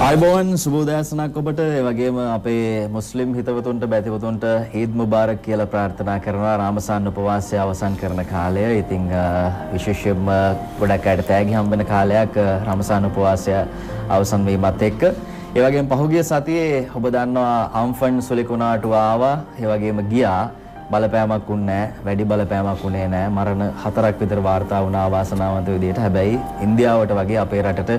ආයුබෝවන් සුබෝදෑසනක් ඔබට ඒ වගේම අපේ මුස්ලිම් හිතවතුන්ට බැතිවතුන්ට ඊද් මුබාරක් කියලා ප්‍රාර්ථනා කරනවා රාමසාන් උපවාසය අවසන් කරන කාලය. ඉතින් විශේෂයෙන්ම ගොඩක් අයට තෑගි හම්බෙන කාලයක් රාමසාන් උපවාසය අවසන් වීමත් එක්ක. ඒ වගේම පහුගිය සතියේ ඔබ දන්නවා අම්ෆන් සුලිකුණාටු ආවා. ඒ වගේම ගියා. බලපෑමක් වුණේ නැහැ. වැඩි බලපෑමක් වුණේ නැහැ. මරණ 4ක් විතර වාර්තා වුණා වාසනාවන්ත විදියට. හැබැයි ඉන්දියාවට වගේ අපේ රටට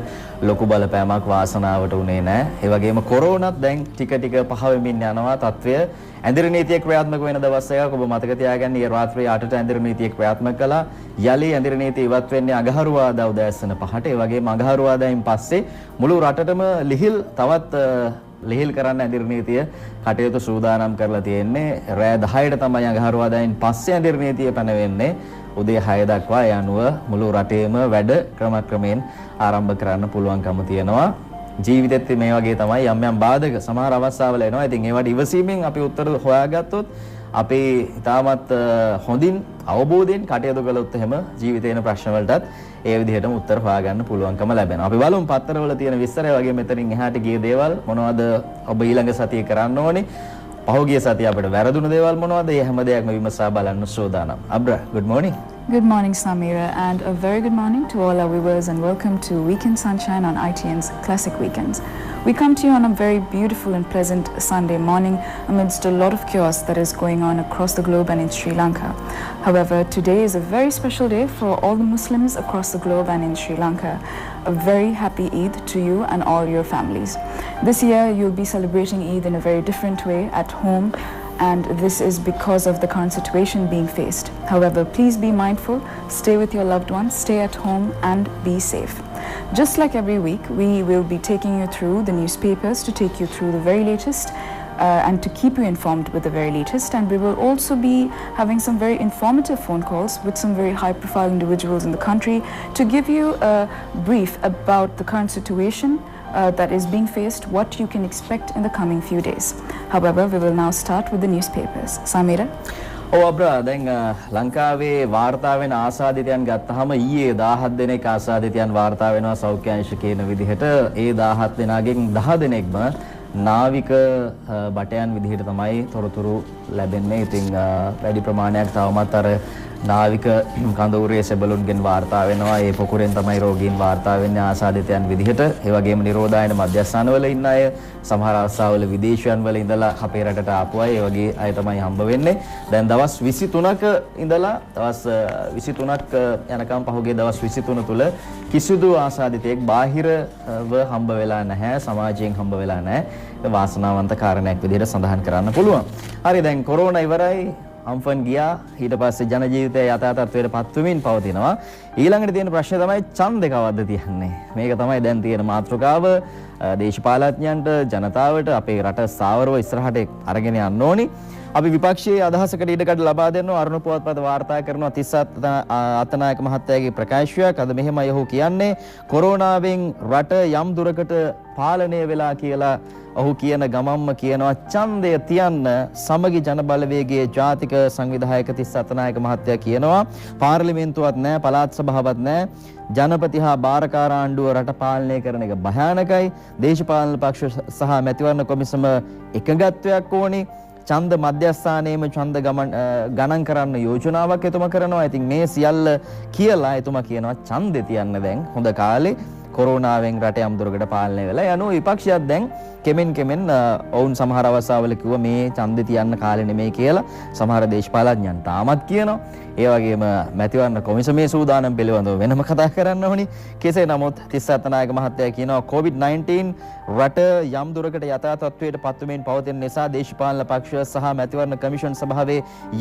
ලොකු බලපෑමක් වාසනාවට වුණේ නැහැ. ඒ වගේම කොරෝනාත් දැන් ටික ටික පහ වෙමින් යනවා. තත්ත්වය ඇඳිරි නීතිය ක්‍රියාත්මක වෙන දවස් එකක් ඔබ මතක තියාගන්න. ඊ රාත්‍රියේ 8ට ඇඳිරි නීතිය ක්‍රියාත්මක කළා. යලි ඇඳිරි නීතිය ඉවත් වෙන්නේ අඟහරුවාදා උදෑසන 5ට. ඒ වගේම අඟහරුවාදායින් පස්සේ මුළු රටටම ලිහිල් තවත් ලිහිල් කරන්න ඇඳිරි නීතිය කටයුතු සූදානම් කරලා තියෙන්නේ. රෑ 10ට තමයි අඟහරුවාදායින් පස්සේ ඇඳිරි නීතිය පැනවෙන්නේ. උදේ 6 දක්වා ඒ අනුව මුළු රටේම වැඩ ක්‍රමක්‍රමයෙන් ආරම්භ කරන්න පුළුවන්කම තියෙනවා. ජීවිතෙත් මේ වගේ තමයි යම් යම් බාධක සමහර අවස්ථාවල එනවා. ඉතින් ඒවට ඉවසීමෙන් අපි උත්තර හොයාගත්තොත් අපි ඉතාමත් හොඳින් අවබෝධයෙන් කටයුතු කළොත් එහෙම ජීවිතේන ප්‍රශ්න වලටත් ඒ විදිහටම උත්තර හොයාගන්න පුළුවන්කම ලැබෙනවා. අපි බලමු පත්තරවල තියෙන විස්තරය වගේ මෙතනින් එහාට ගිය දේවල් මොනවද ඔබ ඊළඟ සතියේ කරන්න ඕනේ. පහුගිය සතියේ අපිට වැරදුණු දේවල් මොනවද? මේ හැම දෙයක්ම විමසා බලන්න සූදානම්. අබ්‍රා, good morning. Good morning, Samira, and a very good morning to all our viewers, and welcome to Weekend Sunshine on ITN's Classic Weekends. We come to you on a very beautiful and pleasant Sunday morning amidst a lot of chaos that is going on across the globe and in Sri Lanka. However, today is a very special day for all the Muslims across the globe and in Sri Lanka. A very happy Eid to you and all your families. This year, you'll be celebrating Eid in a very different way at home, and this is because of the current situation being faced. However, please be mindful, stay with your loved ones, stay at home and be safe. Just like every week, we will be taking you through the newspapers to take you through the very latest and to keep you informed with the very latest, and we will also be having some very informative phone calls with some very high profile individuals in the country to give you a brief about the current situation that is being faced, what you can expect in the coming few days. However, we will now start with the newspapers. Samira? අබ්‍රා, දැන් ලංකාවේ වාර්තා වෙන ආසාදිතයන් ගත්තාම ඊයේ 17 දෙනෙක් ආසාදිතයන් වාර්තා වෙනවා සෞඛ්‍ය අංශ කියන විදිහට. ඒ 17 දෙනාගෙන් 10 දෙනෙක්ම නාවික බටයන් විදිහට තමයි තොරතුරු ලැබෙන්නේ. ඉතින් වැඩි ප්‍රමාණයක් තවමත් අර නාවික කඳවුරේ සෙබළුන්ගෙන් වාර්තා වෙනවා. ඒ පොකුරෙන් තමයි රෝගීන් වාර්තා වෙන්නේ ආසාදිතයන් විදිහට. ඒ වගේම නිරෝධායන මධ්‍යස්ථානවල ඉන්න අය, සමහර අවස්ථාවල විදේශයන් වල ඉඳලා අපේ රටට ආපු අය, ඒ වගේ අය තමයි හම්බ වෙන්නේ. දැන් දවස් 23ක ඉඳලා දවස් 23ක් යනකම් පහුගිය දවස් 23 තුල කිසිදු ආසාදිතයෙක් බාහිරව හම්බ වෙලා නැහැ, සමාජයෙන් හම්බ වෙලා නැහැ. ඒක වාසනාවන්ත කාරණයක් විදිහට සඳහන් කරන්න පුළුවන්. හරි, දැන් කොරෝනා ඉවරයි. අම්ෆන් ගියා. ඊට පස්සේ ජන ජීවිතය යථා තත්ත්වයට පත් වෙමින් පවතිනවා. ඊළඟට තියෙන ප්‍රශ්නේ තමයි ඡන්දේ කවද්ද තියන්නේ. මේක තමයි දැන් තියෙන මාතෘකාව. දේශපාලඥයන්ට, ජනතාවට අපේ රට සාවරව ඉස්සරහට අරගෙන යන්න ඕනි. අපි විපක්ෂයේ අදහසකට ඉඩකඩ ලබා දෙනවා. අරුණ පුවත්පත වාර්තා කරනවා 37 අතනායක මහත්තයාගේ ප්‍රකාශයක්. අද මෙහෙමයි ඔහු කියන්නේ. කොරෝනාවෙන් රට යම් දුරකට පාලනය වෙලා කියලා ඔහු කියන ගමම්ම කියනවා ඡන්දය තියන්න සමගි ජන බලවේගයේ ජාතික සංවිධායක 37 අතනායක මහත්තයා කියනවා පාර්ලිමේන්තුවක් නැහැ, පළාත් සභාවක් නැහැ, ජනපති හා බාරකාර ආණ්ඩුව රට පාලනය කරන එක භයානකයි, දේශපාලන පක්ෂ සහ මැතිවරණ කොමිසම එකඟත්වයක් ඕනි, ඡන්ද මධ්‍යස්ථානයේම ඡන්ද ගණන් කරන්න යෝජනාවක් එතුමා කරනවා. ඉතින් මේ සියල්ල කියලා එතුමා කියනවා ඡන්දේ තියන්න දැන් හොඳ කාලේ, කොරෝනාවෙන් රට යම් දුරකට පාලනය වෙලා යනවා. විපක්ෂයත් දැන් කෙමෙන් ඔවුන් සමහර අවස්ථාවල කිව්වා මේ ඡන්දේ තියන්න කාලේ නෙමෙයි කියලා. සමහර දේශපාලඥයන් තාමත් කියනවා. ඒ වගේම මැතිවරණ කොමිසමේ සූදානම් පිළිබඳව වෙනම කතා කරන්න ඕනි. කෙසේ නමුත් 37 නායක මහත්තයා කියනවා COVID-19 රට යම් දුරකට යථා තත්ත්වයට පත් වෙමින් පවතින නිසා දේශපාලන පක්ෂ සහ මැතිවරණ කමිෂන් සභාවේ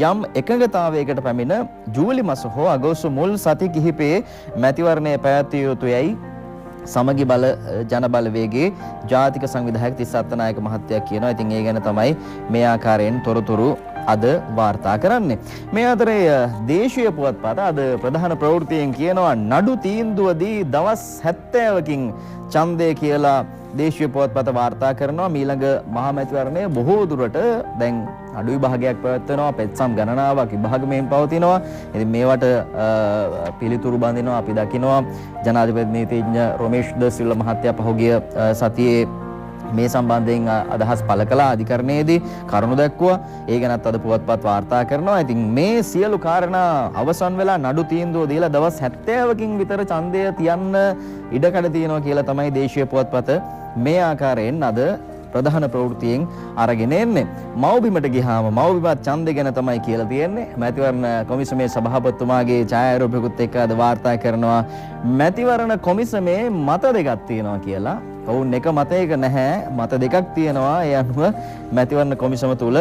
යම් එකඟතාවයකට පැමිණ ජූලි මාස හෝ අගෝස්තු මුල් සති කිහිපයේ මැතිවරණය පැවැත්විය යුතුයයි සමගි බල ජන බලවේගයේ ජාතික සංවිධායක 37 නායක මහත්තයා කියනවා. ඉතින් ඒ ගැන තමයි මේ ආකාරයෙන් තොරතුරු අද වාර්තා කරන්නේ. මේ අතරේ දේශීය පුවත්පත අද ප්‍රධාන ප්‍රවෘත්තියෙන් කියනවා නඩු තීන්දුවදී දවස් 70කින් ඡන්දය කියලා දේශීය පුවත්පත වාර්තා කරනවා මීළඟ මහා මැතිවරණය බොහෝ දුරට දැන් අඩු විභාගයක් පැවැත්වෙනවා පෙත්සම් ගණනාවක් විභාගයෙන් පවතිනවා. ඉතින් මේවට පිළිතුරු බඳිනවා අපි දකිනවා ජනාධිපති නීතිඥ රොමේෂ් ද සිල්වා මහත්තයා පහුගිය සතියේ මේ සම්බන්ධයෙන් අදහස් පළ කළා අධිකරණයේදී කරුණු දැක්වුවා. ඒ ගැනත් අද පුවත්පත් වාර්තා කරනවා. ඉතින් මේ සියලු කාරණා අවසන් වෙලා නඩු තීන්දුව දීලා දවස් 70කින් විතර ඡන්දය තියන්න ඉඩකඩ තියෙනවා කියලා තමයි දේශීය පුවත්පත මේ ආකාරයෙන් අද ප්‍රධාන ප්‍රවෘත්තියෙන් අරගෙන එන්නේ. මව්බිමට ගියාම මව්බිමත් ඡන්දය ගැන තමයි කියලා තියෙන්නේ. මැතිවරණ කොමිසමේ සභාපතිතුමාගේ ඡායාරූපයකුත් එක්ක අද වාර්තා කරනවා මැතිවරණ කොමිසමේ මත දෙකක් තියෙනවා කියලා. ඔවුන් එක මතයක නැහැ මත දෙකක් තියෙනවා. ඒ අනුව මැතිවරණ කොමිසම තුල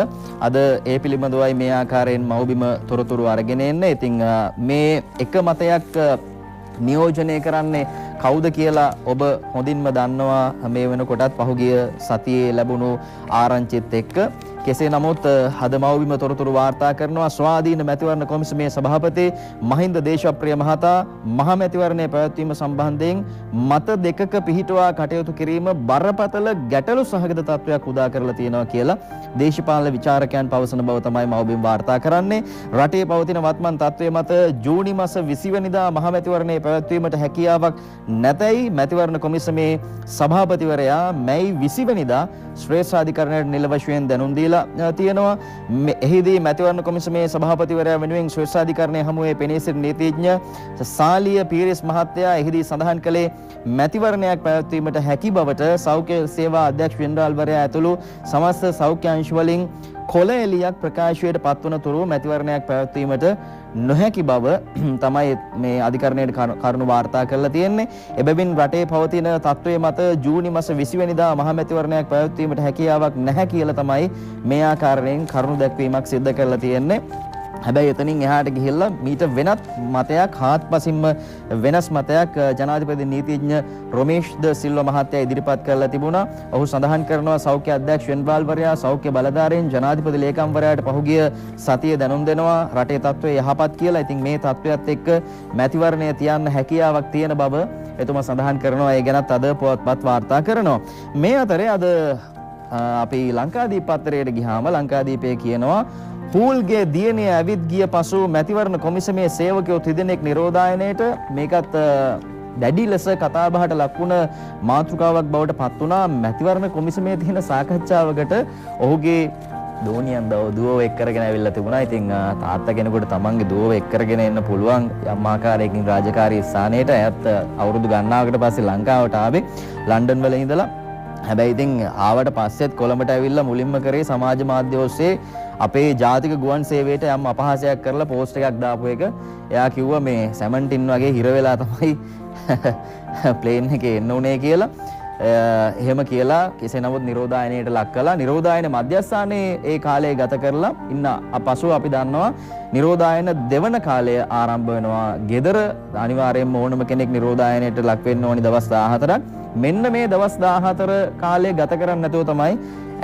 අද ඒ පිළිබඳවයි මේ ආකාරයෙන් මව්බිම තොරතුරු අරගෙන එන්නේ. ඉතින් මේ එක මතයක් නියෝජනය කරන්නේ කවුද කියලා ඔබ හොඳින්ම දන්නවා මේ වෙනකොටත් පහුගිය සතියේ ලැබුණු ආරංචිත් එක්ක. කෙසේ නමුත් අද මව්බිම තොරතුරු වාර්තා කරනවා ස්වාධීන මැතිවරණ කොමිසමේ සභාපති මහින්ද දේශප්‍රිය මහතා මහා මැතිවරණයේ පැවැත්වීම සම්බන්ධයෙන් මත දෙකක පිහිටුවා කටයුතු කිරීම බරපතල ගැටලු සහගත තත්වයක් උදා කරලා තියෙනවා කියලා දේශපාලන විචාරකයන් පවසන බව තමයි මව්බිම වාර්තා කරන්නේ. රටේ පවතින වත්මන් තත්වයේ මත ජූනි මාස 20 වෙනිදා මහා මැතිවරණයේ පැවැත්වීමට හැකියාවක් නැතයි මැතිවරණ කොමිසමේ සභාපතිවරයා මැයි 20 වෙනිදා ශ්‍රේෂ්ඨාධිකරණයට නිල වශයෙන් දැනුම් දීලා තියෙනවා. එහිදී මැතිවරණ කොමිසමේ සභාපතිවරයා වෙනුවෙන් ශ්‍රේෂ්ඨාධිකරණයේ හමුවේ පෙනී සිටින නීතිඥ සාලිය පීරිස් මහත්තයා එහිදී සඳහන් කළේ මැතිවරණයක් පැවැත්වීමට හැකි බවට සෞඛ්‍ය සේවා අධ්‍යක්ෂ ජෙනරාල්වරයා ඇතුළු සමස්ත සෞඛ්‍ය අංශ වලින් කොළ එළියක් ප්‍රකාශයට පත්වන තුරු මැතිවරණයක් පැවැත්වීමට නොහැකි බව තමයි මේ අධිකරණයට කරුණු වාර්තා කරලා තියෙන්නේ. එබැවින් රටේ පවතින තත්ත්වයේ මත ජූනි මාස 20 වෙනිදා මහා මැතිවරණයක් පැවැත්වීමට හැකියාවක් නැහැ කියලා තමයි මේ ආකාරයෙන් කරුණු දැක්වීමක් සිදු කරලා තියෙන්නේ. හැබැයි එතනින් එහාට ගිහිල්ලා මීට වෙනත් මතයක් හාත්පසින්ම වෙනස් මතයක් ජනාධිපති නීතිඥ රොමේෂ් ද සිල්වා මහත්තයා ඉදිරිපත් කරලා තිබුණා. ඔහු සඳහන් කරනවා සෞඛ්‍ය අධ්‍යක්ෂ ජෙනරාල්වරයා සෞඛ්‍ය බලධාරීන් ජනාධිපති ලේකම්වරයාට පහුගිය සතියේ දැනුම් දෙනවා රටේ තත්ත්වය යහපත් කියලා. ඉතින් මේ තත්ත්වයත් එක්ක මැතිවරණය තියන්න හැකියාවක් තියෙන බව එතුමා සඳහන් කරනවා. ඒ ගැනත් අද පුවත්පත් වාර්තා කරනවා. මේ අතරේ අද අපි ලංකාදීප පත්තරයට ගියාම ලංකාදීපේ කියනවා හූල්ගේ දියණිය ඇවිත් ගිය පසු මැතිවරණ කොමිසමේ සේවකයෝ තිදෙනෙක් නිරෝධායනයට මේකත් දැඩි ලෙස කතාබහට ලක්වුණ මාතෘකාවක් බවට පත් වුණා. මැතිවරණ කොමිසමේ තියෙන සාකච්ඡාවකට ඔහුගේ දෝනියන් දුවව එක් කරගෙන ඇවිල්ලා තිබුණා. ඉතින් තාත්තා කෙනෙකුට තමන්ගේ දුවව එක් කරගෙන එන්න පුළුවන් යම් ආකාරයකින් රාජකාරී ස්ථානයට. ඇයත් අවුරුදු ගණනාවකට පස්සේ ලංකාවට ආවේ ලන්ඩන් වල ඉඳලා. හැබැයි ඉතින් ආවට පස්සෙත් කොළඹට ඇවිල්ලා මුලින්ම කරේ සමාජ මාධ්‍ය ඔස්සේ අපේ ජාතික ගුවන් සේවයට යම් අපහාසයක් කරලා පෝස්ට් එකක් දාපු එක. එයා කිව්වා මේ සැමන්ටින් වගේ හිර වෙලා තමයි ප්ලේන් එකේ එන්න උනේ කියලා. එහෙම කියලා කෙසේ නමුත් නිරෝධායනයට ලක් කළා. නිරෝධායන මධ්‍යස්ථානයේ ඒ කාලය ගත කරලා ඉන්න පසුව අපි දන්නවා නිරෝධායන දෙවන කාලය ආරම්භ වෙනවා. ගෙදර අනිවාර්යයෙන්ම ඕනම කෙනෙක් නිරෝධායනයට ලක් වෙන්න ඕනි දවස් 14ක්. මෙන්න මේ දවස් 14 කාලය ගත කරන්නේ නැතුව තමයි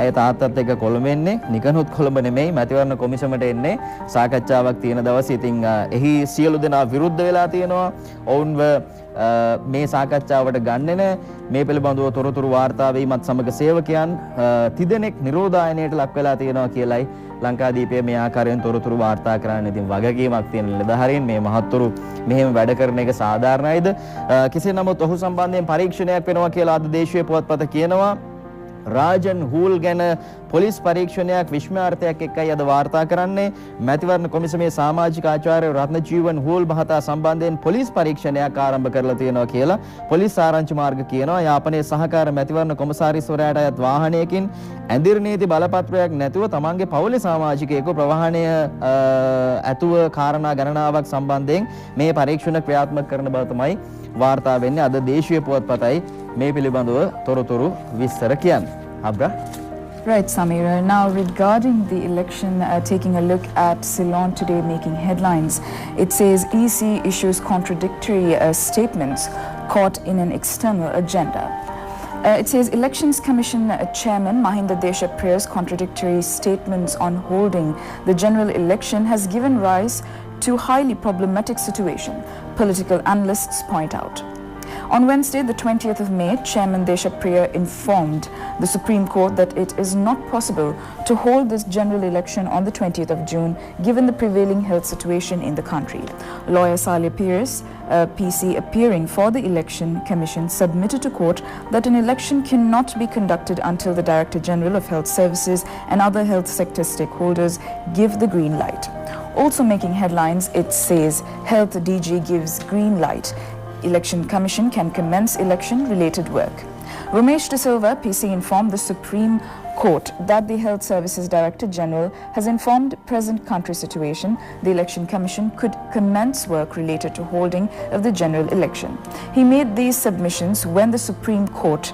ඇය තාත්තත් එක්ක කොළඹ එන්නේ. නිකනුත් කොළඹ නෙමෙයි මැතිවරණ කොමිසමට එන්නේ. සාකච්ඡාවක් තියෙන දවස්. ඉතින් එහි සියලු දෙනා විරුද්ධ වෙලා තියෙනවා. ඔවුන්ව මේ සාකච්ඡාවට ගන්නෙ නැහැ. මේ පිළිබඳව තොරතුරු වාර්තා වීමත් සමග සේවකයන් තිදෙනෙක් නිරෝධායනයට ලක් වෙලා තියෙනවා කියලයි ලංකාදීපයේ මේ ආකාරයෙන් තොරතුරු වාර්තා කරන්න. ඉතින් වගකීමක් තියෙන නිලධාරීන් මේ මහත්තුරු මෙහෙම වැඩ කරන එක සාධාරණයිද? කෙසේ නමුත් ඔහු සම්බන්ධයෙන් පරීක්ෂණයක් වෙනවා කියලා අද දේශීය පුවත්පත කියනවා. රාජන් හූල් ගැන පොලිස් පරීක්ෂණයක් විශ්මාර්ථයක් එක්කයි අද වාර්තා කරන්නේ. මැතිවරණ කොමිසමේ සමාජික ආචාර්ය රත්නජීවන් හූල් මහතා සම්බන්ධයෙන් පොලිස් පරීක්ෂණයක් ආරම්භ කරලා තියෙනවා කියලා පොලිස් ආරංචි මාර්ග කියනවා. යාපනයේ සහකාර මැතිවරණ කොමසාරිස්වරයාට අයත් වාහනයකින් ඇඳිරි නීති බලපත්‍රයක් නැතුව තමන්ගේ පවුලේ සමාජිකයෙකු ප්‍රවාහනය ඇතුව කාරණා ගණනාවක් සම්බන්ධයෙන් මේ පරීක්ෂණ ක්‍රියාත්මක කරන බව තමයි වාර්තා වෙන්නේ. අද දේශීය පුවත්පතයි මේ පිළිබඳව තොරතුරු විස්තර කියන්නේ. Abra? Right, Samira. Now, regarding the election, taking a look at Ceylon today making headlines, it says EC issues contradictory statements caught in an external agenda. It says Elections Commission Chairman Mahinda Deshapriya's contradictory statements on holding the general election has given rise to highly problematic situation, political analysts point out. On Wednesday, the 20th of May, Chairman Deshapriya informed the Supreme Court that it is not possible to hold this general election on the 20th of June given the prevailing health situation in the country. Lawyer Saleh Pierce, PC appearing for the Election Commission, submitted to court that an election cannot be conducted until the Director General of Health Services and other health sector stakeholders give the green light. Also making headlines, it says Health DG gives green light. Election Commission can commence election-related work. Ramesh De Silva, PC, informed the Supreme Court that the Health Services Director General has informed present country situation. The Election Commission could commence work related to holding of the general election. He made these submissions when the Supreme Court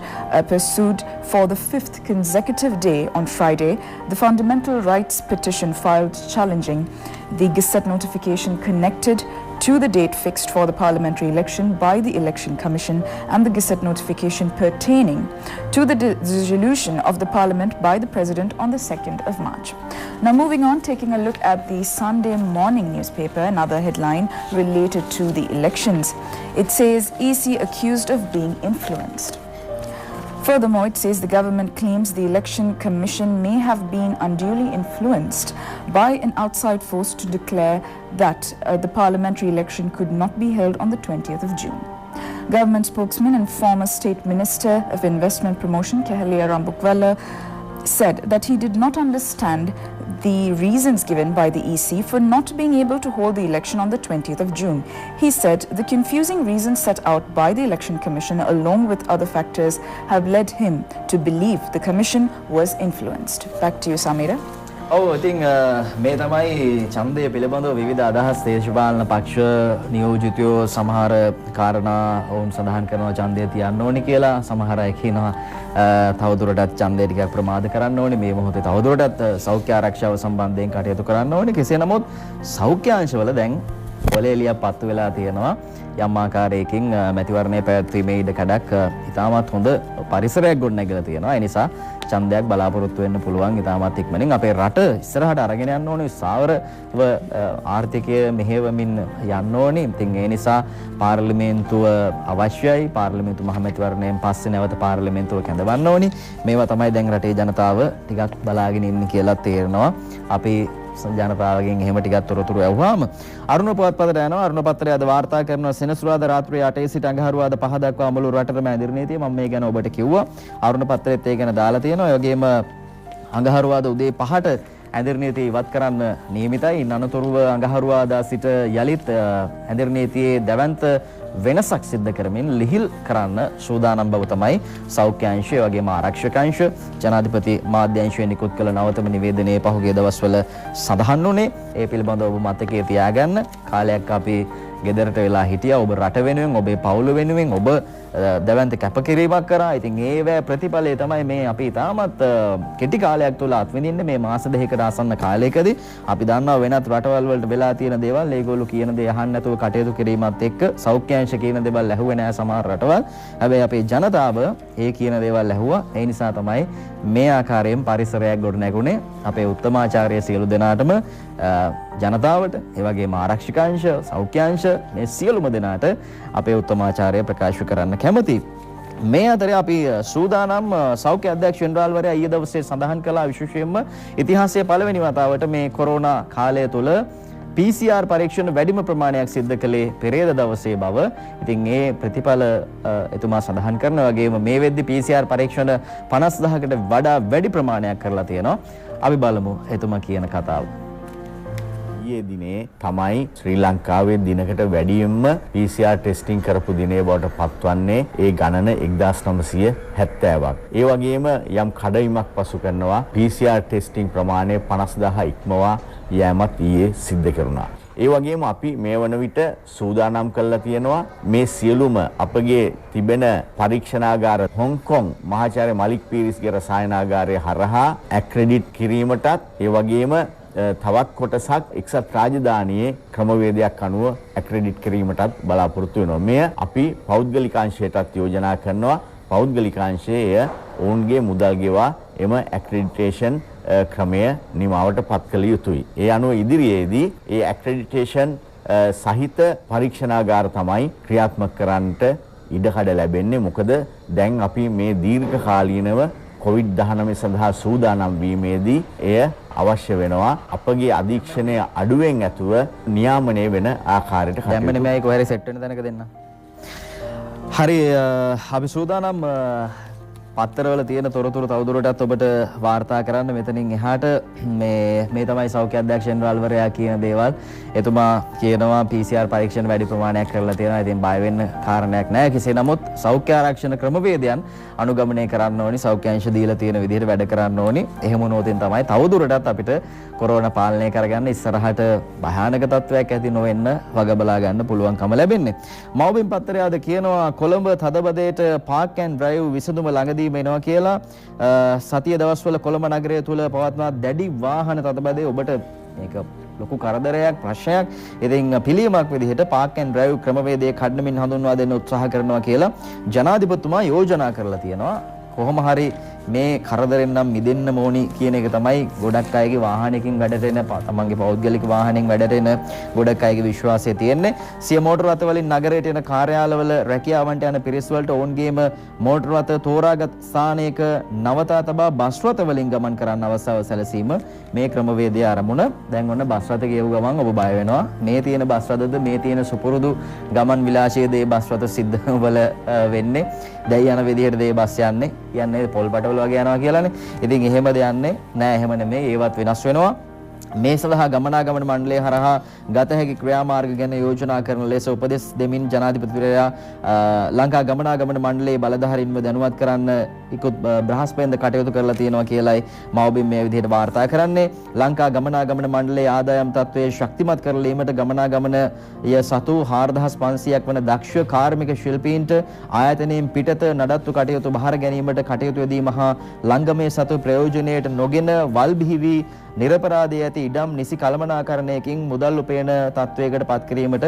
pursued for the 5th consecutive day on Friday the fundamental rights petition filed challenging the Gazette notification connected to the date fixed for the parliamentary election by the Election Commission and the Gazette notification pertaining to the dissolution of the Parliament by the President on the 2nd of March. Now moving on, taking a look at the Sunday Morning newspaper, another headline related to the elections. It says EC accused of being influenced. Furthermore, it says the government claims the Election Commission may have been unduly influenced by an outside force to declare that the parliamentary election could not be held on the 20th of June. Government spokesman and former State Minister of Investment Promotion, Keheliya Rambukwala, said that he did not understand the reasons given by the EC for not being able to hold the election on the 20th of June. He said the confusing reasons set out by the Election Commission along with other factors have led him to believe the Commission was influenced. Back to you, Samira. ඔව් ඉතින් මේ තමයි ඡන්දය පිළිබඳව විවිධ අදහස් දේශපාලන පක්ෂ නියෝජිතයෝ සමහර කාරණා වුන් සඳහන් කරනවා ඡන්දය තියන්න ඕනි කියලා සමහර අය කියනවා තවදුරටත් ඡන්දය ටිකක් ප්‍රමාද කරන්න ඕනි මේ මොහොතේ තවදුරටත් සෞඛ්‍ය ආරක්ෂාව සම්බන්ධයෙන් කටයුතු කරන්න ඕනි කෙසේ නමුත් සෞඛ්‍ය අංශවල දැන් ඔලේලිය පත්තු වෙලා තියෙනවා යම් ආකාරයකින් මැතිවරණය පැවැත්වීමේ ඉඩ කඩක් ඉතාමත් හොඳ පරිසරයක් ගොඩනැගලා තියෙනවා ඒ නිසා ඡන්දයක් බලාපොරොත්තු වෙන්න පුළුවන් ඉතාමත් ඉක්මනින් අපේ රට ඉස්සරහට අරගෙන යන්න ඕනේ සාවරව ආර්ථිකය මෙහෙවමින් යන්න ඕනේ. ඉතින් ඒ නිසා පාර්ලිමේන්තුව අවශ්‍යයි. පාර්ලිමේන්තු මහමැතිවරණයෙන් පස්සේ නැවත පාර්ලිමේන්තුව කැඳවන්න ඕනේ. මේවා තමයි දැන් රටේ ජනතාව ටිකක් බලාගෙන ඉන්නේ කියලා තේරෙනවා. අපි ජනතාවගෙන් එහෙම ටිකක් තොරතුරු ඇහුවාම අරුණ පුවත්පතට යනවා. අරුණ පත්‍රය අද වාර්තා කරනවා සෙනසුරාදා රාත්‍රියේ 8 සිට අඟහරුවාදා 5 දක්වා අමලු රටටම ඇඳිරි නීතිය. මම මේ ගැන ඔබට කිව්වා. අරුණ පත්‍රයේත් ඒ ගැන දාලා තියෙනවා. ඒ වගේම අඟහරුවාදා උදේ 5ට ඇඳිරි නීතිය ඉවත් කරන්න නියමිතයි. අනතුරුව අඟහරුවාදා සිට යලිත් ඇඳිරි නීතියේ දැවැන්ත වෙනසක් සිද්ධ කරමින් ලිහිල් කරන්න සූදානම් බව තමයි සෞඛ්‍ය අංශය වගේම ආරක්ෂක අංශ ජනාධිපති මාධ්‍ය නිකුත් කළ නවතම නිවේදනයේ පහුගිය දවස්වල සඳහන් වුණේ. ඒ පිළිබඳව ඔබ මතකයේ තියාගන්න. කාලයක් අපි ගෙදරට වෙලා හිටියා. ඔබ රට වෙනුවෙන් ඔබේ පවුල වෙනුවෙන් ඔබ දැවැන්ත කැපකිරීමක් කරා. ඉතින් ඒවැ ප්‍රතිඵලය තමයි මේ අපි තාමත් කෙටි කාලයක් තුළ අත්විඳින්නේ මේ මාස දෙකකට ආසන්න කාලයකදී. අපි දන්නවා වෙනත් රටවල් වලට වෙලා තියෙන දේවල් ඒගොල්ලෝ කියන දේ අහන්න නැතුව කටයුතු කිරීමත් එක්ක සෞඛ්‍ය අංශ කියන දේවල් ඇහුවේ නැහැ සමහර රටවල්. හැබැයි අපේ ජනතාව ඒ කියන දේවල් ඇහුවා. ඒ නිසා තමයි මේ ආකාරයෙන් පරිසරයක් ගොඩ නැගුණේ. අපේ උත්තමාචාර්ය සියලු දෙනාටම ජනතාවට ඒ වගේම ආරක්ෂක අංශ සෞඛ්‍ය අංශ මේ සියලුම දෙනාට අපේ උත්තමාචාර්ය ප්‍රකාශ කරන්න කැමතියි. මේ අතරේ අපි සූදානම් සෞඛ්‍ය අධ්‍යක්ෂ ජෙනරාල්වරයා ඊයේ දවසේ සඳහන් කළා විශේෂයෙන්ම ඉතිහාසයේ පළවෙනි වතාවට මේ කොරෝනා කාලය තුළ PCR පරීක්ෂණ වැඩිම ප්‍රමාණයක් සිද්ධ කළේ පෙරේද දවසේ බව. ඉතින් ඒ ප්‍රතිඵල එතුමා සඳහන් කරන වගේම මේ වෙද්දි PCR පරීක්ෂණ 50000කට වඩා වැඩි ප්‍රමාණයක් කරලා තියෙනවා. අපි බලමු එතුමා කියන කතාව. ඊයේ දිනේ තමයි ශ්‍රී ලංකාවේ දිනකට වැඩියෙන්ම PCR ටෙස්ටිං කරපු දිනේ බවට පත්වන්නේ ඒ ගණන 1970ක්. ඒ වගේම යම් කඩයිමක් පසු කරනවා PCR ටෙස්ටිං ප්‍රමාණය 50000 ඉක්මවා යෑමත් ඊයේ සිද්ධ කරුණා. ඒ වගේම අපි මේ වන විට සූදානම් කරලා තියෙනවා මේ සියලුම අපගේ තිබෙන පරීක්ෂණාගාර හොංකොං මහාචාර්ය මලික් පීරිස්ගේ රසායනාගාරය හරහා ඇක්‍රෙඩිට් කිරීමටත් ඒ වගේම තවත් කොටසක් එක්සත් රාජධානියේ ක්‍රමවේදයක් අනුව ඇක්‍රෙඩිට් කිරීමටත් බලාපොරොත්තු වෙනවා. මෙය අපි පෞද්ගලිකාංශයටත් යෝජනා කරනවා. පෞද්ගලිකාංශය ඔවුන්ගේ මුදල් ගෙවා එම ඇක්‍රෙඩිටේෂන් ක්‍රමය නිමාවට පත් කළ යුතුයි. ඒ අනුව ඉදිරියේදී ඒ ඇක්‍රෙඩිටේෂන් සහිත පරීක්ෂණාගාර තමයි ක්‍රියාත්මක කරන්නට ඉඩකඩ ලැබෙන්නේ. මොකද දැන් අපි මේ දීර්ඝ කාලීනව COVID-19 සඳහා සූදානම් වීමේදී එය අවශ්‍ය වෙනවා. අපගේ අධීක්ෂණය අඩුවෙන් ඇතුව නියාමනය වෙන ආකාරයට දැම්මනේ මේ කොහරි සෙට් වෙන තැනක දෙන්න. හරි අපි සූදානම් පත්තරවල තියෙන තොරතුරු තවදුරටත් ඔබට වාර්තා කරන්න. මෙතනින් එහාට මේ තමයි සෞඛ්‍ය අධ්‍යක්ෂ ජෙනරාල්වරයා කියන දේවල්. එතුමා කියනවා PCR පරීක්ෂණ වැඩි ප්‍රමාණයක් කරලා තියෙනවා. ඉතින් බය වෙන්න කාරණයක් නැහැ. කෙසේ නමුත් සෞඛ්‍ය ආරක්ෂණ ක්‍රමවේදයන් අනුගමනය කරන්න ඕනි. සෞඛ්‍ය අංශ දීලා තියෙන විදිහට වැඩ කරන්න ඕනි. එහෙම වුණොතින් තමයි තවදුරටත් අපිට කොරෝනා පාලනය කරගන්න ඉස්සරහට භයානක තත්වයක් ඇති නොවෙන්න වග බලා ගන්න පුළුවන්කම ලැබෙන්නේ. මව්බිම් පත්තරයාද කියනවා කොළඹ තදබදයට පාක් ඇන්ඩ් ඩ්‍රයිව් විසඳුම ළඟදීම එනවා කියලා. සතිය දවස්වල කොළඹ නගරය තුල පවත්වන දැඩි වාහන තදබදය ඔබට මේක ලොකු කරදරයක් ප්‍රශ්නයක්. ඉතින් පිළියමක් විදිහට පාක් ඇන්ඩ් ඩ්‍රයිව් ක්‍රමවේදයේ කඩනමින් හඳුන්වා දෙන්න උත්සාහ කරනවා කියලා ජනාධිපතිතුමා යෝජනා කරලා තියෙනවා. කොහොම හරි මේ කරදරෙන් නම් මිදෙන්න ඕනි කියන එක තමයි ගොඩක් අයගේ වාහනයකින් වැඩට එන තමන්ගේ පෞද්ගලික වාහනෙන් වැඩට එන ගොඩක් අයගේ විශ්වාසය තියෙන්නේ. සිය මෝටර රථ වලින් නගරයට එන කාර්යාලවල රැකියාවන්ට යන පිරිස් වලට ඔවුන්ගේම මෝටර රථ තෝරාගත් ස්ථානයක නවතා තබා බස් රථ වලින් ගමන් කරන්න අවස්ථාව සැලසීම මේ ක්‍රමවේදයේ ආරමුණ. දැන් ඔන්න බස් රථ කියව ගමන් ඔබ බය වෙනවා. මේ තියෙන බස් රථද මේ තියෙන සුපුරුදු ගමන් විලාසයේ දේ බස් රථ සිද්ධ වල වෙන්නේ. දැන් යන විදිහට දේ බස් යන්නේ පොල්පට වගේ යනවා කියලානේ. ඉතින් එහෙම දෙන්නේ නෑ. එහෙම නෙමෙයි. ඒවත් වෙනස් වෙනවා. මේ සඳහා ගමනාගමන මණ්ඩලය හරහා ගත හැකි ක්‍රියාමාර්ග ගැන යෝජනා කරන ලෙස උපදෙස් දෙමින් ජනාධිපතිවරයා ලංකා ගමනාගමන මණ්ඩලයේ බලධාරීන්ව දැනුවත් කරන්න ඉක්ුත් බ්‍රහස්පතින්ද කටයුතු කරලා තියෙනවා කියලායි මව්බිම් මේ විදිහට වාර්තා කරන්නේ. ලංකා ගමනාගමන මණ්ඩලයේ ආදායම් තත්ත්වය ශක්තිමත් කරලීමට ගමනාගමනය සතු 4500ක් වන දක්ෂ කාර්මික ශිල්පීන්ට ආයතනයෙන් පිටත නඩත්තු කටයුතු බහර ගැනීමට කටයුතු යෙදීම හා ලංගමේ සතු ප්‍රයෝජනයට නොගෙන වල් බිහි නිරපරාධී ඇති ඉඩම් නිසි කළමනාකරණයකින් මුදල් උපයන තත්වයකට පත් කිරීමට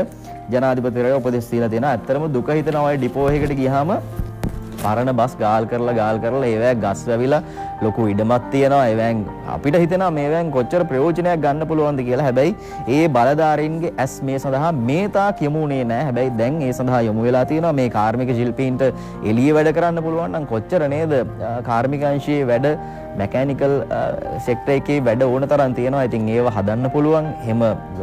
ජනාධිපතිවරයා උපදෙස් දීලා තියෙනවා. ඇත්තටම දුක හිතෙනවා ඔය ඩිපෝ එකකට ගියාම පරණ බස් ගාල් කරලා ඒවැ ගස් වැවිලා ලොකු ඉඩමක් තියෙනවා. ඒවැන් අපිට හිතෙනවා මේවැන් කොච්චර ප්‍රයෝජනයක් ගන්න පුළුවන්ද කියලා. හැබැයි ඒ බලධාරීන්ගේ ඇස් මේ සඳහා මේ තාක් යමුනේ නැහැ. හැබැයි දැන් ඒ සඳහා යොමු වෙලා තියෙනවා. මේ කාර්මික ශිල්පීන්ට එළිය වැඩ කරන්න පුළුවන් නම් කොච්චර නේද? කාර්මික අංශයේ වැඩ මැකැනිකල් සෙක්ටර් එකේ වැඩ ඕන තරම් තියෙනවා. ඉතින් ඒව හදන්න පුළුවන්. එහෙම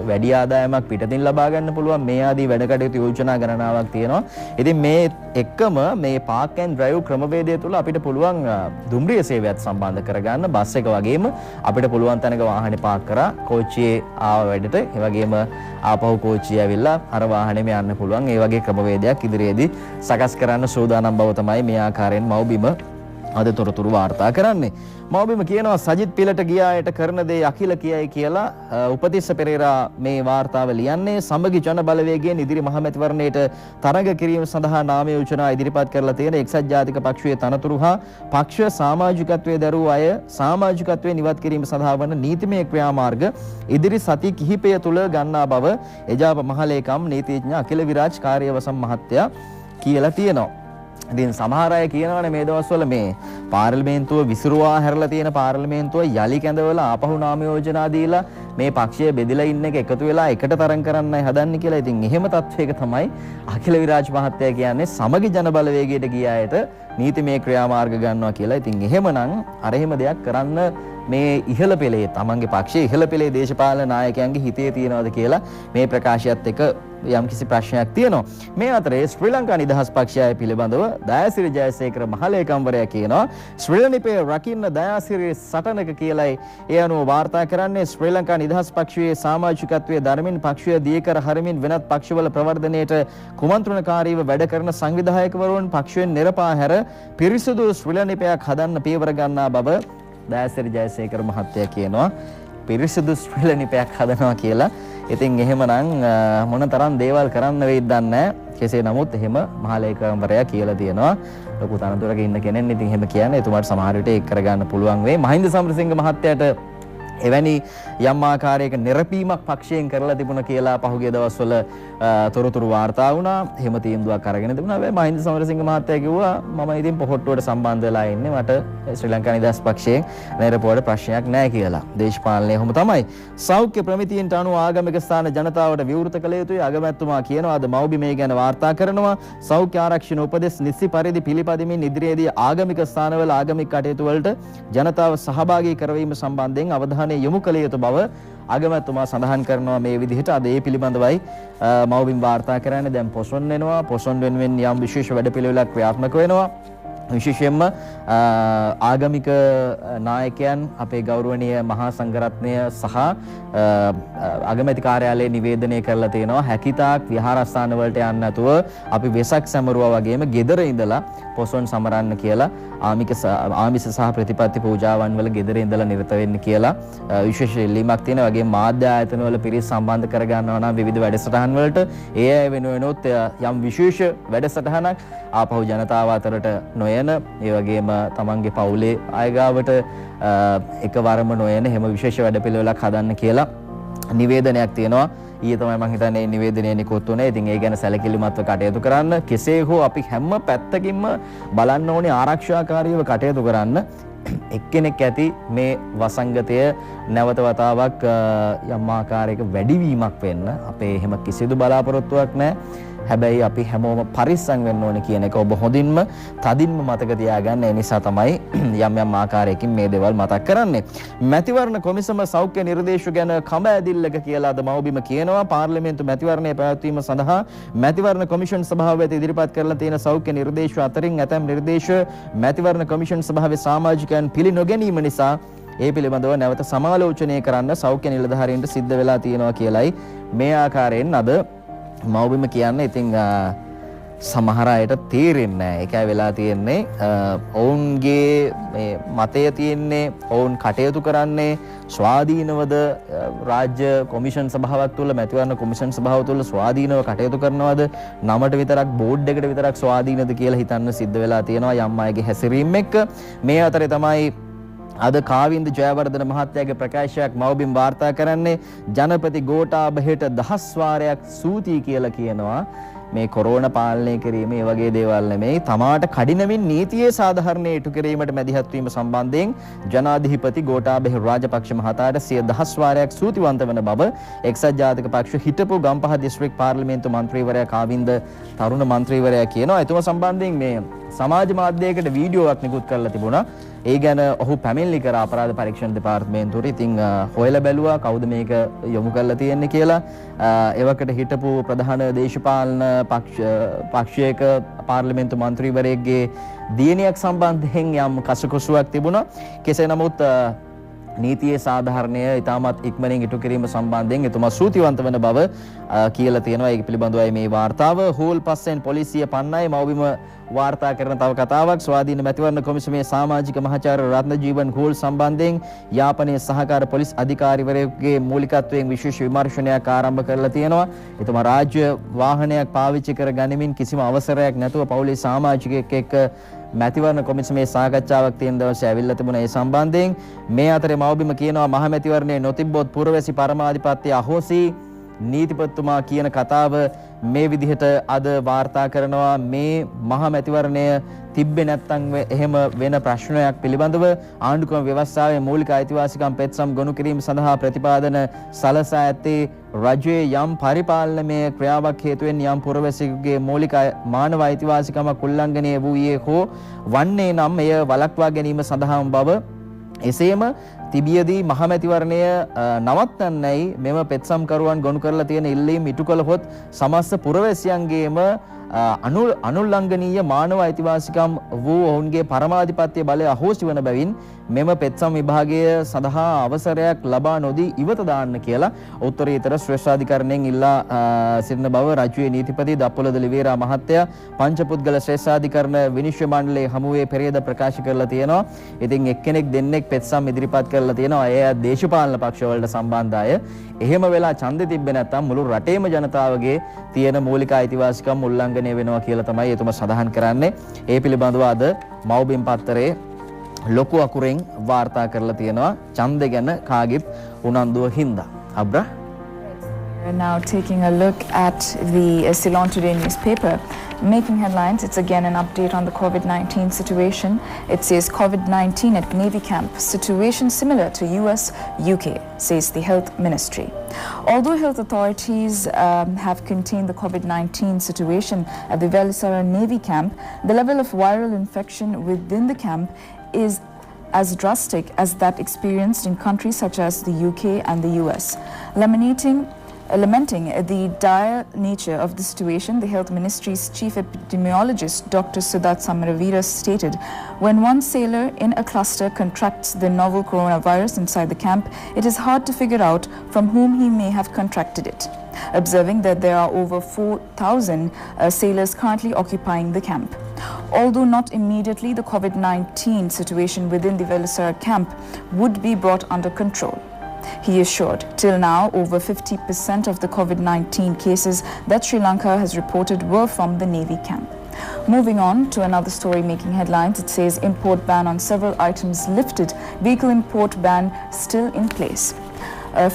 වැඩි ආදායමක් පිටතින් ලබා ගන්න පුළුවන්. මේ ආදී වැඩ කටයුතු යෝජනා ගණනාවක් තියෙනවා. ඉතින් මේ එක්කම මේ පාක් ඇන්ඩ් ඩ්‍රයිව් ක්‍රමවේදය තුළ අපිට පුළුවන් දුම්රිය සේවයත් සම්බන්ධ කරගන්න. බස් එක වගේම අපිට පුළුවන් තැනක වාහනේ පාක් කරා කෝච්චියේ ආව වැඩට ඒ වගේම ආපහු කෝච්චිය ඇවිල්ලා අර වාහනේම යන්න පුළුවන්. ඒ වගේ ක්‍රමවේදයක් ඉදිරියේදී සකස් කරන්න සූදානම් බව තමයි මේ ආකාරයෙන් මව්බිම අද තොරතුරු වාර්තා කරන්නේ. මව්බිම කියනවා සජිත් පිලට ගියායට කරන දේ අකිල කියයි කියලා. උපතිස්ස පෙරේරා මේ වාර්තාව ලියන්නේ සමගි ජන බලවේගයෙන් ඉදිරි මහමැතිවරණයට තරඟ කිරීම සඳහා නාම යෝජනා ඉදිරිපත් කරලා තියෙන එක්සත් ජාතික පක්ෂයේ තනතුරු හා පක්ෂ සමාජිකත්වයේ දරූ අය සමාජිකත්වයෙන් ඉවත් කිරීම සඳහා වන නීතිමය ක්‍රියාමාර්ග ඉදිරි සති කිහිපය තුළ ගන්නා බව එජාප මහලේකම් නීතිඥ අකිල විරාජ් කාර්යවසම් මහත්තයා කියලා තියෙනවා. ඉතින් සමහර අය කියනවානේ මේ දවස්වල මේ පාර්ලිමේන්තුව විසිරුවා හැරලා තියෙන පාර්ලිමේන්තුව යලි කැඳවලා ආපහු නාම යෝජනා දීලා මේ පක්ෂය බෙදලා ඉන්න එක එකතු වෙලා එකට තරම් කරන්නයි හදන්නේ කියලා. ඉතින් එහෙම තත්වයක තමයි අකිල විරාජ් මහත්තයා කියන්නේ සමගි ජන බලවේගයට ගිය අයට නීතිමය ක්‍රියාමාර්ග ගන්නවා කියලා. ඉතින් එහෙමනම් අර එහෙම දෙයක් කරන්න මේ ඉහළ පෙළේ තමන්ගේ පක්ෂයේ ඉහළ පෙළේ දේශපාලන නායකයන්ගේ හිතේ තියනවාද කියලා මේ ප්‍රකාශයත් එක්ක යම්කිසි ප්‍රශ්නයක් තියෙනවා. මේ අතරේ ශ්‍රී ලංකා නිදහස් පක්ෂය පිළිබඳව දයාසිරි ජයසේකර මහලේකම්වරයා කියනවා ශ්‍රී ලංකාවේ රකින්න දයාසිරි සටනක කියලයි ඒ අනුව වාර්තා කරන්නේ. ශ්‍රී ලංකා නිදහස් පක්ෂයේ සමාජිකත්වයේ ධර්මින් පක්ෂය දීකර හරමින් වෙනත් පක්ෂවල ප්‍රවර්ධනයට කුමන්ත්‍රණකාරීව වැඩ කරන සංවිධායකවරුන් පක්ෂයෙන් නිරපා හැර පිරිසුදු ශ්‍රී ලංකාවක් හදන්න පියවර ගන්නා බව දයාසිරි ජයසේකර මහත්තයා කියනවා. පිරිසුදු ශ්‍රී ලංකාවක් හදනවා කියලා. ඉතින් එහෙමනම් මොන තරම් දේවල් කරන්න වෙයිද දන්නේ නැහැ. කෙසේ නමුත් එහෙම මහලේකම්වරයා කියලා තියෙනවා. ලොකු තනතුරක ඉන්න කෙනෙක් ඉතින් එහෙම කියන්නේ එතුමාට සමහර විට ඒක කරගන්න පුළුවන් වෙයි. මහින්ද සමරසිංහ මහත්තයාට එවැනි යම් ආකාරයක නිරපීමක් පක්ෂයෙන් කරලා තිබුණා කියලා පහුගිය දවස්වල තොරතුරු වාර්තා වුණා. එහෙම තීන්දුවක් අරගෙන තිබුණා. හැබැයි මහින්ද සමරසිංහ මහත්තයා කිව්වා මම ඉතින් පොහොට්ටුවට සම්බන්ධ වෙලා ඉන්නේ. මට ශ්‍රී ලංකා නිදහස් පක්ෂයෙන් නිරපුවට ප්‍රශ්නයක් නැහැ කියලා. දේශපාලනය එහෙම තමයි. සෞඛ්‍ය ප්‍රමිතියට අනුව ආගමික ස්ථාන ජනතාවට විවෘත කළ යුතුයි. අගමැතිතුමා කියනවා අද මව්බිමේ ගැන වාර්තා කරනවා. සෞඛ්‍ය ආරක්ෂණ උපදෙස් නිසි පරිදි පිළිපදිමින් ඉදිරියේදී ආගමික ස්ථානවල ආගමික කටයුතු වලට ජනතාව සහභාගී කරවීම සම්බන්ධයෙන් අවධානය යොමු කළ යුතු බව අගමැතිතුමා සඳහන් කරනවා. මේ විදිහට අද ඒ පිළිබඳවයි මව්බිම් වාර්තා කරන්නේ. දැන් පොසොන් වෙනවා. පොසොන් වෙනුවෙන් යම් විශේෂ වැඩපිළිවෙලක් ක්‍රියාත්මක වෙනවා. විශේෂයෙන්ම ආගමික නායකයන් අපේ ගෞරවනීය මහා සංඝරත්නය සහ අගමැති කාර්යාලයේ නිවේදනය කරලා තියෙනවා හැකිතාක් විහාරස්ථාන වලට යන්න නැතුව අපි වෙසක් සැමරුවා වගේම ගෙදර ඉඳලා පොසොන් සමරන්න කියලා ආමිස සහ ප්‍රතිපත්ති පූජාවන් වල ගෙදර ඉඳලා නිරත වෙන්න කියලා විශේෂ ඉල්ලීමක් තියෙනවා. වගේම මාධ්‍ය ආයතන වල පිරිස් සම්බන්ධ කර ගන්නවා නම් විවිධ වැඩසටහන් වලට ඒ අය වෙනුවෙනොත් යම් විශේෂ වැඩසටහනක් ආපහු ජනතාව අතරට නොයන ඒ වගේම තමන්ගේ පවුලේ අයගාවට එකවරම නොයන හැම විශේෂ වැඩපිළිවෙලක් හදන්න කියලා නිවේදනයක් තියෙනවා. ඊයේ තමයි මම හිතන්නේ නිවේදනය නිකුත් වුණේ. ඉතින් ඒ ගැන සැලකිලිමත්ව කටයුතු කරන්න. කෙසේ හෝ අපි හැම පැත්තකින්ම බලන්න ඕනේ ආරක්ෂාකාරීව කටයුතු කරන්න. එක්කෙනෙක් ඇති මේ වසංගතය නැවත වතාවක් යම් ආකාරයක වැඩිවීමක් වෙන්න අපේ එහෙම කිසිදු බලාපොරොත්තුවක් නැහැ. හැබැයි අපි හැමෝම පරිස්සම් වෙන්න ඕනේ කියන එක ඔබ හොඳින්ම තදින්ම මතක තියාගන්න. ඒ නිසා තමයි යම් යම් ආකාරයකින් මේ දේවල් මතක් කරන්නේ. මැතිවරණ කොමිසම සෞඛ්‍ය නිර්දේශ ගැන කඹ ඇදිල්ලක කියලා අද මව්බිම කියනවා. පාර්ලිමේන්තු මැතිවරණය පැවැත්වීම සඳහා මැතිවරණ කොමිෂන් සභාව වෙත ඉදිරිපත් කරලා තියෙන සෞඛ්‍ය නිර්දේශ අතරින් ඇතැම් නිර්දේශ මැතිවරණ කොමිෂන් සභාවේ සමාජිකයන් පිළි නොගැනීම නිසා ඒ පිළිබඳව නැවත සමාලෝචනය කරන්න සෞඛ්‍ය නිලධාරීන්ට සිද්ධ වෙලා තියෙනවා කියලයි මේ ආකාරයෙන් අද මව්බිම කියන්නේ. ඉතින් සමහර අයට තේරෙන්නේ නැහැ. ඒකයි වෙලා තියෙන්නේ. ඔවුන්ගේ මේ මතය තියෙන්නේ ඔවුන් කටයුතු කරන්නේ ස්වාධීනවද රාජ්‍ය කොමිෂන් සභාවක් තුළ මැතිවරණ කොමිෂන් සභාව තුළ ස්වාධීනව කටයුතු කරනවද නමට විතරක් බෝඩ් එකට විතරක් ස්වාධීනද කියලා හිතන්න සිද්ධ වෙලා තියෙනවා යම් අයගේ හැසිරීම එක්ක. මේ අතරේ තමයි අද කාවින්ද ජයවර්ධන මහත්තයාගේ ප්‍රකාශයක් මව්බිම් වාර්තා කරන්නේ. ජනපති ගෝඨාභයට 10 වාරයක් සූතියි කියලා කියනවා. මේ කොරෝනා පාලනය කිරීම ඒ වගේ දේවල් නෙමෙයි. තමාට කඩිනමින් නීතියේ සාධාරණය ඉටු කිරීමට මැදිහත් වීම සම්බන්ධයෙන් ජනාධිපති ගෝඨාභය රාජපක්ෂ මහතාට 10 වාරයක් සූතිවන්ත වන බව එක්සත් ජාතික පක්ෂ හිටපු ගම්පහ දිස්ත්‍රික් පාර්ලිමේන්තු මන්ත්‍රීවරයා කාවින්ද තරුණ මන්ත්‍රීවරයා කියනවා. එතුමා සම්බන්ධයෙන් මේ සමාජ මාධ්‍යයකට වීඩියෝවක් නිකුත් කරලා තිබුණා. ඒ ගැන ඔහු පැමිණිලි කර අපරාධ පරීක්ෂණ දෙපාර්තමේන්තුවට. ඉතින් හොයලා බැලුවා කවුද මේක යොමු කරලා තියෙන්නේ කියලා. එවකට හිටපු ප්‍රධාන දේශපාලන පක්ෂයක පාර්ලිමේන්තු මන්ත්‍රීවරයෙක්ගේ දියණියක් සම්බන්ධයෙන් යම් කසුකුසුවක් තිබුණා. කෙසේ නමුත් නීතියේ සාධාරණය ඉතාමත් ඉක්මනින් ඉටු කිරීම සම්බන්ධයෙන් එතුමා සූතිවන්ත වන බව කියලා තියෙනවා. ඒක පිළිබඳවයි මේ වාර්තාව. හෝල් පස්සෙන් පොලිසිය පන්නයි මව්බිම වාර්තා කරන තව කතාවක්. ස්වාධීන මැතිවරණ කොමිසමේ සමාජික මහාචාර්ය රත්නජීවන් හෝල් සම්බන්ධයෙන් යාපනයේ සහකාර පොලිස් අධිකාරිවරයෙකුගේ මූලිකත්වයෙන් විශේෂ විමර්ශනයක් ආරම්භ කරලා තියෙනවා. එතුමා රාජ්‍ය වාහනයක් පාවිච්චි කර ගනිමින් කිසිම අවසරයක් නැතුව පවුලේ සමාජිකයෙක් එක්ක මැතිවරණ කොමිසමේ සාකච්ඡාවක් තියෙන දවසේ ඇවිල්ලා තිබුණා. ඒ සම්බන්ධයෙන් මේ අතරේ මව්බිම කියනවා මහ මැතිවරණයේ නොතිබ්බොත් පුරවැසි පරමාධිපත්‍ය අහෝසි. නීතිපතිතුමා කියන කතාව මේ විදිහට අද වාර්තා කරනවා. මේ මහ මැතිවරණය තිබ්බේ නැත්නම් එහෙම වෙන ප්‍රශ්නයක් පිළිබඳව ආණ්ඩුක්‍රම ව්‍යවස්ථාවේ මූලික අයිතිවාසිකම් පෙත්සම් ගොනු කිරීම සඳහා ප්‍රතිපාදන සලසා ඇත්තේ රජයේ යම් පරිපාලනමය ක්‍රියාවක් හේතුවෙන් යම් පුරවැසියෙකුගේ මූලික මානව අයිතිවාසිකමක් උල්ලංඝනය වූයේ හෝ වන්නේ නම් එය වළක්වා ගැනීම සඳහාම බව එසේම තිබියදී මහමැතිවරණය නවත්තන්නයි මෙම පෙත්සම්කරුවන් ගොනු කරලා තියෙන ඉල්ලීම් ඉටු කළහොත් සමස්ත පුරවැසියන්ගේම අනුල්ලංඝනීය මානව අයිතිවාසිකම් වූ ඔවුන්ගේ පරමාධිපත්‍ය බලය අහෝසි වන බැවින් මෙම පෙත්සම් විභාගය සඳහා අවසරයක් ලබා නොදී ඉවත දාන්න කියලා උත්තරීතර ශ්‍රේෂ්ඨාධිකරණයෙන් ඉල්ලා සිටින බව රජයේ නීතිපති දප්පොළ ලිවේරා මහත්තයා පංචපුද්ගල ශ්‍රේෂ්ඨාධිකරණ විනිශ්චය මණ්ඩලයේ හමුවේ පෙරේද ප්‍රකාශ කරලා තියෙනවා. ඉතින් එක්කෙනෙක් දෙන්නෙක් පෙත්සම් ඉදිරිපත් කරලා තියෙනවා. එය දේශපාලන පක්ෂවලට සම්බන්ධ අය. එහෙම වෙලා ඡන්දෙ තිබ්බේ නැත්නම් මුළු රටේම ජනතාවගේ තියෙන මූලික අයිතිවාසිකම් උල්ලංඝනය වෙනවා කියලා තමයි එතුමා සඳහන් කරන්නේ. ඒ පිළිබඳව අද මව්බිම් පත්තරේ ලොකු අකුරෙන් වාර්තා කරලා තියෙනවා ඡන්දය ගැන කාගෙත් උනන්දුව හින්දා. අබ්‍රා We're now taking a look at the Ceylon Today newspaper. Making headlines, it's again an update on the COVID-19 situation. It says COVID-19 at Navy camp, situation similar to US, UK, says the health ministry. Although health authorities have contained the COVID-19 situation at the Velisara Navy camp, the level of viral infection within the camp is as drastic as that experienced in countries such as the UK and the US. Lamenting the dire nature of the situation, the Health Ministry's Chief Epidemiologist Dr. Siddharth Samaravira stated, when one sailor in a cluster contracts the novel coronavirus inside the camp, it is hard to figure out from whom he may have contracted it. Observing that there are over 4,000 sailors currently occupying the camp. Although not immediately, the COVID-19 situation within the Velisara camp would be brought under control. He assured, till now, over 50% of the COVID-19 cases that Sri Lanka has reported were from the Navy camp. Moving on to another story making headlines, it says import ban on several items lifted, vehicle import ban still in place.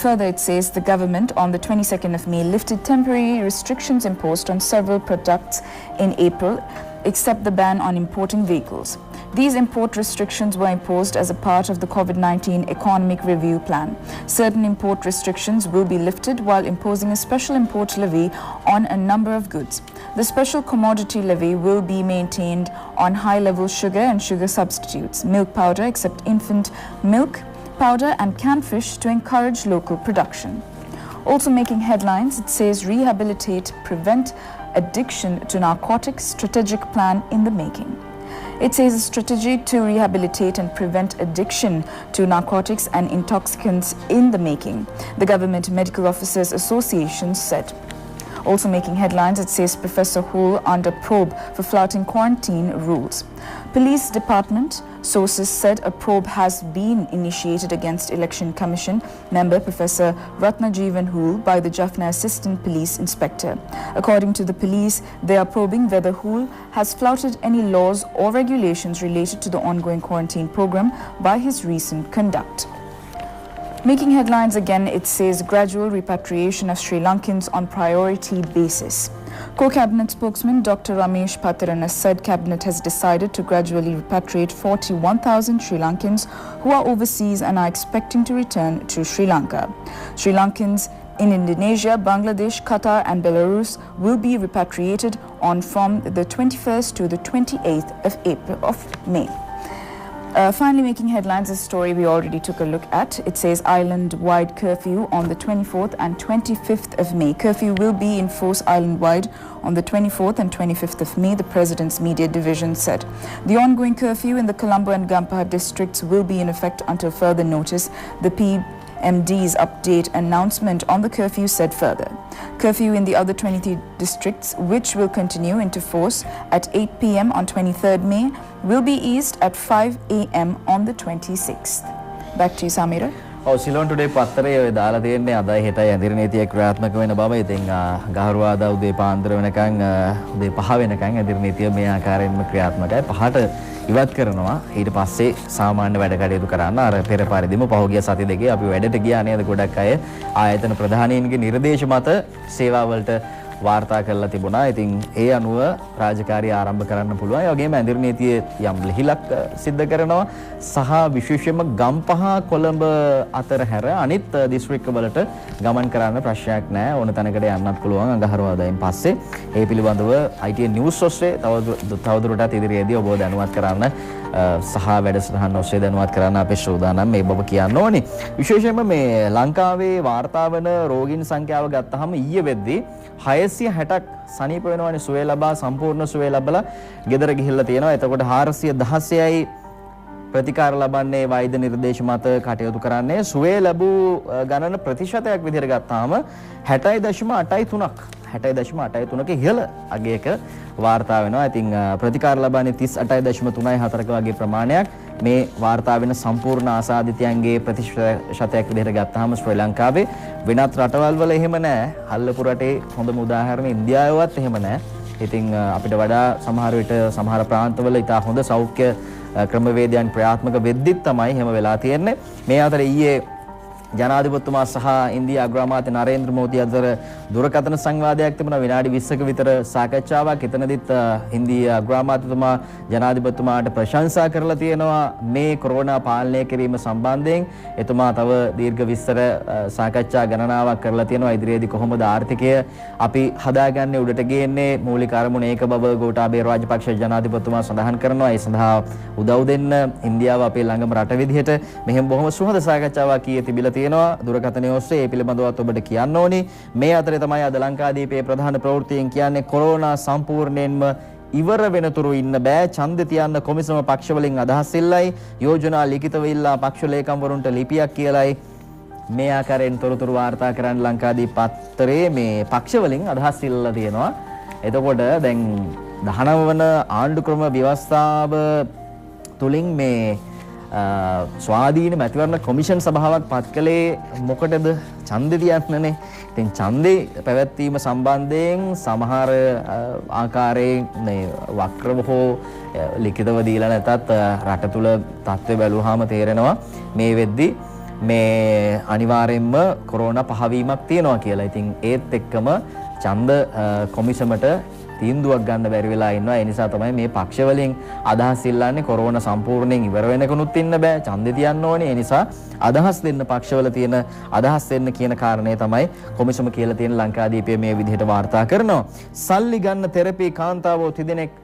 Further, it says the government on the 22nd of May lifted temporary restrictions imposed on several products in April, except the ban on importing vehicles. These import restrictions were imposed as a part of the COVID-19 economic review plan. Certain import restrictions will be lifted while imposing a special import levy on a number of goods. The special commodity levy will be maintained on high-level sugar and sugar substitutes, milk powder except infant milk powder and canned fish to encourage local production. Also making headlines, it says rehabilitate, prevent addiction to narcotics, strategic plan in the making. It says a strategy to rehabilitate and prevent addiction to narcotics and intoxicants in the making, the Government Medical Officers Association said. Also making headlines, it says Professor Hool under probe for flouting quarantine rules. Police Department sources said a probe has been initiated against Election Commission member Professor Ratnajeevan Hool by the Jaffna Assistant Police Inspector. According to the police, they are probing whether Hool has flouted any laws or regulations related to the ongoing quarantine program by his recent conduct. Making headlines again, it says gradual repatriation of Sri Lankans on priority basis. Core Cabinet spokesman Dr. Ramesh Patarana said Cabinet has decided to gradually repatriate 41,000 Sri Lankans who are overseas and are expecting to return to Sri Lanka. Sri Lankans in Indonesia, Bangladesh, Qatar and Belarus will be repatriated on from the 21st to the 28th of May. Finally making headlines, a story we already took a look at. It says island-wide curfew on the 24th and 25th of May. Curfew will be in force island-wide on the 24th and 25th of May, the President's Media Division said. The ongoing curfew in the Colombo and Gampaha districts will be in effect until further notice. The PMD's update announcement on the curfew said further. Curfew in the other 23 districts, which will continue into force at 8 p.m. on 23rd May, will be eased at 5 a.m. on the 26th. Back to you, Samira. Ceylon Today පත්තරේ ඔය දාලා තියෙන්නේ අදයි හෙටයි ඇඳිරි නීතිය ක්‍රියාත්මක වෙන බව. ඉතින් ගහරුවාදා උදේ පාන්දර වෙනකන් උදේ 5 වෙනකන් ඇඳිරි නීතිය මේ ආකාරයෙන්ම ක්‍රියාත්මකයි. 5ට ඉවත් කරනවා. ඊට පස්සේ සාමාන්‍ය වැඩ කටයුතු කරන්න අර පෙර පරිදිම පහුගිය සති දෙකේ අපි වැඩට ගියා නේද ගොඩක් අය ආයතන ප්‍රධානීන්ගේ නිර්දේශ මත සේවාවලට වාර්තා කරලා තිබුණා. ඉතින් ඒ අනුව රාජකාරිය ආරම්භ කරන්න පුළුවන්. ඒ වගේම ඇඳිරි නීතිය යම් ලිහිලක් සිද්ධ කරනවා සහ විශේෂයෙන්ම ගම්පහ කොළඹ අතර හැර අනිත් දිස්ත්‍රික්ක වලට ගමන් කරන්න ප්‍රශ්නයක් නැහැ. ඕන තැනකට යන්නත් පුළුවන් අඟහරුවාදායින් පස්සේ. ඒ පිළිබඳව ITN News ඔස්සේ තවදුරටත් ඉදිරියේදී ඔබව දැනුවත් කරන්න සහ වැඩසටහන් ඔස්සේ දැනුවත් කරන්න අපේ ශ්‍රෝතානම් මේ බව කියන්න ඕනේ. විශේෂයෙන්ම මේ ලංකාවේ වාර්තා වන රෝගීන් සංඛ්‍යාව ගත්තාම ඊයේ වෙද්දී 660ක් සනීප වෙනවනේ සුවය ලබා සම්පූර්ණ සුවය ලැබලා ගෙදර ගිහිල්ලා තියෙනවා. එතකොට 416යි ප්‍රතිකාර ලබන්නේ වෛද්‍ය නිර්දේශ මත කටයුතු කරන්නේ. සුවය ලැබූ ගණන ප්‍රතිශතයක් විදිහට ගත්තාම 60.83ක ඉහළ අගයක වාර්තා වෙනවා. ඉතින් ප්‍රතිකාර ලබන්නේ 38.34ක වගේ ප්‍රමාණයක්. මේ වාර්තා වෙන සම්පූර්ණ ආසාදිතයන්ගේ ප්‍රතිශතයක් විදිහට ගත්තාම ශ්‍රී ලංකාවේ වෙනත් රටවල් වල එහෙම නැහැ. හල්ලපු රටේ හොඳම උදාහරණ ඉන්දියාවවත් එහෙම නැහැ. ඉතින් අපිට වඩා සමහර විට සමහර ප්‍රාන්තවල ඉතා හොඳ සෞඛ්‍ය ක්‍රමවේදයන් ක්‍රියාත්මක වෙද්දිත් තමයි එහෙම වෙලා තියෙන්නේ. මේ අතර ඊයේ ජනාධිපතිතුමා සහ ඉන්දියා අග්‍රාමාත්‍ය නරේන්ද්‍ර මෝදි අතර දුරකථන සංවාදයක් තිබුණා විනාඩි 20ක විතර සාකච්ඡාවක්. එතනදිත් ඉන්දියා අග්‍රාමාත්‍යතුමා ජනාධිපතිතුමාට ප්‍රශංසා කරලා තියෙනවා මේ කොරෝනා පාලනය කිරීම සම්බන්ධයෙන්. එතුමා තව දීර්ඝ විස්තර සාකච්ඡා ගණනාවක් කරලා තියෙනවා. ඉදිරියේදී කොහොමද ආර්ථිකය අපි හදාගන්නේ උඩට ගේන්නේ මූලික අරමුණ ඒක බව ගෝඨාභය රාජපක්ෂ ජනාධිපතිතුමා සඳහන් කරනවා. ඒ සඳහා උදව් දෙන්න ඉන්දියාව අපේ ළඟම රට විදිහට මෙහෙම බොහොම සුහද සාකච්ඡාවක් ඊයේ තිබිලා තියෙනවා. දුරකථනය ඔස්සේ ඒ පිළිබඳවත් ඔබට කියන්න ඕනි. මේ අතරේ තමයි අද ලංකාදීපයේ ප්‍රධාන ප්‍රවෘත්තියෙන් කියන්නේ කොරෝනා සම්පූර්ණයෙන්ම ඉවර වෙනතුරු ඉන්න බෑ. ඡන්ද තියන්න කොමිසම පක්ෂ වලින් අදහස් ඉල්ලයි. යෝජනා ලිඛිතව ඉල්ලා පක්ෂ ලේකම්වරුන්ට ලිපියක් කියලායි මේ ආකාරයෙන් තොරතුරු වාර්තා කරන්න ලංකාදීප පත්තරේ මේ පක්ෂ වලින් අදහස් ඉල්ලලා තියෙනවා. එතකොට දැන් 19 වන ආණ්ඩුක්‍රම ව්‍යවස්ථාව තුලින් මේ ස්වාධීන මැතිවරණ කොමිෂන් සභාවක් පත් කළේ මොකටද? ඡන්දේ තියන්නනේ. ඉතින් ඡන්දේ පැවැත්වීම සම්බන්ධයෙන් සමහර ආකාරයෙන් මේ වක්‍රව හෝ ලිඛිතව දීලා නැතත් රට තුල තත්ත්වය බැලුවාම තේරෙනවා මේ වෙද්දි මේ අනිවාර්යයෙන්ම කොරෝනා පහවීමක් තියෙනවා කියලා. ඉතින් ඒත් එක්කම ඡන්ද කොමිසමට තීන්දුවක් ගන්න බැරි වෙලා ඉන්නවා. ඒ නිසා තමයි මේ පක්ෂ වලින් අදහස් ඉල්ලන්නේ කොරෝනා සම්පූර්ණයෙන් ඉවර වෙනකනුත් ඉන්න බෑ. ඡන්දෙ තියන්න ඕනේ. ඒ නිසා අදහස් දෙන්න පක්ෂවල තියෙන අදහස් දෙන්න කියන කාරණේ තමයි කොමිසම කියලා තියෙන ලංකාදීපය මේ විදිහට වාර්තා කරනවා. සල්ලි ගන්න තෙරපි කාන්තාවෝ තිදෙනෙක්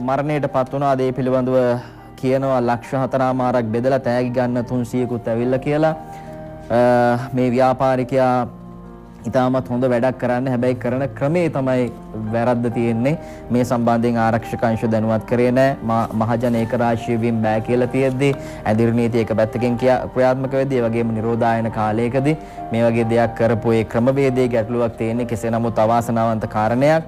මරණයටපත් වුණා. ඒ පිළිබඳව කියනවා ලක්ෂ 4මාරක් බෙදලා තෑගි ගන්න 300කුත් ඇවිල්ලා කියලා. මේ ව්‍යාපාරිකයා ඉතාමත් හොඳ වැඩක් කරන්න. හැබැයි කරන ක්‍රමේ තමයි වැරද්ද තියෙන්නේ. මේ සම්බන්ධයෙන් ආරක්ෂක අංශ දැනුවත් කරේ නැහැ. මහජන ඒකරාශී වීම බෑ කියලා තියෙද්දි ඇදිරි නීතිය එක පැත්තකින් ක්‍රියාත්මක වෙද්දී ඒ වගේම නිරෝධායන කාලයකදී මේ වගේ දෙයක් කරපු ඒ ක්‍රමවේදයේ ගැටලුවක් තියෙන්නේ. කෙසේ නමුත් අවාසනාවන්ත කාරණයක්.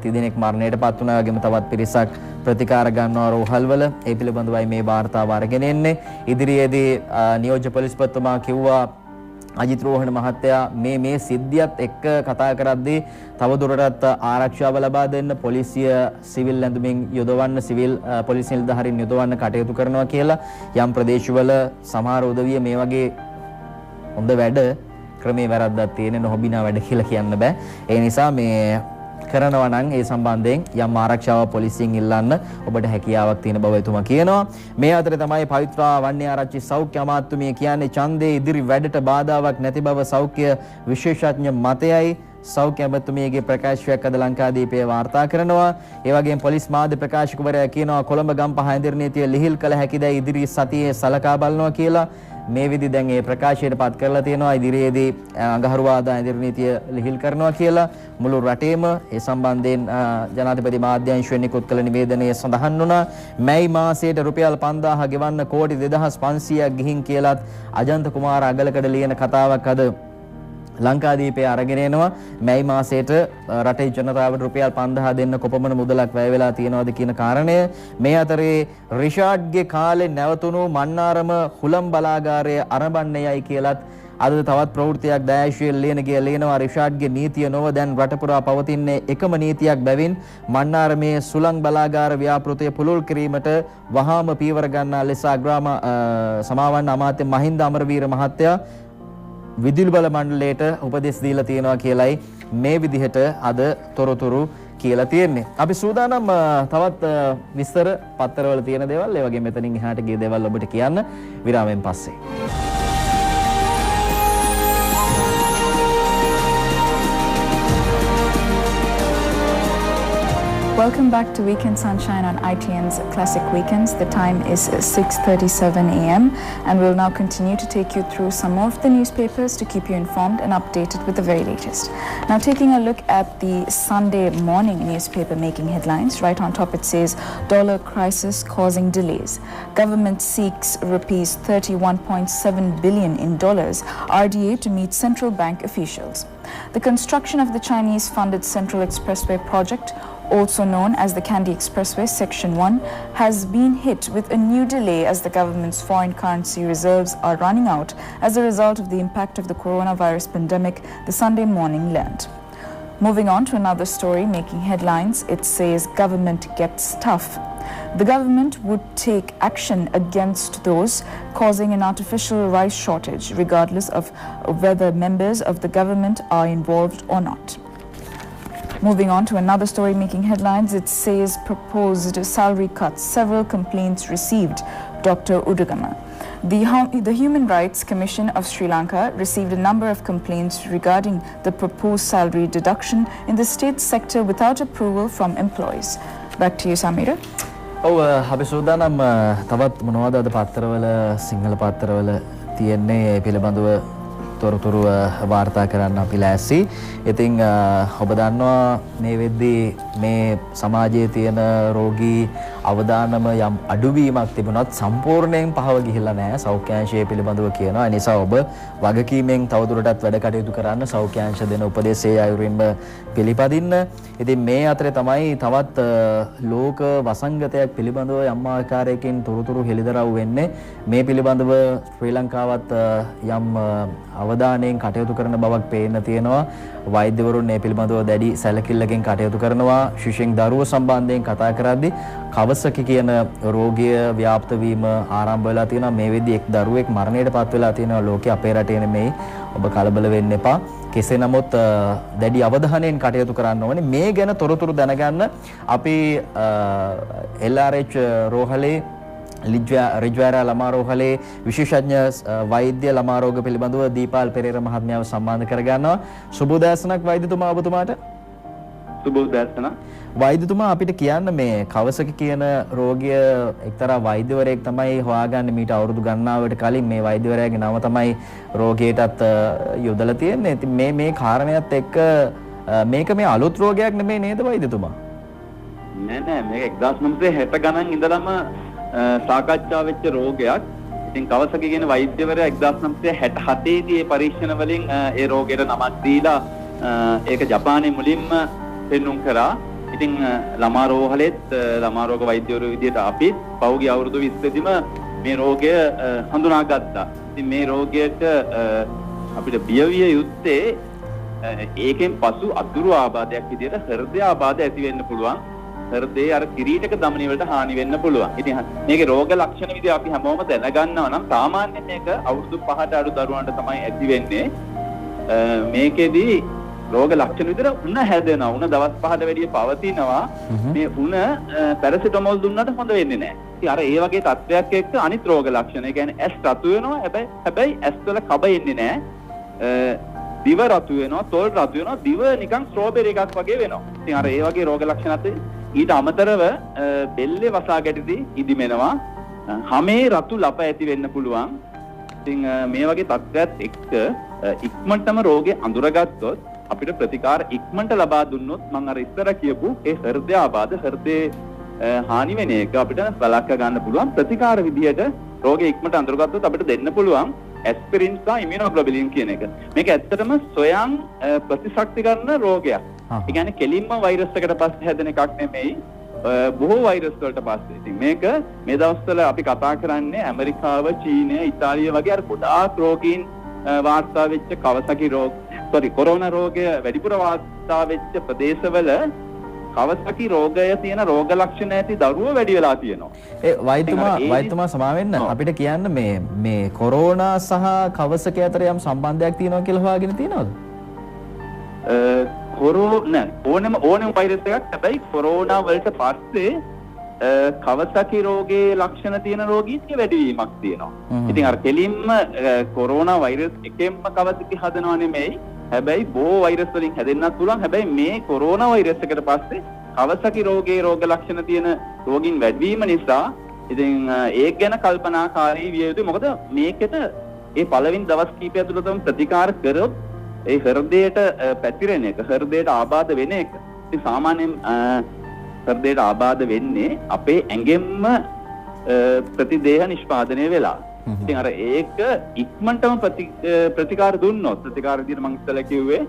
තිදෙනෙක් මරණයටපත් වුණා. වගේම තවත් පිරිසක් ප්‍රතිකාර ගන්නවා රෝහල්වල. ඒ පිළිබඳවයි මේ වාර්තාව අරගෙන එන්නේ. ඉදිරියේදී නියෝජ්‍ය පොලිස්පතිතුමා කිව්වා අජිත් රෝහණ මහත්තයා මේ සිද්ධියත් එක්ක කතා කරද්දී තවදුරටත් ආරක්ෂාව ලබා දෙන්න පොලිසිය සිවිල් ඇඳුමින් යොදවන්න සිවිල් පොලිස් නිලධාරීන් යොදවන්න කටයුතු කරනවා කියලා. යම් ප්‍රදේශවල සමහර උදවිය මේ වගේ හොඳ වැඩ ක්‍රමේ වැරද්දක් තියෙන නොහොබිනා වැඩ කියලා කියන්න බෑ. ඒ නිසා මේ කරනවා නම් ඒ සම්බන්ධයෙන් යම් ආරක්ෂාවක් පොලිසියෙන් ඉල්ලන්න ඔබට හැකියාවක් තියෙන බව එතුමා කියනවා. මේ අතරේ තමයි පවිත්‍රා වන්‍යාරච්චි සෞඛ්‍ය අමාත්‍යාංශය කියන්නේ ඡන්දේ ඉදිරි වැඩට බාධාවක් නැති බව සෞඛ්‍ය විශේෂඥ මතයයි. සෞඛ්‍ය අමාත්‍යාංශයේ ප්‍රකාශයක් අද ලංකාදීපයේ වාර්තා කරනවා. ඒ වගේම පොලිස් මාධ්‍ය ප්‍රකාශකවරයා කියනවා කොළඹ ගම්පහ ඇඳිරි නීතිය ලිහිල් කළ හැකිද ඉදිරි සතියේ සලකා බලනවා කියලා. මේ විදි දැන් ඒ ප්‍රකාශයට පත් කරලා තියෙනවා. ඉදිරියේදී අඟහරුවාදා ඇඳිරි නීතිය ලිහිල් කරනවා කියලා මුළු රටේම ඒ සම්බන්ධයෙන් ජනාධිපති මාධ්‍යාංශයෙන් නිකුත් කළ නිවේදනයේ සඳහන් වුණා. මැයි මාසයට රුපියල් 5000 ගෙවන්න කෝටි 2500ක් ගිහින් කියලාත් අජන්ත කුමාර අගලකඩ ලියන කතාවක් අද ලංකාදීපේ අරගෙන එනවා. මැයි මාසයට රටේ ජනතාවට රුපියල් 5000 දෙන්න කොපමණ මුදලක් වැය වෙලා තියෙනවද කියන කාරණය. මේ අතරේ රිෂාඩ්ගේ කාලේ නැවතුණු මන්නාරම හුලම් බලාගාරය අරඹන්නේයයි කියලත් අද තවත් ප්‍රවෘත්තියක් දායශීල් ලියනගේ ලියනවා. රිෂාඩ්ගේ නීතිය නොව දැන් රට පුරා පවතින්නේ එකම නීතියක් බැවින් මන්නාරමේ සුළං බලාගාර ව්‍යාපෘතය පුළුල් කිරීමට වහාම පීවර ගන්නා ලෙස සමාවන්න අමාත්‍ය මහින්ද අමරවීර මහත්තයා විදුලි බල මණ්ඩලයට උපදෙස් දීලා තියෙනවා කියලයි මේ විදිහට අද තොරතුරු කියලා තියෙන්නේ. අපි සූදානම් තවත් විස්තර පත්තරවල තියෙන දේවල් ඒ වගේ මෙතනින් එහාට ගිය දේවල් ඔබට කියන්න විරාමයෙන් පස්සේ. Welcome back to Weekend Sunshine on ITN's Classic Weekends. The time is 6:37 a.m. and we'll now continue to take you through some of the newspapers to keep you informed and updated with the very latest. Now taking a look at the Sunday morning newspaper making headlines, right on top it says dollar crisis causing delays. Government seeks rupees 31.7 billion in dollars RDA to meet central bank officials. The construction of the Chinese-funded Central Expressway project, also known as the Kandy Expressway Section 1, has been hit with a new delay as the government's foreign currency reserves are running out as a result of the impact of the coronavirus pandemic, the Sunday morning learned. Moving on to another story making headlines, it says government gets tough. The government would take action against those causing an artificial rice shortage, regardless of whether members of the government are involved or not. Moving on to another story making headlines, it says proposed salary cuts, several complaints received. Dr. Udugama. The Human Rights Commission of Sri Lanka received a number of complaints regarding the proposed salary deduction in the state sector without approval from employees. Back to you, Samira. ඔව් අපි සූදානම් තවත් මොනවද අද පත්තරවල සිංහල පත්තරවල තියෙන්නේ ඒ පිළිබඳව තොරතුරු වාර්තා කරන්න අපි ලෑස්ති. ඉතින් ඔබ දන්නවා මේ වෙද්දී මේ සමාජයේ තියෙන රෝගී අවදානම යම් අඩුවීමක් තිබුණත් සම්පූර්ණයෙන් පහව ගිහිල්ලා නැහැ. සෞඛ්‍යාංශය පිළිබඳව කියනවා. ඒ නිසා ඔබ වගකීමෙන් තවදුරටත් වැඩ කටයුතු කරන්න සෞඛ්‍යාංශ දෙන උපදෙස්යේ අයුරින්ම පිළිපදින්න. ඉතින් මේ අතරේ තමයි තවත් ලෝක වසංගතයක් පිළිබඳව යම් ආකාරයකින් තොරතුරු හෙළිදරව් වෙන්නේ. මේ පිළිබඳව ශ්‍රී ලංකාවත් යම් අවධානයෙන් කටයුතු කරන බවක් පේන්න තියෙනවා. වෛද්‍යවරුන් මේ පිළිබඳව දැඩි සැලකිල්ලකින් කටයුතු කරනවා. ශිෂ්‍යයන් දරුවෝ සම්බන්ධයෙන් කතා කරද්දී කවසකි කියන රෝගය ව්‍යාප්ත වීම ආරම්භ වෙලා තියෙනවා. මේ වෙද්දී එක් දරුවෙක් මරණයට පත් වෙලා තියෙනවා ලෝකේ. අපේ රටේ නෙමෙයි. ඔබ කලබල වෙන්න එපා. කෙසේ නමුත් දැඩි අවධානයෙන් කටයුතු කරන්න ඕනේ. මේ ගැන තොරතුරු දැනගන්න අපි LRH රෝහලේ රිජ්වාරා ළමා රෝහලේ විශේෂඥ වෛද්‍ය ළමා රෝග පිළිබඳව දීපාල් පෙරේර මහත්මයාව සම්මාන කරගන්නවා. සුබ උදෑසනක් වෛද්‍යතුමා ඔබතුමාට. සුබ උදෑසන. වෛද්‍යතුමා අපිට කියන්න මේ කවසක කියන රෝගය එක්තරා වෛද්‍යවරයෙක් තමයි හොයාගන්නේ මීට අවුරුදු ගණනාවකට කලින්. මේ වෛද්‍යවරයාගේ නම තමයි රෝගයටත් යොදලා තියෙන්නේ. ඉතින් මේ කාරණයක් එක්ක මේක මේ අලුත් රෝගයක් නෙමෙයි නේද වෛද්‍යතුමා? නෑ මේක 1960 ගණන් ඉඳලම සාකච්ඡා වෙච්ච රෝගයක්. ඉතින් කවසකි කියන වෛද්‍යවරයා 1967 දී මේ පරීක්ෂණ වලින් ඒ රෝගයට නමක් දීලා ඒක ජපානයේ මුලින්ම පෙන්눔 කරා. ඉතින් ළමා රෝහලෙත් ළමා රෝග වෛද්‍යවරු විදිහට අපි පහුගිය අවුරුදු 20 දිම මේ රෝගය හඳුනාගත්තා. ඉතින් මේ රෝගයට අපිට බියවිය යුත්තේ ඒකෙන් පසු අතුරු ආබාධයක් විදිහට හෘද ආබාධ ඇති වෙන්න පුළුවන්. හෘදයේ අර කිරීටක ධමනි වලට හානි වෙන්න පුළුවන්. ඉතින් මේකේ රෝග ලක්ෂණ විදිහ අපි හැමෝම දැනගන්නවා නම් සාමාන්‍යයෙන් මේක අවුරුදු 5ට අඩු දරුවන්ට තමයි ඇති වෙන්නේ. මේකෙදී රෝග ලක්ෂණ විදිහට උණ හැදෙනවා. උණ දවස් 5ට වැඩිය පවතිනවා. මේ උණ පැරසිටමෝල් දුන්නට හොඳ වෙන්නේ නැහැ. ඉතින් අර ඒ වගේ තත්ත්වයක් එක්ක අනිත් රෝග ලක්ෂණ. ඒ කියන්නේ ඇස් රතු වෙනවා. හැබැයි ඇස් වල කබ එන්නේ නැහැ. දිව රතු වෙනවා, තොල් රතු වෙනවා, දිව නිකන් ස්ට්‍රෝබෙරි එකක් වගේ වෙනවා. ඉතින් අර ඒ වගේ රෝග ලක්ෂණත් ඊට අමතරව බෙල්ලේ වසා ගැටදී ඉදිමෙනවා. හැමේ රතු ලප ඇති වෙන්න පුළුවන්. ඉතින් මේ වගේ තත්ත්වයක් එක්ක ඉක්මනටම රෝගේ අඳුරගත්තොත් අපිට ප්‍රතිකාර ඉක්මනට ලබා දුන්නොත් මම අර ඉස්සර කියපු ඒ හෘද ආබාධ හෘදේ හානි වෙන එක අපිට වළක්වා ගන්න පුළුවන්. ප්‍රතිකාර විදියට රෝගේ ඉක්මනට අඳුරගත්තොත් අපිට දෙන්න පුළුවන් ඇස්පිරින් සහ ඉමුනෝග්ලොබිලින් කියන එක. මේක ඇත්තටම සොයන් ප්‍රතිශක්ති කරන රෝගයක්. ඒ කියන්නේ කෙලින්ම වෛරස් එකකට පස්සේ හැදෙන එකක් නෙමෙයි. බොහෝ වෛරස් වලට පස්සේ. ඉතින් මේක මේ දවස්වල අපි කතා කරන්නේ ඇමරිකාව, චීනය, ඉතාලිය වගේ අර ගොඩාක් රෝගීන් වාර්තා වෙච්ච කවසකි කොරෝනා රෝගය වැඩිපුර වාර්තා වෙච්ච ප්‍රදේශවල කවසකි රෝගය තියෙන රෝග ලක්ෂණ ඇති දරුවෝ වැඩි වෙලා තියෙනවා. ඒ වෛද්‍යතුමා සමාවෙන්න අපිට කියන්න මේ කොරෝනා සහ කවසක අතර යම් සම්බන්ධයක් තියෙනවා කියලා හොයාගෙන තියෙනවද? කොරෝනා ඕනෙම වෛරස් එකක්. හැබැයි කොරෝනා වලට පස්සේ කවසකි රෝගයේ ලක්ෂණ තියෙන රෝගීන්ගේ වැඩිවීමක් තියෙනවා. ඉතින් අර කෙලින්ම කොරෝනා වෛරස් එකෙන්ම කවසකි හදනව නෙමෙයි. හැබැයි බොහෝ වෛරස් වලින් හැදෙන්නත් පුළුවන්. හැබැයි මේ කොරෝනා වෛරස් එකට පස්සේ කවසකි රෝගයේ රෝග ලක්ෂණ තියෙන රෝගීන් වැඩිවීම නිසා ඉතින් ඒක ගැන කල්පනාකාරී විය යුතුයි. මොකද මේකට ඒ පළවෙනි දවස් කිහිපය තුළතම ප්‍රතිකාර කරොත් ඒ හෘදයට පැතිරෙන එක, හෘදයට ආබාධ වෙන එක. ඉතින් සාමාන්‍යයෙන් හෘදයට ආබාධ වෙන්නේ අපේ ඇඟෙන්ම ප්‍රතිදේහ නිෂ්පාදනය වෙලා. ඉතින් අර ඒක ඉක්මනටම ප්‍රතිකාර දුන්නොත් ප්‍රතිකාර විදිහට මම ඉස්සෙල්ලා කිව්වේ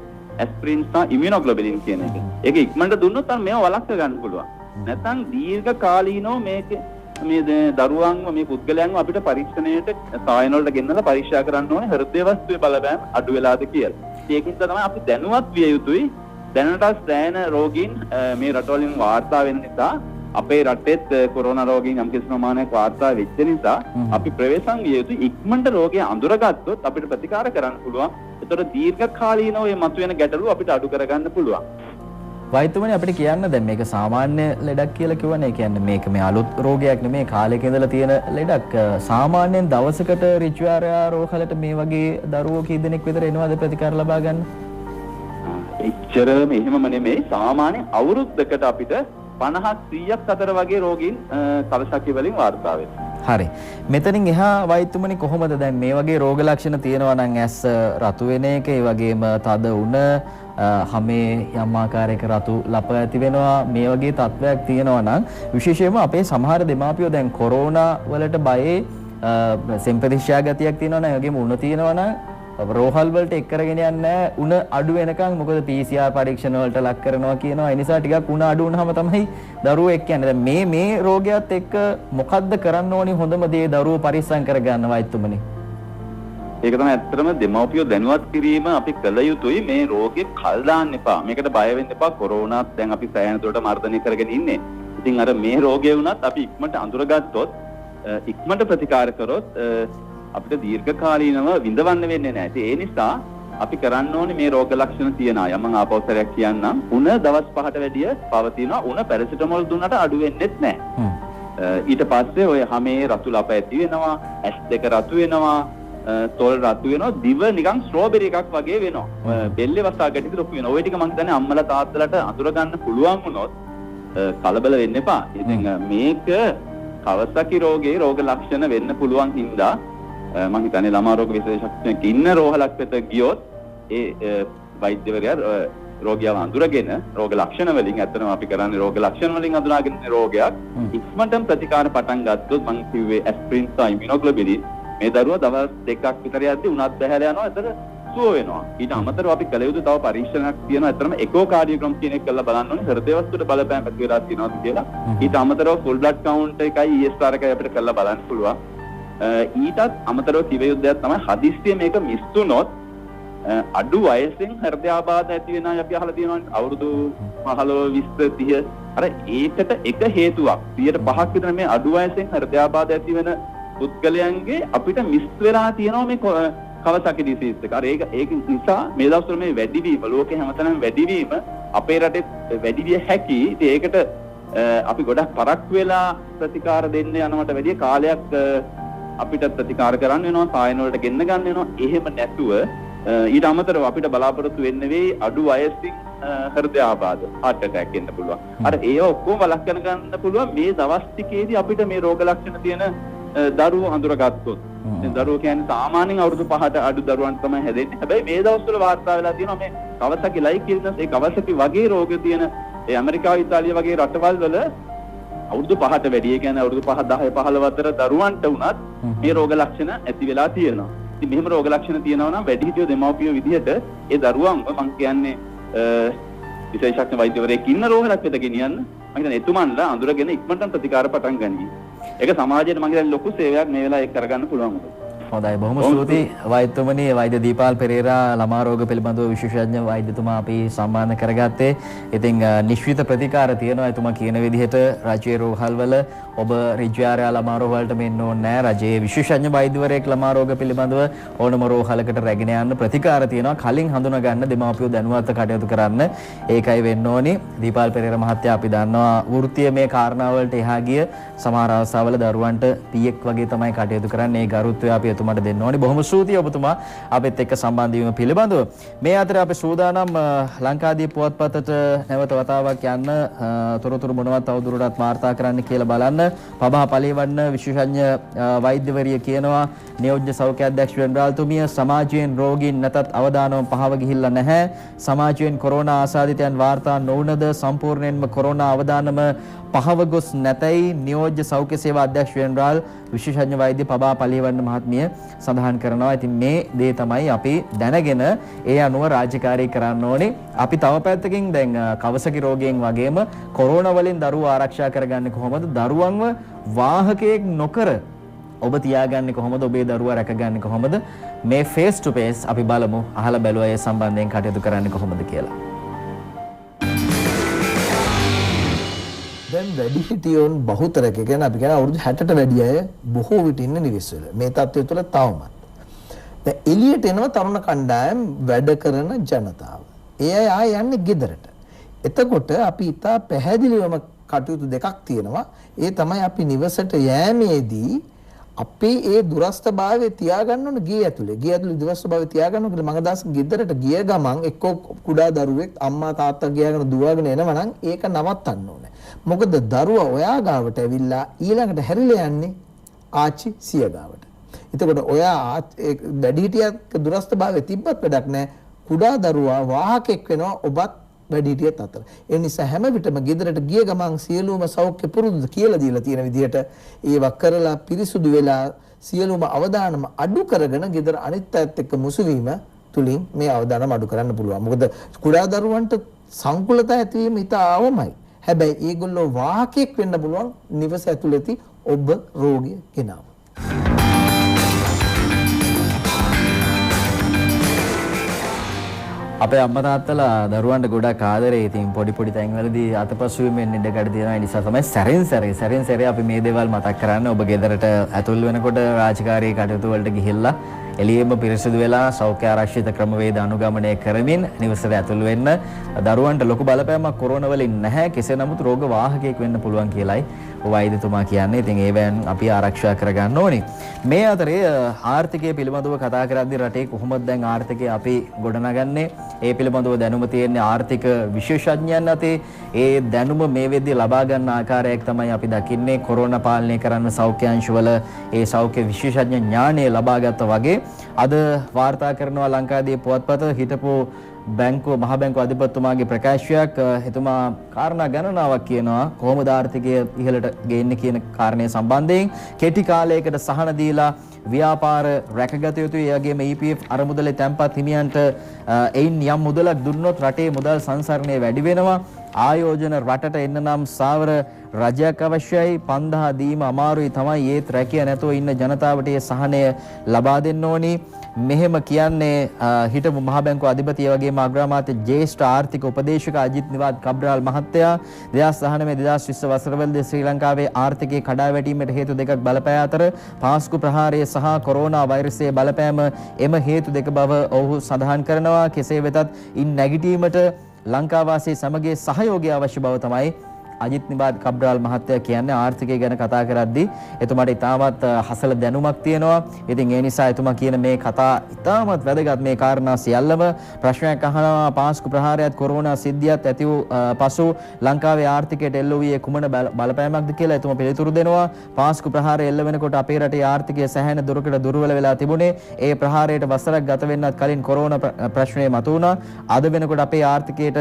ඇස්පිරින් සහ ඉමුනෝග්ලොබිලින් කියන එක. ඒක ඉක්මනට දුන්නොත් අර මේව වළක්ව ගන්න පුළුවන්. නැත්නම් දීර්ඝ කාලීනව මේක මේ දරුවන්ව මේ පුද්ගලයන්ව අපිට පරීක්ෂණයට සායන වලට ගෙන්නලා පරීක්ෂා කරන්න ඕනේ හෘදේ වස්තුවේ බලපෑම අඩු වෙලාද කියලා. ඒකින් තමයි අපි දැනුවත් විය යුතුයි. දැනටත් දැනෙන රෝගීන් මේ රටවලින් වාර්තා වෙන නිසා අපේ රටෙත් කොරෝනා රෝගීන් යම් කිසි ප්‍රමාණයක් වාර්තා වෙච්ච නිසා අපි ප්‍රවේශම් විය යුතු ඉක්මනට රෝගය අඳුරගත්තොත් අපිට ප්‍රතිකාර කරන්න පුළුවන්. ඒතකොට දීර්ඝ කාලීනව මේ මතුවෙන ගැටලු අපිට අඩු කරගන්න පුළුවන්. වෛද්‍යතුමනි අපිට කියන්න දැන් මේක සාමාන්‍ය ලෙඩක් කියලා කියවනේ. කියන්නේ මේක මේ අලුත් රෝගයක් නෙමේ කාලයක ඉඳලා තියෙන ලෙඩක්. සාමාන්‍යයෙන් දවසකට රිචුආරියා රෝහලට මේ වගේ දරුවෝ කී දෙනෙක් විතර එනවද ප්‍රතිකාර ලබා ගන්න? එච්චරම එහෙමම නෙමෙයි. සාමාන්‍ය අවුරුද්දකට අපිට 50ක් 100ක් අතර වගේ රෝගීන් කලශක්තිය වලින් වාර්තා වෙනවා. හරි. මෙතනින් එහා වෛද්‍යතුමනි කොහොමද දැන් මේ වගේ රෝග ලක්ෂණ තියෙනවා නම් ඇස් රතු වෙන එක, ඒ වගේම තද උණ, හැමේ යම් ආකාරයක රතු ලප ඇති වෙනවා, මේ වගේ තත්ත්වයක් තියෙනවා නම් විශේෂයෙන්ම අපේ සමහර දෙමාපියෝ දැන් කොරෝනා වලට බයේ සෙම්පතිෂ්‍යා ගතියක් තියෙනවා නම්, ඒ වගේම උණ තියෙනවා නම් රෝහල් වලට එක් කරගෙන යන්නේ නැහැ උණ අඩු වෙනකන්. මොකද PCR පරීක්ෂණ වලට ලක් කරනවා කියනවා. ඒ නිසා ටිකක් උණ අඩු වුණාම තමයි දරුවෝ එක්ක යන්නේ. දැන් මේ රෝගයත් එක්ක මොකද්ද කරන්න ඕනි හොඳම දේ දරුවෝ පරිස්සම් කරගන්න වෛද්‍යතුමනි? ඒක තමයි ඇත්තටම දෙමව්පියෝ දැනුවත් කිරීම අපි කළ යුතුයි. මේ රෝගේ කල් දාන්න එපා. මේකට බය වෙන්න එපා. කොරෝනාත් දැන් අපි සෑහෙන දුරට මර්ධනය කරගෙන ඉන්නේ. ඉතින් අර මේ රෝගය වුණත් අපි ඉක්මනට අඳුරගත්තොත්, ඉක්මනට ප්‍රතිකාර කරොත් අපිට දීර්ඝ කාලීනව විඳවන්න වෙන්නේ නැහැ. ඒ නිසා අපි කරන්න ඕනේ මේ රෝග ලක්ෂණ තියන අය. මම ආපෞසරයක් කියන්නම්. උණ දවස් 5ට වැඩිය පවතිනවා. උණ පැරසිටමෝල් දුන්නට අඩු වෙන්නේත් නැහැ. ඊට පස්සේ ඔය හැමේ රතු ලප ඇති වෙනවා, ඇස් දෙක රතු වෙනවා, තොල් රතු වෙනවා, දිව නිකන් ස්ට්‍රෝබෙරි එකක් වගේ වෙනවා. බෙල්ලේ වසා ගැටි ලොකු වෙනවා. ওই ටික මම හිතන්නේ අම්මලා තාත්තලාට අඳුර ගන්න පුළුවන් වුණොත් කලබල වෙන්න එපා. ඉතින් මේක කවසකි රෝගේ රෝග ලක්ෂණ වෙන්න පුළුවන් හින්දා මම හිතන්නේ ළමා රෝග විශේෂඥයෙක් ඉන්න රෝහලක් වෙත ගියොත් ඒ වෛද්‍යවරයා රෝගියාව අඳුරගෙන රෝග ලක්ෂණ වලින්, ඇත්තටම අපි කරන්නේ රෝග ලක්ෂණ වලින් අඳුනාගෙන රෝගයක් ඉක්මනටම ප්‍රතිකාර පටන් ගත්තොත් මම කිව්වේ ඇස්ප්‍රින් සහ ඉමුනොග්ලොබිලින් මේ දරුවා දවස් 2ක් විතර යද්දී උණත් බහැලා යනවා. ඒතර සුව වෙනවා. ඊට අමතරව අපි කළ යුතු තව පරීක්ෂණයක් තියෙනවා. ඇත්තටම එකෝකාඩියෝග්‍රෑම් කියන එක කරලා බලන්න ඕනේ. හෘද වස්තුවට බලපෑම් ඇති වෙලා තියෙනවද කියලා. ඊට අමතරව ෆුල් බ්ලඩ් කවුන්ට් එකයි ESR එකයි අපිට කරලා බලන්න පුළුවන්. ඊටත් අමතරව කිව යුද්ධයක් තමයි හදිස්සිය මේක මිස්තුනොත් අඩු වයසෙන් හෘදයාබාධ ඇති වෙන අය අපි අහලා තියෙනවානේ. අවුරුදු 15 20 30 අර ඒකට එක හේතුවක් 5% විතර මේ අඩු වයසෙන් හෘදයාබාධ ඇති වෙන පුද්ගලයන්ගේ අපිට මිස් වෙලා තියෙනවා මේ කවසකි ඩිසීස් එක. අර ඒක නිසා මේ දවස්වල මේ වැඩිවීම ලෝකේ හැමතැනම වැඩිවීම අපේ රටේ වැඩි විය හැකි. ඉතින් ඒකට අපි ගොඩක් පරක්කු වෙලා ප්‍රතිකාර දෙන්න යනවට වැඩිය කාලයක් අපිට ප්‍රතිකාර කරන්න වෙනවා, සායන වලට ගෙන්න ගන්න වෙනවා. එහෙම නැතුව ඊට අමතරව අපිට බලාපොරොත්තු වෙන්න වෙයි අඩු වයසින් හෘදයාබාධ, heart attack එන්න පුළුවන්. අර ඒව ඔක්කොම වළක්වන්න ගන්න පුළුවන් මේ දවස් ටිකේදී අපිට මේ රෝග ලක්ෂණ තියෙන දරුවෝ අඳුරගත්තොත්. දැන් දරුවෝ කියන්නේ සාමාන්‍යයෙන් අවුරුදු 5ට අඩු දරුවන් තමයි හැදෙන්නේ. හැබැයි මේ දවස්වල වාර්තා වෙලා තියෙනවා මේ කවසකි ලයික් ඉල්නස්, ඒ කවසකි වගේ රෝග තියෙන ඒ ඇමරිකාව, ඉතාලිය වගේ රටවල් වල අවුරුදු 5ට වැඩි, ඒ කියන්නේ අවුරුදු 5 10 15 අතර දරුවන්ට උනත් මේ රෝග ලක්ෂණ ඇති වෙලා තියෙනවා. ඉතින් මෙහෙම රෝග ලක්ෂණ තියෙනවා නම් වැඩිහිටියෝ දෙමව්පියෝ විදිහට ඒ දරුවන්ව මම කියන්නේ විශේෂඥ වෛද්‍යවරයෙක් ඉන්න රෝහලක් වෙත ගෙනියන්න. මම හිතන්නේ එතුමන්ලා අඳුරගෙන ඉක්මනටම ප්‍රතිකාර පටන් ගනී. ඒක සමාජයට මම හිතන්නේ ලොකු සේවයක් මේ වෙලාවේ කරගන්න පුළුවන්. හොඳයි, බොහොම ස්තුතියි වෛද්‍යතුමනි. වෛද්‍ය දීපාල් පෙරේරා ළමා රෝග පිළිබඳව විශේෂඥ වෛද්‍යතුමා අපි සම්මාන කරගත්තේ. ඉතින් නිශ්චිත ප්‍රතිකාර තියෙනවා එතුමා කියන විදිහට. රජයේ රෝහල්වල ඔබ රිජ්‍යාරයා ළමා රෝහලට මෙන්න ඕනේ නැහැ. රජයේ විශේෂඥ වෛද්‍යවරයෙක් ළමා රෝග පිළිබඳව ඕනම රෝහලකට රැගෙන යන්න ප්‍රතිකාර තියෙනවා. කලින් හඳුනා ගන්න දෙමාපියෝ දැනුවත් කටයුතු කරන්න. ඒකයි වෙන්න ඕනේ. දීපාල් පෙරේරා මහත්තයා අපි දන්නවා වෘත්තීය මේ කාරණාවලට එහා ගිය සමහර අවස්ථාවල දරුවන්ට පීඑක් වගේ තමයි කටයුතු කරන්නේ. ඒ ගරුත්වය අපි එතුමාට දෙන්න ඕනේ. බොහොම ස්තුතියි ඔබතුමා අපිත් එක්ක සම්බන්ධ වීම පිළිබඳව. මේ අතර අපි සූදානම් ලංකාදීප පුවත්පතට නැවත වතාවක් යන්න තොරතුරු මොනවත් තවදුරටත් වාර්තා කරන්න කියලා බලන්න. පබහ පළේවන්න විශේෂඥ වෛද්‍යවරිය කියනවා නියෝජ්‍ය සෞඛ්‍ය අධ්‍යක්ෂ වෙනරාල්තුමිය සමාජයෙන් රෝගීන් නැතත් අවදානම පහව ගිහිල්ලා නැහැ. සමාජයෙන් කොරෝනා ආසාදිතයන් වාර්තා නොවුනද සම්පූර්ණයෙන්ම කොරෝනා අවදානම පහව ගොස් නැතයි නියෝජ්‍ය සෞඛ්‍ය සේවා අධ්‍යක්ෂ වෙනරාල් විශේෂඥ වෛද්‍ය පබා පළේවන්න මහත්මිය සඳහන් කරනවා. ඉතින් මේ දේ තමයි අපි දැනගෙන ඒ අනුව රාජකාරී කරන්න ඕනේ. අපි තව පැත්තකින් දැන් කවසකි රෝගයෙන් වගේම කොරෝනා වලින් දරුවෝ ආරක්ෂා කරගන්නේ කොහොමද? දරුවන්ව වාහකයෙක් නොකර ඔබ තියාගන්නේ කොහොමද? ඔබේ දරුවා රැකගන්නේ කොහොමද? මේ ෆේස් ටු ෆේස් අපි බලමු. අහලා බැලුවා ඒ සම්බන්ධයෙන් කටයුතු කරන්නේ කොහොමද කියලා. දැන් වැඩිහිටියෝන් බහුතරක කියන අපි කියන අවුරුදු 60ට වැඩි අය බොහෝ විට ඉන්න නිවෙස්වල. මේ තත්ත්වය තුළ තවමත්. දැන් එළියට එනවා තරුණ කණ්ඩායම් වැඩ කරන ජනතාව. ඒ අය ආය යන්නේ ගෙදරට. එතකොට අපි ඉතා පැහැදිලිවම කටයුතු දෙකක් තියෙනවා. ඒ තමයි අපි නිවසට යෑමේදී අපි ඒ දුරස්ථභාවය තියාගන්න ඕන ගේ ඇතුලේ. ගේ ඇතුලේ දුරස්ථභාවය තියාගන්න ඕන කියලා මම දවස් ගෙදරට ගිය ගමන් එක්ක කුඩා දරුවෙක් අම්මා තාත්තා ගියාගෙන දුවගෙන එනවා නම් ඒක නවත්තන්න ඕනේ. මොකද දරුවා ඔයා ගාවට ඇවිල්ලා ඊළඟට හැරිලා යන්නේ ආච්චි සිය ගාවට. එතකොට ඔයා වැඩිහිටියක් දුරස්ථභාවය තිබ්බත් වැඩක් නැහැ. කුඩා දරුවා වාහකෙක් වෙනවා ඔබත් වැඩිහිටියත් අතර. ඒ නිසා හැම විටම ගෙදරට ගිය ගමන් සියලුම සෞඛ්‍ය පුරුදු කියලා දීලා තියෙන විදිහට ඒවා කරලා පිරිසුදු වෙලා සියලුම අවදානම අඩු කරගෙන ගෙදර අනිත් අයත් එක්ක මුසු වීම තුලින් මේ අවදානම අඩු කරන්න පුළුවන්. මොකද කුඩා දරුවන්ට සංකුලතා ඇතිවීම ඉතා අවමයි. හැබැයි ඒගොල්ලෝ වාහකෙක් වෙන්න පුළුවන් නිවස ඇතුළතදී ඔබ රෝගය ගෙනාව. අපේ අම්මා තාත්තලා දරුවන්ට ගොඩක් ආදරේ. ඉතින් පොඩි පොඩි තැන්වලදී අතපසුවීමෙන් ඉඩකඩ තියෙනවා. ඒ නිසා තමයි සැරින් සැරේ අපි මේ දේවල් මතක් කරන්නේ. ඔබ ගෙදරට ඇතුල් වෙනකොට රාජකාරී කටයුතු වලට ගිහිල්ලා එළියෙම පිරිසිදු වෙලා සෞඛ්‍ය ආරක්ෂිත ක්‍රමවේද අනුගමනය කරමින් නිවසට ඇතුල් වෙන්න. දරුවන්ට ලොකු බලපෑමක් කොරෝනා වලින් නැහැ. කෙසේ නමුත් රෝග වාහකයෙක් වෙන්න පුළුවන් කියලායි වෛද්‍යතුමා කියන්නේ. ඉතින් ඒවෙන් අපි ආරක්ෂා කරගන්න ඕනේ. මේ අතරේ ආර්ථිකය පිළිබඳව කතා කරද්දී රටේ කොහොමද දැන් ආර්ථිකය අපි ගොඩනගන්නේ? ඒ පිළිබඳව දැනුම තියෙන ආර්ථික විශේෂඥයන් අතේ ඒ දැනුම මේ වෙද්දී ලබා ගන්න ආකාරයක් තමයි අපි දකින්නේ. කොරෝනා පාලනය කරන්න සෞඛ්‍ය අංශවල ඒ සෞඛ්‍ය විශේෂඥ ඥානය ලබා ගත්තා වගේ අද වාර්තා කරනවා ලංකාදීප පුවත්පත හිටපු මහ බැංකුව අධිපතිතුමාගේ ප්‍රකාශයක්. එතුමා කාරණා ගණනාවක් කියනවා කොහොමද ආර්ථිකය ඉහළට ගේන්නේ කියන කාරණය සම්බන්ධයෙන්. කෙටි කාලයකට සහන දීලා ව්‍යාපාර රැකගත යුතුයි. ඒ වගේම EPF අරමුදලේ තැන්පත් හිමියන්ට එයින් යම් මුදලක් දුන්නොත් රටේ මුදල් සංසරණය වැඩි වෙනවා. ආයෝජන රටට එන්න නම් සාවර රජයක් අවශ්‍යයි. 5000 දීම අමාරුයි තමයි. ඒත් රැකිය නැතුව ඉන්න ජනතාවට ඒ සහනය ලබා දෙන්න ඕනි. මෙහෙම කියන්නේ හිටපු මහ බැංකුව අධිපති වගේම අග්‍රාමාත්‍ය ජ්‍යෙෂ්ඨ ආර්ථික උපදේශක අජිත් නිවාඩ් කබ්‍රාල් මහත්තයා 2019-2020 වසරවලදී ශ්‍රී ලංකාවේ ආර්ථිකයේ කඩාවැටීමට හේතු දෙකක් බලපෑ අතර පාස්කු ප්‍රහාරය සහ කොරෝනා වෛරසයේ බලපෑම එම හේතු දෙක බව ඔහු සඳහන් කරනවා. කෙසේ වෙතත් ඉන් නැගිටීමට ලංකාවාසී සමගයේ සහයෝගය අවශ්‍ය බව තමයි අජිත් නිවාඩ් කබ්‍රාල් මහත්තයා කියන්නේ. ආර්ථිකය ගැන කතා කරද්දී එතුමාට ඉතාමත් හසල දැනුමක් තියෙනවා. ඉතින් ඒ නිසා එතුමා කියන මේ කතා ඉතාමත් වැදගත්. මේ කාරණා සියල්ලම ප්‍රශ්නයක් අහනවා. පාස්කු ප්‍රහාරයත් කොරෝනා සිද්ධියත් ඇති වූ පසු ලංකාවේ ආර්ථිකයට එල්ල වූයේ කුමන බලපෑමක්ද කියලා එතුමා පිළිතුරු දෙනවා. පාස්කු ප්‍රහාරය එල්ල වෙනකොට අපේ රටේ ආර්ථිකය සැහැණ දුරකට දුර්වල වෙලා තිබුණේ. ඒ ප්‍රහාරයට වසරක් ගත වෙන්නත් කලින් කොරෝනා ප්‍රශ්නය මතුවුණා. අද වෙනකොට අපේ ආර්ථිකයට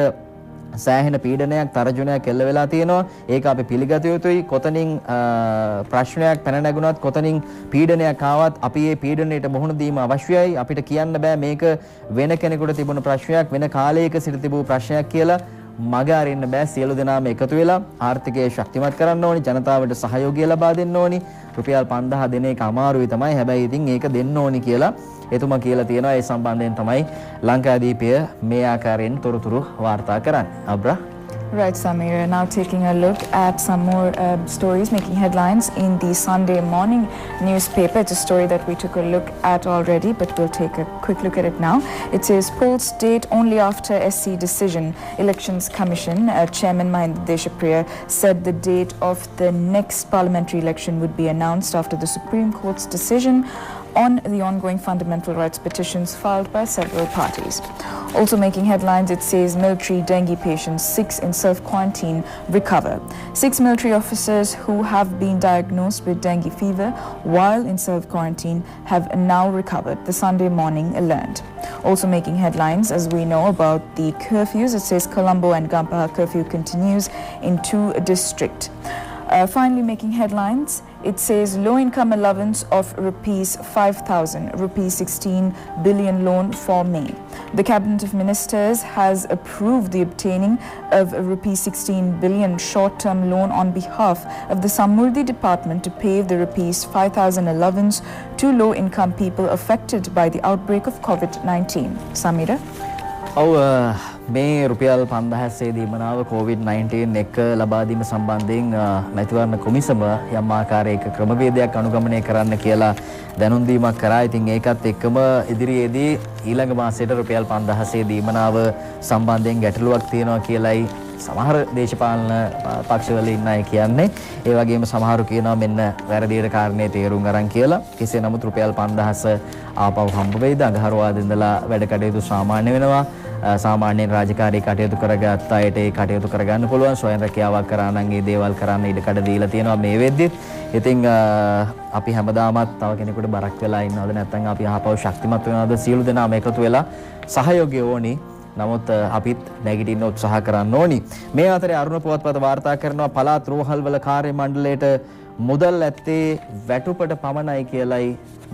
සෑහෙන පීඩනයක් තරජනයක් එල්ල වෙලා තියෙනවා. ඒක අපි පිළිගත යුතුයි. කොතනින් ප්‍රශ්නයක් පැන නැගුණත් කොතනින් පීඩනයක් ආවත් අපි මේ පීඩනයට මුහුණ දීම අවශ්‍යයි. අපිට කියන්න බෑ මේක වෙන කෙනෙකුට තිබුණු ප්‍රශ්නයක් වෙන කාලයක සිට තිබූ ප්‍රශ්නයක් කියලා. මග අරින්න බෑ. සියලු දෙනාම එකතු වෙලා ආර්ථිකය ශක්තිමත් කරන්න ඕනි. ජනතාවට සහයෝගය ලබා දෙන්න ඕනි. රුපියල් 5000 දෙන එක අමාරුයි තමයි. හැබැයි ඉතින් ඒක දෙන්න ඕනි කියලා එතුමා කියලා තියෙනවා. ඒ සම්බන්ධයෙන් තමයි ලංකාදීපය මේ ආකාරයෙන් තොරතුරු වාර්තා කරන්නේ. අබ්‍රා. Right, Samira. Now taking a look at some more stories making headlines in the Sunday morning newspaper. It's a story that we took a look at already, but we'll take a quick look at it now. It says polls date only after SC decision. Elections Commission Chairman Mahinda Deshapriya said the date of the next parliamentary election would be announced after the Supreme Court's decision on the ongoing fundamental rights petitions filed by several parties. Also making headlines, it says military dengue patients, 6 in self-quarantine, recover. 6 military officers who have been diagnosed with dengue fever while in self-quarantine have now recovered, the Sunday morning learned. Also making headlines, as we know about the curfews, it says Colombo and Gampaha curfew continues in 2 districts. Finally making headlines, it says low-income allowance of rupees 5,000, rupees 16 billion loan for May. The Cabinet of Ministers has approved the obtaining of a rupees 16 billion short-term loan on behalf of the Samurdhi Department to pay the rupees 5,000 allowance to low-income people affected by the outbreak of COVID-19. Samira? ඔව් මේ රුපියල් 5000 දීමනාව COVID-19 එක ලබා දීම සම්බන්ධයෙන් මැතිවරණ කොමිසම යම් ආකාරයක ක්‍රමවේදයක් අනුගමනය කරන්න කියලා දැනුම් දීමක් කරා. ඉතින් ඒකත් එක්කම ඉදිරියේදී ඊළඟ මාසයට රුපියල් 5000 දීමනාව සම්බන්ධයෙන් ගැටලුවක් තියෙනවා කියලයි සමහර දේශපාලන පක්ෂවල ඉන්න අය කියන්නේ. ඒ වගේම සමහරු කියනවා මෙන්න වැරදියට කාරණේ තේරුම් අරන් කියලා. කෙසේ නමුත් රුපියල් 5000 ආපහු හම්බ වෙයිද? අඟහරුවාද ඉඳලා වැඩ කටයුතු සාමාන්‍ය වෙනවා. සාමාන්‍යයෙන් රාජකාරී කටයුතු කරගත්ත අයට ඒ කටයුතු කරගන්න පුළුවන්. ස්වයං රැකියාවක් කරා නම් ඒ දේවල් කරන්න ඉඩ කඩ දීලා තියෙනවා මේ වෙද්දිත්. ඉතින් අපි හැමදාමත් තව කෙනෙකුට බරක් වෙලා ඉන්නවද නැත්නම් අපි ආපහු ශක්තිමත් වෙනවද? සියලු දෙනාම එකතු වෙලා සහයෝගය ඕනි. නමුත් අපිත් නැගිටින්න උත්සාහ කරන්න ඕනි. මේ අතරේ අරුණ පුවත්පත වාර්තා කරනවා පළාත් රෝහල්වල කාර්ය මණ්ඩලයට මුදල් ඇත්තේ වැටුපට පමණයි කියලයි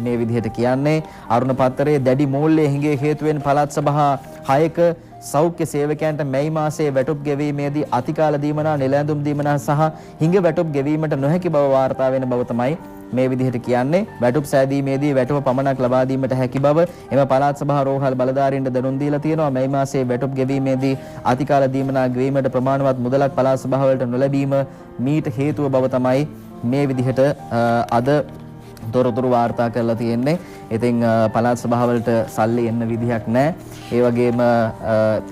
මේ විදිහට කියන්නේ. අරුණ පත්තරයේ දැඩි මූල්‍ය හිඟේ හේතුවෙන් පළාත් සභා 6ක සෞඛ්‍ය සේවකයන්ට මැයි මාසයේ වැටුප් ගෙවීමේදී අතිකාල දීමනා, නිලැඳුම් දීමනා සහ හිඟ වැටුප් ගෙවීමට නොහැකි බව වාර්තා වෙන බව තමයි මේ විදිහට කියන්නේ. වැටුප් සෑදීමේදී වැටුප පමණක් ලබා දීමට හැකි බව එම පළාත් සභා රෝහල් බලධාරීන්ට දැනුම් දීලා තියෙනවා. මැයි මාසයේ වැටුප් ගෙවීමේදී අතිකාල දීමනා ගෙවීමට ප්‍රමාණවත් මුදලක් පළාත් සභාවලට නොලැබීම මීට හේතුව බව තමයි මේ විදිහට අද තොරතුරු වාර්තා කරලා තියෙන්නේ. ඉතින් පළාත් සභාවලට සල්ලි එන්න විදිහක් නැහැ. ඒ වගේම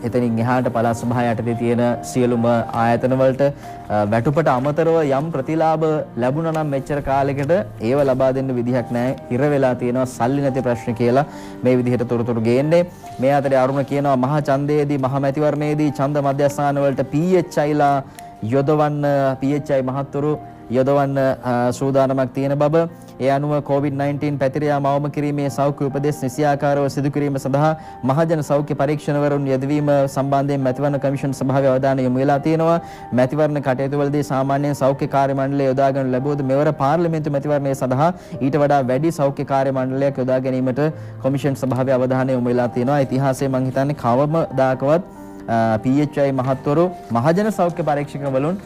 එතනින් එහාට පළාත් සභාව යටතේ තියෙන සියලුම ආයතන වලට වැටුපට අමතරව යම් ප්‍රතිලාභ ලැබුණා නම් මෙච්චර කාලයකට ඒව ලබා දෙන්න විදිහක් නැහැ. හිර වෙලා තියෙනවා සල්ලි නැති ප්‍රශ්න කියලා මේ විදිහට තොරතුරු ගේන්නේ. මේ අතරේ අරුණ කියනවා මහා ඡන්දයේදී මහා මැතිවරණයේදී ඡන්ද මධ්‍යස්ථාන වලට PHIලා යොදවන්න PHI මහත්තුරු යොදවන්න සූදානමක් තියෙන බව. ඒ අනුව COVID-19 පැතිර යාම අවම කිරීමේ සෞඛ්‍ය උපදෙස් නිසියාකාරව සිදු කිරීම සඳහා මහජන සෞඛ්‍ය පරීක්ෂණවරුන් යෙදවීම සම්බන්ධයෙන් මැතිවරණ කමිෂන් සභාවේ අවධානය යොමු වෙලා තියෙනවා. මැතිවරණ කටයුතුවලදී සාමාන්‍යයෙන් සෞඛ්‍ය කාර්ය මණ්ඩලය යොදා ගන්න ලැබුවද මෙවර පාර්ලිමේන්තු මැතිවරණය සඳහා ඊට වඩා වැඩි සෞඛ්‍ය කාර්ය මණ්ඩලයක් යොදා ගැනීමට කොමිෂන් සභාවේ අවධානය යොමු වෙලා තියෙනවා. ඉතිහාසයේ මම හිතන්නේ කවමදාකවත් PHI මහත්වරු මහජන සෞඛ්‍ය පරීක්ෂකවරුන්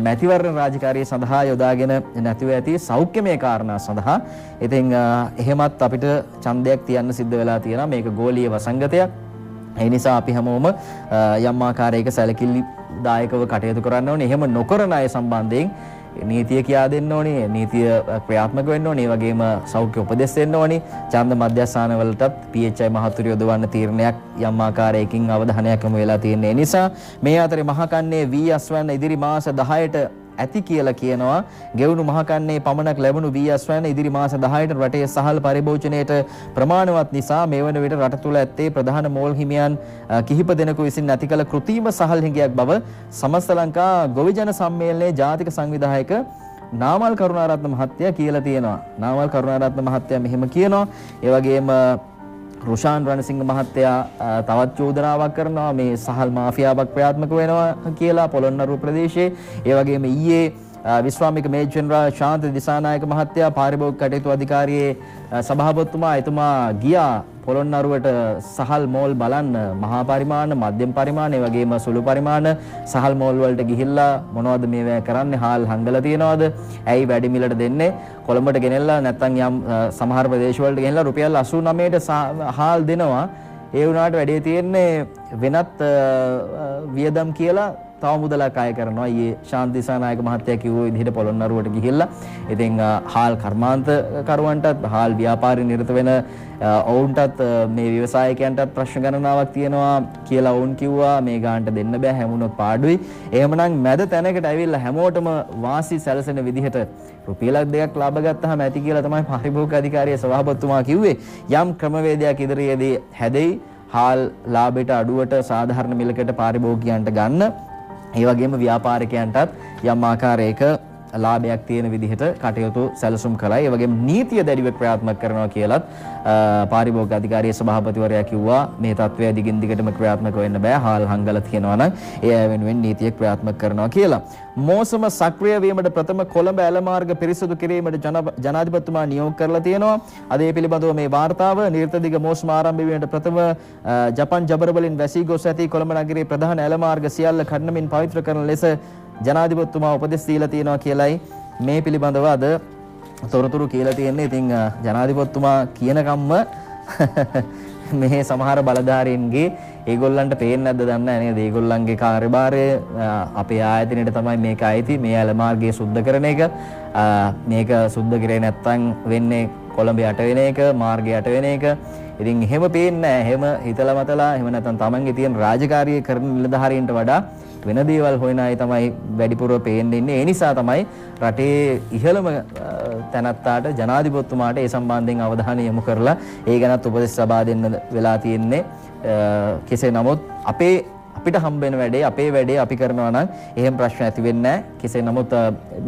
මැතිවරණ රාජකාරිය සඳහා යොදාගෙන නැතිව ඇති සෞඛ්‍යමය කාරණා සඳහා. ඉතින් එහෙමත් අපිට ඡන්දයක් තියන්න සිද්ධ වෙලා තියෙනවා. මේක ගෝලීය වසංගතයක්. ඒ නිසා අපි හැමෝම යම් ආකාරයක සැලකිලිදායකව කටයුතු කරන්න ඕනේ. එහෙම නොකරන අය සම්බන්ධයෙන් නීතිය කියා දෙන්න ඕනේ. නීතිය ක්‍රියාත්මක වෙන්න ඕනේ. ඒ වගේම සෞඛ්‍ය උපදෙස් දෙන්න ඕනේ. ඡන්ද මධ්‍යස්ථාන වලටත් PHI මහතුරු යොදවන්න තීරණයක් යම් ආකාරයකින් අවධානයක් යොමු වෙලා තියෙන නිසා මේ අතරේ මහකන්නේ වී අස්වැන්න ඉදිරි මාස 10ට ඇති කියලා කියනවා. ගෙවුණු මහකන්නේ පමණක් ලැබුණු වී අස්වැන්න ඉදිරි මාස 10ට රටේ සහල් පරිභෝජනයේට ප්‍රමාණවත් නිසා මේ වන විට රට තුළ ඇත්තේ ප්‍රධාන මෝල් හිමියන් කිහිප දෙනෙකු විසින් නැති කළ කෘත්‍රිම සහල් හිඟයක් බව සමස්ත ලංකා ගොවි ජන සම්මේලනයේ ජාතික සංවිධායක නාමල් කරුණාරත්න මහත්තයා කියලා තියෙනවා. නාමල් කරුණාරත්න මහත්තයා මෙහෙම කියනවා. ඒ වගේම රුෂාන් රණසිංහ මහත්තයා තවත් චෝදනාවක් කරනවා මේ සහල් මාෆියාවක් ක්‍රියාත්මක වෙනවා කියලා පොළොන්නරුව ප්‍රදේශයේ. ඒ වගේම ඊයේ විශ්වාමික මේජර් ජෙනරාල් ශාන්ත දිසානායක මහත්තයා පාරිභෝගික කටයුතු අධිකාරියේ සභාපතිතුමා එතුමා ගියා පොළොන්නරුවට සහල් මෝල් බලන්න. මහා පරිමාණ, මධ්‍යම පරිමාණ, ඒ වගේම සුළු පරිමාණ සහල් මෝල් වලට ගිහිල්ලා මොනවද මේවා කරන්නේ? හාල් හංගලා තියනවද? ඇයි වැඩි මිලට දෙන්නේ? කොළඹට ගෙනෙල්ලා නැත්නම් යම් සමහර ප්‍රදේශ වලට ගෙනෙල්ලා රුපියල් 89ට හාල් දෙනවා. ඒ වුණාට වැඩේ තියෙන්නේ වෙනත් වියදම් කියලා තව මුදලක් අය කරනවා. ඊයේ ශාන්ති දිසානායක මහත්තයා කිව්ව විදිහට පොළොන්නරුවට ගිහිල්ලා ඉතින් හාල් කර්මාන්ත කරුවන්ටත් හාල් ව්‍යාපාරේ නිරත වෙන ඔවුන්ටත් මේ ව්‍යවසායකයන්ටත් ප්‍රශ්න ගණනාවක් තියෙනවා කියලා ඔවුන් කිව්වා. මේ ගානට දෙන්න බෑ, හැමුණොත් පාඩුයි. එහෙමනම් මැද තැනකට ඇවිල්ලා හැමෝටම වාසි සැලසෙන විදිහට රුපියලක් දෙකක් ලාභ ගත්තාම ඇති කියලා තමයි පාරිභෝගික අධිකාරියේ සභාපතිතුමා කිව්වේ. යම් ක්‍රමවේදයක් ඉදිරියේදී හැදෙයි හාල් ලාභයට අඩුවට සාධාරණ මිලකට පාරිභෝගිකයන්ට ගන්න. ඒ වගේම ව්‍යාපාරිකයන්ටත් යම් ආකාරයක ලාභයක් තියෙන විදිහට කටයුතු සැලසුම් කළා. ඒ වගේම නීතිය දැඩිව ක්‍රියාත්මක කරනවා කියලත් පාරිභෝගික අධිකාරියේ සභාපතිවරයා කිව්වා. මේ තත්ත්වය දිගින් දිගටම ක්‍රියාත්මක වෙන්න බෑ. හාල් හංගලා තියෙනවා නම් ඒ අය වෙනුවෙන් නීතිය ක්‍රියාත්මක කරනවා කියලා. මෝසම සක්‍රිය වීමට ප්‍රථම කොළඹ ඇල මාර්ග පිරිසිදු කිරීමට ජනාධිපතිතුමා නියෝග කරලා තියෙනවා. අද ඒ පිළිබඳව මේ වාර්තාව නිර්තදිග මෝසම ආරම්භ වීමට ප්‍රථම ජපන් ජබර වලින් වැසී ගොස් ඇති කොළඹ නගරයේ ප්‍රධාන ඇල මාර්ග සියල්ල කඩනමින් පවිත්‍ර කරන ලෙස ජනාධිපතිතුමා උපදෙස් දීලා තියෙනවා කියලයි මේ පිළිබඳව අද තොරතුරු කියලා තියෙන්නේ. ඉතින් ජනාධිපතිතුමා කියන කම්ම මේ සමහර බලධාරීන්ගේ ඒගොල්ලන්ට පේන්නේ නැද්ද දන්නේ නැහැ නේද? ඒගොල්ලන්ගේ කාර්යභාරය අපේ ආයතනයේ තමයි මේක අයිති. මේ ඇල මාර්ගය සුද්ධ කරන එක. මේක සුද්ධ කරේ නැත්නම් වෙන්නේ කොළඹ යට වෙන එක, මාර්ගය යට වෙන එක. ඉතින් එහෙම පේන්නේ නැහැ. එහෙම හිතලා මතලා එහෙම නැත්නම් තමන්ගේ තියෙන රාජකාරිය කරන නිලධාරීන්ට වඩා වෙන දේවල් හොයන අය තමයි වැඩිපුර පේන්නේ ඉන්නේ. ඒ නිසා තමයි රටේ ඉහළම තැනැත්තාට ජනාධිපතිතුමාට ඒ සම්බන්ධයෙන් අවධානය යොමු කරලා ඒ ගැනත් උපදෙස් ලබා දෙන්න වෙලා තියෙන්නේ. කෙසේ නමුත් අපිට හම්බ වෙන වැඩේ අපේ වැඩේ අපි කරනවා නම් එහෙම ප්‍රශ්න ඇති වෙන්නේ නැහැ. කෙසේ නමුත්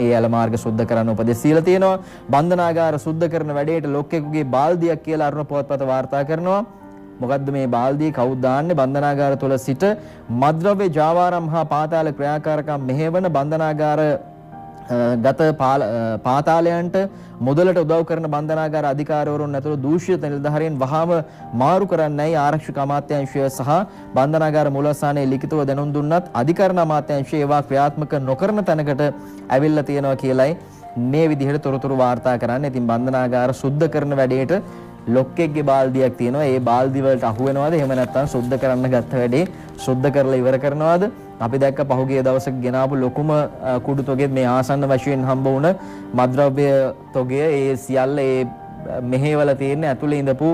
මේ ඇල මාර්ග සුද්ධ කරන්න උපදෙස් දීලා තියෙනවා. බන්ධනාගාර සුද්ධ කරන වැඩේට ලොක්කෙකුගේ බාල්දියක් කියලා අරුණ පුවත්පත වාර්තා කරනවා. මොකද්ද මේ බාල්දිය කවුද දාන්නේ? බන්ධනාගාර තුල සිට මද්ද්‍රව්‍ය ජාවාරම් හා පාතාල ක්‍රියාකාරකම් මෙහෙවන බන්ධනාගාර ගත පාතාලයන්ට මුදලට උදව් කරන බන්ධනාගාර අධිකාරිවරුන් ඇතුළු දූෂිත නිලධාරීන් වහාම මාරු කරන්නයි ආරක්ෂක අමාත්‍යාංශය සහ බන්ධනාගාර මූලස්ථානයේ ලිඛිතව දැනුම් දුන්නත් අධිකරණ අමාත්‍යාංශය ඒවා ක්‍රියාත්මක නොකරන තැනකට ඇවිල්ලා තියෙනවා කියලයි මේ විදිහට තොරතුරු වාර්තා කරන්නේ. ඉතින් බන්ධනාගාර සුද්ධ කරන වැඩේට ලොක්කෙක්ගේ බාල්දියක් තියෙනවා. ඒ බාල්දි වලට අහු වෙනවද? එහෙම නැත්නම් සුද්ධ කරන්න ගත්ත වැඩේ සුද්ධ කරලා ඉවර කරනවද? අපි දැක්ක පහුගිය දවසක ගෙනාවු ලොකුම කුඩු තොගේ මේ ආසන්න වශයෙන් හම්බ වුණ මද්ද්‍රව්‍ය තොගය ඒ සියල්ල ඒ මෙහෙවල තියෙන ඇතුලේ ඉඳපු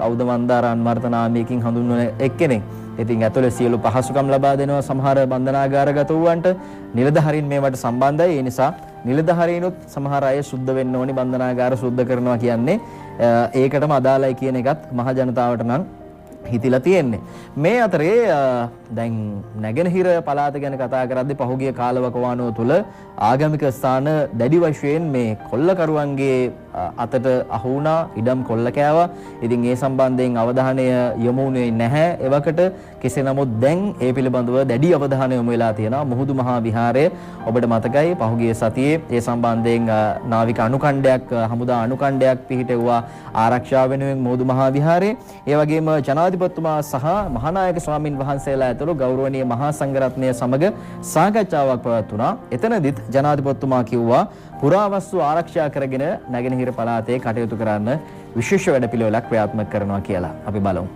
කවුද මන්දාර අන්වර්ථ නාමයකින් හඳුන්වන එක්කෙනෙක්. ඉතින් ඇතුලේ සියලු පහසුකම් ලබා දෙනවා සමහර බන්ධනාගාරගත වූවන්ට. නිලධාරීන් මේවට සම්බන්ධයි. ඒ නිසා නිලධාරීනුත් සමහර අය සුද්ධ වෙන්න ඕනි. බන්ධනාගාර සුද්ධ කරනවා කියන්නේ ඒකටම අදාළයි කියන එකත් මහ ජනතාවට නම් හිතිලා තියෙන්නේ. මේ අතරේ දැන් නැගෙනහිර පළාත ගැන කතා කරද්දී පහුගිය කාලවකවානුව තුල ආගමික ස්ථාන දැඩි වශයෙන් මේ කොල්ලකරුවන්ගේ අතට අහු වුණා, ඉඩම් කොල්ල කෑවා. ඉතින් ඒ සම්බන්ධයෙන් අවධානය යොමු වුණේ නැහැ. එවකට කෙසේ නමුත් දැන් ඒ පිළිබඳව දැඩි අවධානය යොමු වෙලා තියෙනවා. මුහුදු මහා විහාරය ඔබට මතකයි පහුගිය සතියේ ඒ සම්බන්ධයෙන් නාවික අනුකණ්ඩයක්, හමුදා අනුකණ්ඩයක් පිහිටෙව්වා ආරක්ෂාව වෙනුවෙන් මුහුදු මහා විහාරයේ. ඒ වගේම ජනාධිපතිතුමා සහ මහානායක ස්වාමින් වහන්සේලා ඇතුළු ගෞරවනීය මහා සංඝරත්නය සමග සාකච්ඡාවක් පැවැත්වුණා. එතනදිත් ජනාධිපතිතුමා කිව්වා පුරාවස්තු ආරක්ෂා කරගෙන නැගෙනහිර පළාතේ කටයුතු කරන්න විශේෂ වැඩපිළිවෙලක් ක්‍රියාත්මක කරනවා කියලා. අපි බලමු.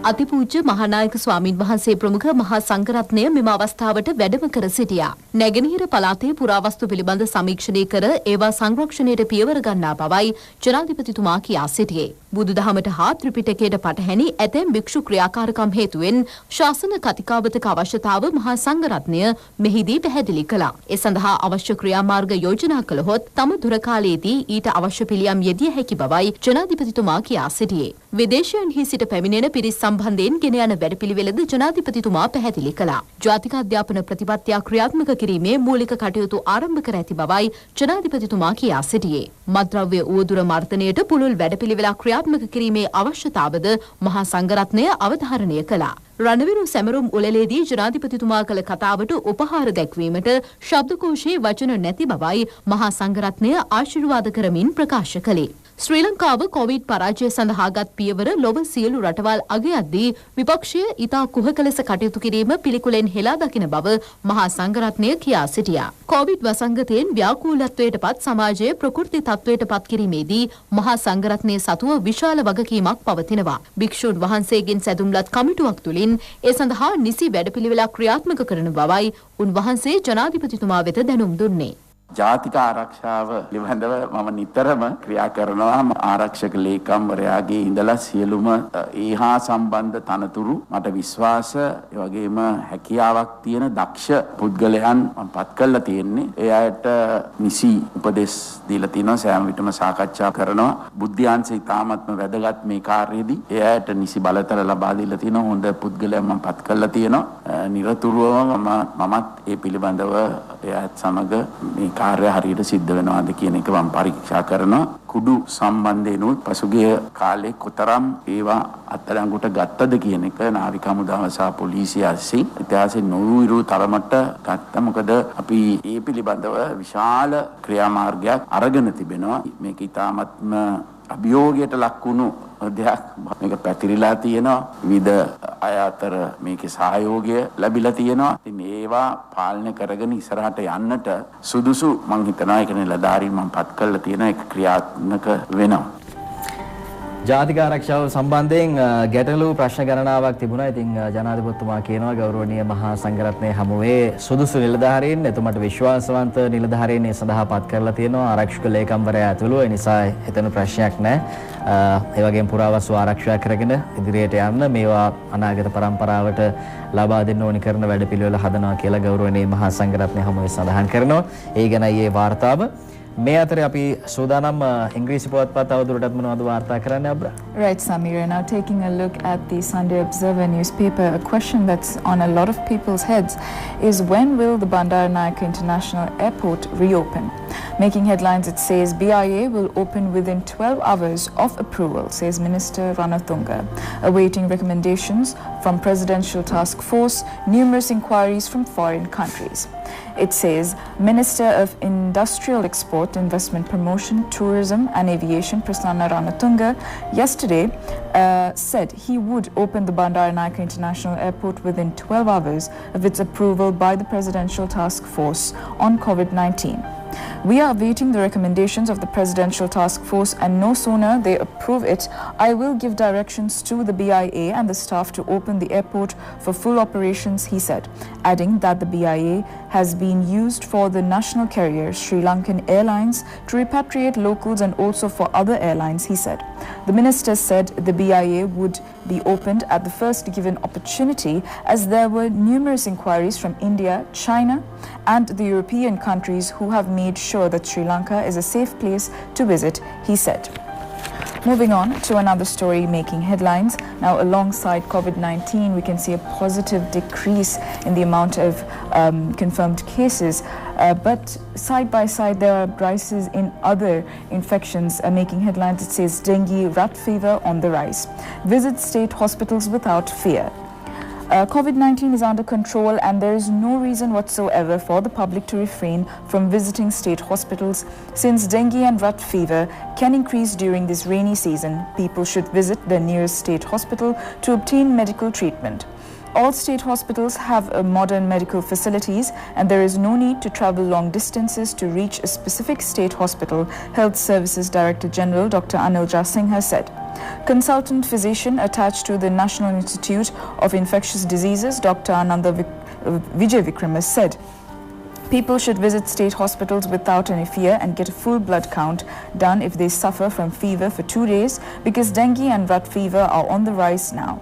අතිපූජ්‍ය මහානායක ස්වාමින් වහන්සේ ප්‍රමුඛ මහා සංඝරත්නය මෙම අවස්ථාවට වැඩම කර සිටියා. නැගෙනහිර පළාතේ පුරාවස්තු පිළිබඳ සමීක්ෂණය කර ඒවා සංරක්ෂණයට පියවර ගන්නා බවයි ජනාධිපතිතුමා කියා සිටියේ. බුදුදහමට හා ත්‍රිපිටකයට පටහැනි ඇතැම් භික්ෂු ක්‍රියාකාරකම් හේතුවෙන් ශාසන කතිකාවතක අවශ්‍යතාව මහා සංඝරත්නය මෙහිදී පැහැදිලි කළා. ඒ සඳහා අවශ්‍ය ක්‍රියාමාර්ග යෝජනා කළහොත් තම දුර කාලයේදී ඊට අවශ්‍ය පිළියම් යෙදිය හැකි බවයි ජනාධිපතිතුමා කියා සිටියේ. විදේශයන්හි සිට පැමිණෙන පිරිස් සම්බන්ධයෙන් ගෙන යන වැඩපිළිවෙලද ජනාධිපතිතුමා පැහැදිලි කළා. ජාතික අධ්‍යාපන ප්‍රතිපත්තිය ක්‍රියාත්මක කිරීමේ මූලික කටයුතු ආරම්භ කර ඇති බවයි ජනාධිපතිතුමා කියා සිටියේ. මත්ද්‍රව්‍ය උවදුර මර්ධනයට පුළුල් වැඩපිළිවෙලක් ක්‍රියාත්මක කිරීමේ අවශ්‍යතාවද මහා සංඝරත්නය අවධාරණය කළා. රණවිරු සැමරුම් උළෙලේදී ජනාධිපතිතුමා කළ කතාවට උපහාර දැක්වීමට ශබ්දකෝෂයේ වචන නැති බවයි මහා සංඝරත්නය ආශිර්වාද කරමින් ප්‍රකාශ කළේ. ශ්‍රී ලංකාව කොවිඩ් පරාජය සඳහාගත් පියවර ලොව සියලු රටවල් අගයද්දී විපක්ෂය ඉතා කුහක ලෙස කටයුතු කිරීම පිළිකුලෙන් හෙලා දකින බව මහා සංඝරත්නය කියා සිටියා. කොවිඩ් වසංගතයෙන් ව්‍යාකූලත්වයට පත් සමාජය ප්‍රකෘති තත්ත්වයට පත් කිරීමේදී මහා සංඝරත්නය සතුව විශාල වගකීමක් පවතිනවා. භික්ෂුන් වහන්සේගෙන් සැදුම්ලත් කමිටුවක් තුළින් ඒ සඳහා නිසි වැඩපිළිවෙලක් ක්‍රියාත්මක කරන බවයි උන්වහන්සේ ජනාධිපතිතුමා වෙත දැනුම් දුන්නේ. ජාතික ආරක්ෂාව පිළිබඳව මම නිතරම ක්‍රියා කරනවා. ආරක්ෂක ලේකම්වරයාගේ ඉඳලා සියලුම ඒහා සම්බන්ධ තනතුරු මට විශ්වාස ඒ වගේම හැකියාවක් තියෙන දක්ෂ පුද්ගලයන් මම පත් කරලා තියෙන්නේ. ඒ අයට නිසි උපදෙස් දීලා තිනවා, සෑම විටම සාකච්ඡා කරනවා. බුද්ධ්‍යාංශය ඉතාමත්ම වැදගත් මේ කාර්යයේදී. ඒ අයට නිසි බලතල ලබා දීලා තිනවා. හොඳ පුද්ගලයන් මම පත් කරලා තියෙනවා. නිරතුරුවම මමත් ඒ පිළිබඳව එයාත් සමග මේ කාර්ය හරියට සිද්ධ වෙනවාද කියන එක මම පරීක්ෂා කරනවා. කුඩු සම්බන්ධයෙන් උත් පසුගිය කාලේ කොතරම් ඒවා අත්අඩංගුවට ගත්තද කියන එක නාවික හමුදාව සහ පොලිසිය අසින් ඉතිහාසයේ නොවිරු තරමට ගත්තා. මොකද අපි මේ පිළිබඳව විශාල ක්‍රියාමාර්ගයක් අරගෙන තිබෙනවා. මේක ඉතාමත්ම අභියෝගයට ලක්වුණු දෙයක්. මේක පැතිරිලා තියෙනවා. විවිධ අය අතර මේකේ සහයෝගය ලැබිලා තියෙනවා. ඉතින් ඒවා පාලනය කරගෙන ඉස්සරහට යන්නට සුදුසු මම හිතනවා ඒක නිලධාරීන් මම පත් කරලා තියෙන එක ක්‍රියාත්මක වෙනවා. ජාතික ආරක්ෂාව සම්බන්ධයෙන් ගැටලු ප්‍රශ්න ගණනාවක් තිබුණා. ඉතින් ජනාධිපතිතුමා කියනවා ගෞරවනීය මහා සංඝරත්නයේ හමුවේ සුදුසු නිලධාරීන් එතුමාට විශ්වාසවන්ත නිලධාරීන් ඒ සඳහා පත් කරලා තියෙනවා ආරක්ෂක ලේකම්වරයා ඇතුළු. ඒ නිසා එතන ප්‍රශ්නයක් නැහැ. ඒ වගේම පුරාවස්තු ආරක්ෂා කරගෙන ඉදිරියට යන්න මේවා අනාගත පරම්පරාවට ලබා දෙන්න ඕනි කරන වැඩපිළිවෙල හදනවා කියලා ගෞරවනීය මහා සංඝරත්නයේ හමුවේ සඳහන් කරනවා. ඒ ගැනයි මේ වාර්තාව. මේ අතරේ අපි සූදානම් ඉංග්‍රීසි පුවත්පත් අවුරුද්දටත් මොනවද වාර්තා කරන්නේ අබ්‍රා? Right, Samira. Now taking a look at the Sunday Observer newspaper, a question that's on a lot of people's heads is when will the Bandaranaike International Airport reopen? Making headlines, it says BIA will open within 12 hours of approval, says Minister Ranatunga. Awaiting recommendations from Presidential Task Force, numerous inquiries from foreign countries. It says Minister of Industrial Export, Investment Promotion, Tourism and Aviation Prasanna Ranatunga yesterday said he would open the Bandaranaike International Airport within 12 hours of its approval by the Presidential Task Force on COVID-19. We are awaiting the recommendations of the Presidential Task Force and no sooner they approve it, I will give directions to the BIA and the staff to open the airport for full operations, he said, adding that the BIA has been used for the national carrier Sri Lankan Airlines to repatriate locals and also for other airlines, he said. The minister said the BIA would be opened at the first given opportunity as there were numerous inquiries from India, China and the European countries who have made sure that Sri Lanka is a safe place to visit, he said. Moving on to another story making headlines. Now, alongside COVID-19, we can see a positive decrease in the amount of confirmed cases. But side by side, there are rises in other infections making headlines. It says dengue, rat fever on the rise. Visit state hospitals without fear. COVID-19 is under control and there is no reason whatsoever for the public to refrain from visiting state hospitals. Since dengue and rat fever can increase during this rainy season, people should visit their nearest state hospital to obtain medical treatment. All state hospitals have modern medical facilities and there is no need to travel long distances to reach a specific state hospital, Health Services Director General Dr. Anil Jasinghe said. Consultant physician attached to the National Institute of Infectious Diseases, Dr. Ananda Vijay Vikrama said, people should visit state hospitals without any fear and get a full blood count done if they suffer from fever for 2 days because dengue and rat fever are on the rise now.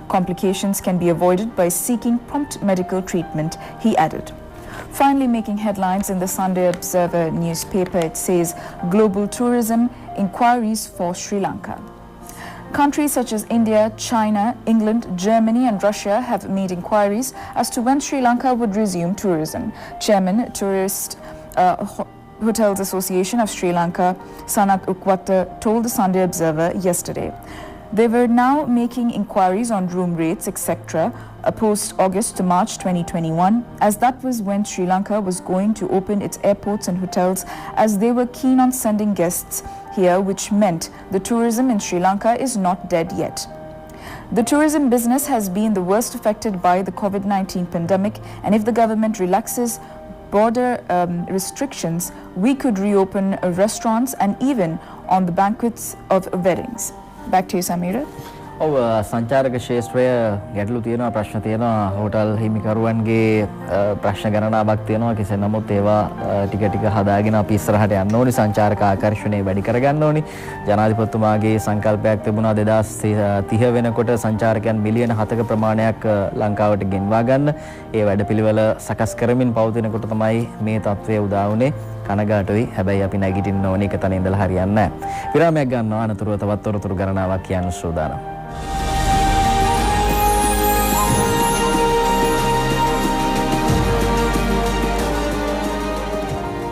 Complications can be avoided by seeking prompt medical treatment, he added. Finally, making headlines in the Sunday Observer newspaper, it says global tourism inquiries for Sri Lanka. Countries such as India, China, England, Germany and Russia have made inquiries as to when Sri Lanka would resume tourism. Chairman, Tourist Hotels Association of Sri Lanka, Sanat Ukwata, told the Sunday Observer yesterday. They were now making inquiries on room rates, etc. Post-August to March 2021, as that was when Sri Lanka was going to open its airports and hotels as they were keen on sending guests here, which meant the tourism in Sri Lanka is not dead yet. The tourism business has been the worst affected by the COVID-19 pandemic, and if the government relaxes border restrictions, we could reopen restaurants and even on the banquets of weddings. Back to you, Samira. ඔව් සංචාරක ශේෂ්ත්‍රය ගැටලු තියෙනවා ප්‍රශ්න තියෙනවා hotel හිමිකරුවන්ගේ ප්‍රශ්න ගණනාවක් තියෙනවා කෙසේ නමුත් ඒවා ටික ටික හදාගෙන අපි ඉස්සරහට යන්න ඕනි සංචාරක ආකර්ෂණය වැඩි කරගන්න ඕනි ජනාධිපතිතුමාගේ සංකල්පයක් තිබුණා 2030 වෙනකොට සංචාරකයන් මිලියන 7ක ප්‍රමාණයක් ලංකාවට ගෙන්වා ගන්න ඒ වැඩපිළිවෙල සකස් කරමින් පවතිනකොට තමයි මේ තත්ත්වය උදා වුනේ කනගාටුයි හැබැයි අපි නැගිටින්න ඕනේ එක තැන ඉඳලා හරියන්නේ නැහැ විරාමයක් ගන්නවා අනතුරුව තවත් තොරතුරු ගණනාවක් කියන්න සූදානම්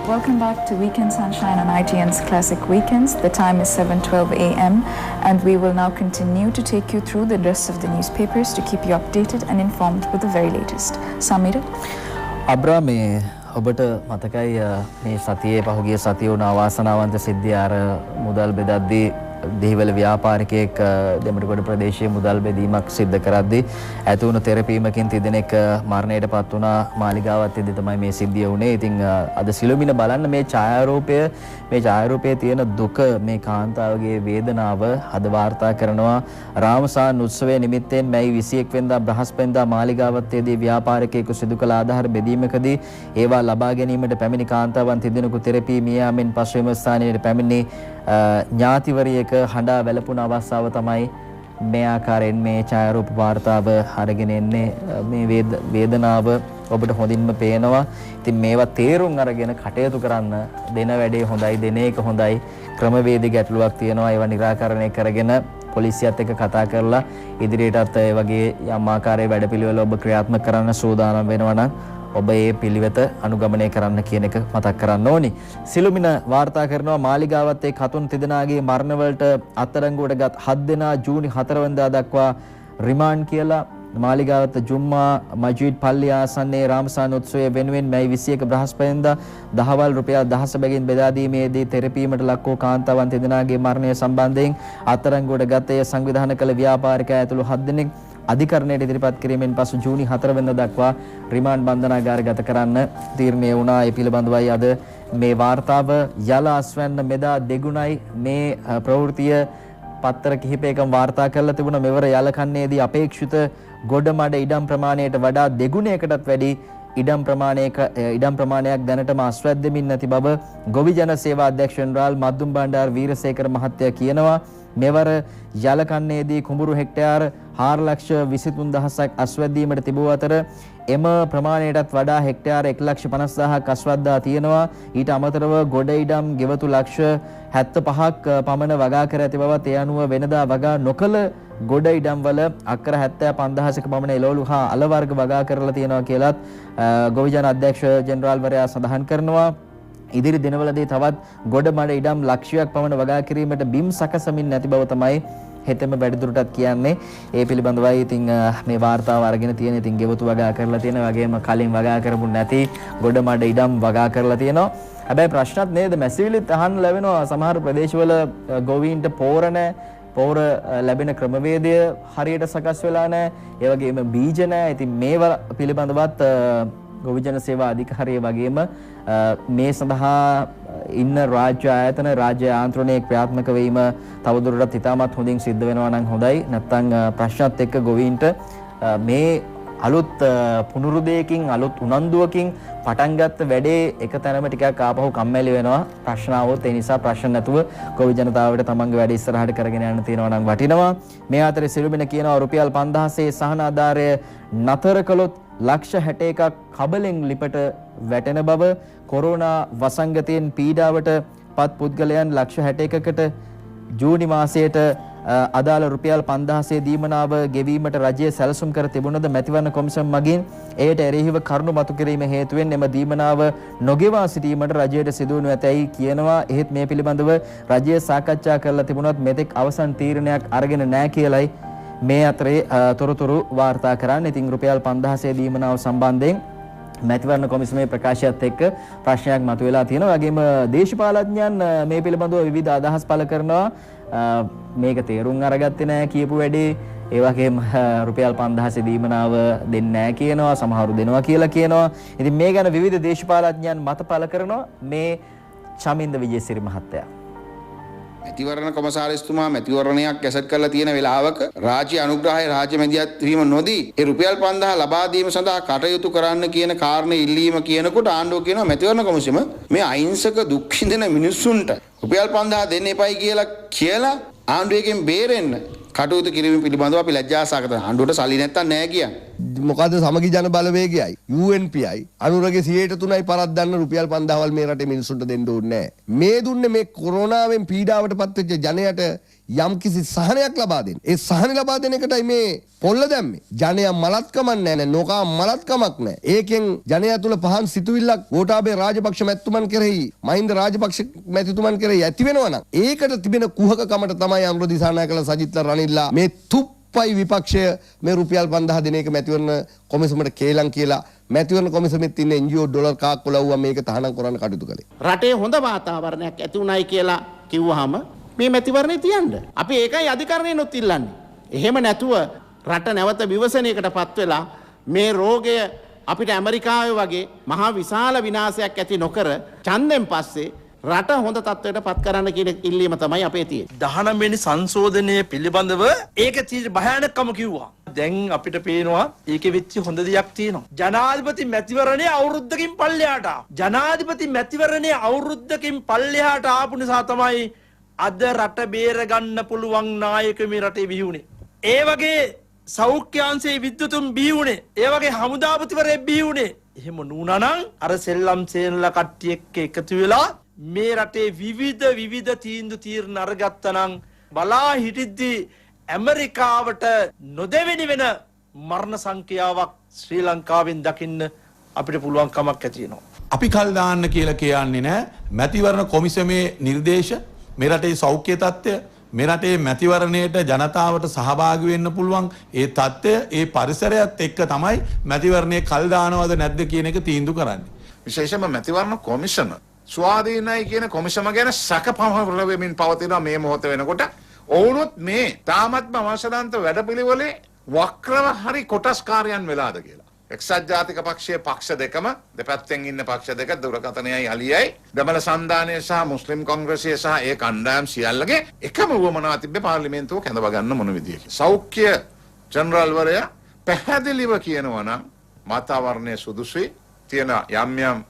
Welcome back to Weekend Sunshine on ITN's Classic Weekends. The time is 7:12 a.m. and we will now continue to take you through the rest of the newspapers to keep you updated and informed with the very latest. Samira? Abra me ඔබට මතකයි මේ සතියේ පහුගිය සතියේ වුණ අවාසනාවන්ත සිද්ධිය අර මුදල් බෙදද්දී දෙහිවල ව්‍යාපාරිකයෙක් දෙමළගොඩ ප්‍රදේශයේ මුදල් බෙදීමක් සිද්ධ කරද්දී ඇති වුණු තෙරපීමකින් තිදෙනෙක් මරණයට පත් වුණා. මාලිගාවත්තේදී තමයි මේ සිද්ධිය වුණේ. ඉතින් අද සිළුමිණ බලන්න මේ ඡායාරූපයේ තියෙන දුක, මේ කාන්තාවගේ වේදනාව අද වාර්තා කරනවා. රාමසාන් උත්සවයේ නිමිත්තෙන් මැයි 21 වෙනිදා බ්‍රහස්පතින්දා මාලිගාවත්තේදී ව්‍යාපාරිකයෙකු සිදු කළ ආධාර බෙදීමකදී ඒවා ලබා ගැනීමට පැමිණි කාන්තාවන් තිදෙනෙකු තෙරපී මිය යාමෙන් පසු එම ස්ථානයේ පැමිණි ඥාතිවරියක හඬා වැළපුණ අවස්ථාව තමයි මේ ආකාරයෙන් මේ ඡායාරූප වාර්තාව අරගෙන එන්නේ. මේ වේදනාව ඔබට හොඳින්ම පේනවා. ඉතින් මේවා තේරුම් අරගෙන කටයුතු කරන්න දෙන වැඩේ හොඳයි, දෙන එක හොඳයි. ක්‍රමවේදී ගැටලුවක් තියෙනවා. ඒවා निराකරණය කරගෙන පොලිසියත් එක්ක කතා කරලා ඉදිරියටත් ඒ වගේ යම් ආකාරයේ වැඩපිළිවෙල ඔබ ක්‍රියාත්මක කරන්න සූදානම් වෙනවා නම් ඔබ ඒ පිළිවෙත අනුගමනය කරන්න කියන එක මතක් කරන්න ඕනි. සිළුමිණ වාර්තා කරනවා මාලිගාවත්තේ කතුන් තිදෙනාගේ මරණ වලට අත්අඩංගුවට ගත් 7 දෙනා ජූනි 4 වෙනිදා දක්වා රිමාන්ඩ් කියලා. මාලිගාවත්ත ජුම්මා මජීඩ් පල්ලිය ආසන්නයේ රාමසාන උත්සවය වෙනුවෙන් මැයි 21 බ්‍රහස්පතින්දා දහවල් රුපියල් 10 බැගින් බෙදා දීමේදී තෙරපීමට ලක් වූ කාන්තාවන් තිදෙනාගේ මරණය සම්බන්ධයෙන් අත්අඩංගුවට ගත ඒ සංවිධානය කළ ව්‍යාපාරිකයා ඇතුළු 7 දෙනෙක් අධිකරණයට ඉදිරිපත් කිරීමෙන් පසු ජූනි 4 වෙනිදා දක්වා රිමාන්ඩ් බන්ධනාගාරගත කරන්න තීරණය වුණා. ඒ පිළිබඳවයි අද මේ වාර්තාව. යල අස්වැන්න මෙදා දෙගුණයි මේ ප්‍රවෘත්තිය පත්තර කිහිපයකම වාර්තා කරලා තිබුණා. මෙවර යල කන්නේදී අපේක්ෂිත ගොඩමඩ ඉඩම් ප්‍රමාණයට වඩා දෙගුණයකටත් වැඩි ඉඩම් ප්‍රමාණයක් දැනටම අස්වැද්දෙමින් නැති බව ගොවි ජන සේවා අධ්‍යක්ෂ ජෙනරාල් මද්දුම් බණ්ඩාර වීරසේකර මහත්තයා කියනවා. මෙවර යල කන්නේදී කුඹුරු හෙක්ටයාර 4,23,000ක් අස්වැද්දීමට තිබූ අතර එම ප්‍රමාණයටත් වඩා හෙක්ටයාර 1,50,000ක් අස්වද්දා තියෙනවා. ඊට අමතරව ගොඩ ඉඩම් ගෙවතු ලක්ෂ 75ක් පමණ වගා කර ඇති බවත් ඒ අනුව වෙනදා වගා නොකළ ගොඩ ඉඩම් වල අක්කර 75,000ක පමණ එළවලු හා අල වර්ග වගා කරලා තියෙනවා කියලත් ගොවි ජන අධ්‍යක්ෂ ජෙනරාල්වරයා සඳහන් කරනවා. ඉදිරි දිනවලදී තවත් ගොඩ මඩ ඉඩම් ලක්ෂයක් පමණ වගා කිරීමට බිම් සකසමින් නැති බව තමයි හෙතෙම වැඩිදුරටත් කියන්නේ. ඒ පිළිබඳවයි ඉතින් මේ වාර්තාව අරගෙන තියෙන. ඉතින් ගෙවතු වගා කරලා තියෙන වගේම කලින් වගා කරපු නැති ගොඩ මඩ ඉඩම් වගා කරලා තියෙනවා. හැබැයි ප්‍රශ්නත් නේද මැසිවිලිත් අහන්න ලැබෙනවා සමහර ප්‍රදේශවල ගොවීන්ට පෝර ලැබෙන ක්‍රමවේදය හරියට සකස් වෙලා නැහැ. ඒ වගේම බීජ නැහැ. ඉතින් මේවා පිළිබඳවත් ගොවි ජන සේවා අධිකාරිය වගේම මේ සඳහා ඉන්න රාජ්‍ය ආයතන රාජ්‍ය යාන්ත්‍රණයේ ක්‍රියාත්මක වීම තවදුරටත් ඉතාමත් හොඳින් සිද්ධ වෙනවා නම් හොඳයි. නැත්නම් ප්‍රශ්නත් එක්ක ගොවීන්ට මේ අලුත් පුනරුදයකින් අලුත් උනන්දුවකින් පටන් ගත්ත වැඩේ එක තැනම ටිකක් ආපහු කම්මැලි වෙනවා. ප්‍රශ්න આવොත් ඒ නිසා ප්‍රශ්න නැතුව ගොවි ජනතාවට තමන්ගේ වැඩ ඉස්සරහට කරගෙන යන්න තියෙනවා නම් වටිනවා. මේ අතරේ සිළුමිණ කියනවා රුපියල් 5,000 සහන ආධාරය නතර කළොත් ලක්ෂ 61ක් කබලෙන් ලිපට වැටෙන බව. කොරෝනා වසංගතයෙන් පීඩාවට පත් පුද්ගලයන් ලක්ෂ 61කට ජූනි මාසයට අදාළ රුපියල් 5,000 දීමනාව ගෙවීමට රජය සැලසුම් කර තිබුණද මැතිවරණ කොමිසම මගින් එයට එරෙහිව කරුණු මතු කිරීම හේතුවෙන් එම දීමනාව නොගෙවා සිටීමට රජයට සිදුවනු ඇතැයි කියනවා. එහෙත් මේ පිළිබඳව රජය සාකච්ඡා කරලා තිබුණත් මෙතෙක් අවසන් තීරණයක් අරගෙන නැහැ කියලයි මේ අතරේ තොරතුරු වාර්තා කරන්න. ඉතින් රුපියල් 5,000 දීමනාව සම්බන්ධයෙන් මැතිවරණ කොමිසමේ ප්‍රකාශයත් එක්ක ප්‍රශ්නයක් මතුවලා තියෙනවා. වගේම දේශපාලඥයන් මේ පිළිබඳව විවිධ අදහස් පළ කරනවා. මේක තේරුම් අරගත්තේ නැහැ කියපු වැඩේ. ඒ වගේම රුපියල් 5,000 දීමනාව දෙන්නේ නැහැ කියනවා. සමහරු දෙනවා කියලා කියනවා. ඉතින් මේ ගැන විවිධ දේශපාලඥයන් මත පළ කරනවා. මේ චමින්ද විජේසිරි මහත්තයා මැතිවරණ කොමසාරිස්තුමා මැතිවරණයක් ඇසට් කරලා තියෙන වෙලාවක රාජ්‍ය අනුග්‍රහය රාජ්‍ය මැදිහත් වීම නොදී ඒ රුපියල් 5,000 ලබා දීම සඳහා කටයුතු කරන්න කියන කාරණේ ඉල්ලීම කියනකොට ආණ්ඩුව කියනවා මැතිවරණ කොමිසම මේ අහිංසක දුක් විඳින මිනිස්සුන්ට රුපියල් 5,000 දෙන්න එපයි කියලා ආණ්ඩුවකින් බේරෙන්න කටයුතු කිරීම පිළිබඳව අපි ලැජ්ජාසහගත ආණ්ඩුවට සල්ලි නැත්තම් නැහැ කියන්නේ. මොකද සමගි ජන බලවේගයයි UNPI අනුරගේ 3%යි පරද්දන්න රුපියල් 5,000 මේ රටේ මිනිසුන්ට දෙන්න ඕනේ නැහැ. මේ දුන්නේ මේ කොරෝනාවෙන් පීඩාවට පත් වෙච්ච ජනයට යම් කිසි සහනයක් ලබා දෙන්න. ඒ සහන ලබා දෙන එකටයි මේ පොල්ල දැම්මේ. ජනයා මලත්කමක් නැහැ නොකා මලත්කමක් නැහැ. ඒකෙන් ජනයා තුල පහන් සිතුවිල්ලක් ගෝඨාභය රාජපක්ෂ මැතිතුමන් කෙරෙහි මහින්ද රාජපක්ෂ මැතිතුමන් කෙරෙහි ඇති වෙනවා නම් ඒකට තිබෙන කුහකකමට තමයි අනුර දිසානායකලා සජිත්ලා රනිල්ලා මේ තුප්පයි විපක්ෂය මේ රුපියල් 5,000 දෙන එක මැතිවරණ කොමිසමට කේලම් කියලා මැතිවරණ කොමිසමෙත් ඉන්න NGO ඩොලර් කාක් කොලව්වා මේක තහනම් කරන්න කටයුතු කළේ. රටේ හොඳ වාතාවරණයක් ඇති උනායි කියලා කිව්වහම මේ මැතිවරණේ තියන්න. අපි ඒකයි අධිකරණයනොත් ඉල්ලන්නේ. එහෙම නැතුව රට නැවත විවසනයකටපත් වෙලා මේ රෝගය අපිට ඇමරිකාවේ වගේ මහා විශාල විනාශයක් ඇති නොකර ඡන්දෙන් පස්සේ රට හොඳ තත්ත්වයට පත් කරන්න කියන ඉල්ලීම තමයි අපේ තියෙන්නේ. 19 වෙනි සංශෝධනය පිළිබඳව ඒක තියෙන භයානකම කිව්වා. දැන් අපිට පේනවා ඒකෙ වෙච්ච හොඳ දෙයක් තියෙනවා. ජනාධිපති මැතිවරණය අවුරුද්දකින් පල්ලෙහාට ජනාධිපති මැතිවරණය අවුරුද්දකින් පල්ලෙහාට ආපු නිසා තමයි අද රට බේර ගන්න පුළුවන් නායකයෝ මේ රටේ බිහි ඒ වගේ සෞඛ්‍යාංශයේ විද්‍යුතුන් බිහි වුණේ. ඒ වගේ හමුදාපතිවරයෙක් බිහි වුණේ. එහෙම නුනනම් අර සෙල්ලම් සේනලා කට්ටිය එක්ක එකතු වෙලා මේ රටේ විවිධ තීන්දුව తీරන අරගත්තනම් බලා හිටිද්දී ඇමරිකාවට නොදෙවෙනි වෙන මරණ සංඛ්‍යාවක් ශ්‍රී ලංකාවෙන් දකින්න අපිට පුළුවන් කමක් ඇති වෙනවා. අපි කල් දාන්න කියලා කියන්නේ නැහැ. මැතිවරණ කොමිසමේ නිර්දේශ මේ රටේ සෞඛ්‍ය තත්ත්වය මේ රටේ මැතිවරණයට ජනතාවට සහභාගී වෙන්න පුළුවන් ඒ තත්ත්වය ඒ පරිසරයත් එක්ක තමයි මැතිවරණයේ කල් දානවද නැද්ද කියන එක තීන්දුව කරන්නේ. විශේෂයෙන්ම මැතිවරණ කොමිසම ස්වාධීනයි කියන කොමිසම ගැන සැකපහළ වෙමින් පවතිනවා මේ මොහොත වෙනකොට. ඔවුනොත් මේ තාමත්ම අවසරාන්ත වැඩපිළිවෙලේ වක්‍රව හරි කොටස්කාරයන් වෙලාද කියලා. එක්සත් ජාතික පක්ෂයේ පක්ෂ දෙකම දෙපැත්තෙන් ඉන්න පක්ෂ දෙක දුරකථනයයි අලියයි දමල සන්ධානය සහ මුස්ලිම් කොංග්‍රසය සහ ඒ කණ්ඩායම් සියල්ලගේ එකම වුවමනා තිබ්බේ පාර්ලිමේන්තුව කැඳව ගන්න මොන විදියකින්. සෞඛ්‍ය ජනරල්වරයා පැහැදිලිව කියනවා නම් මතවරණයේ සුදුසුයි තියෙන යම්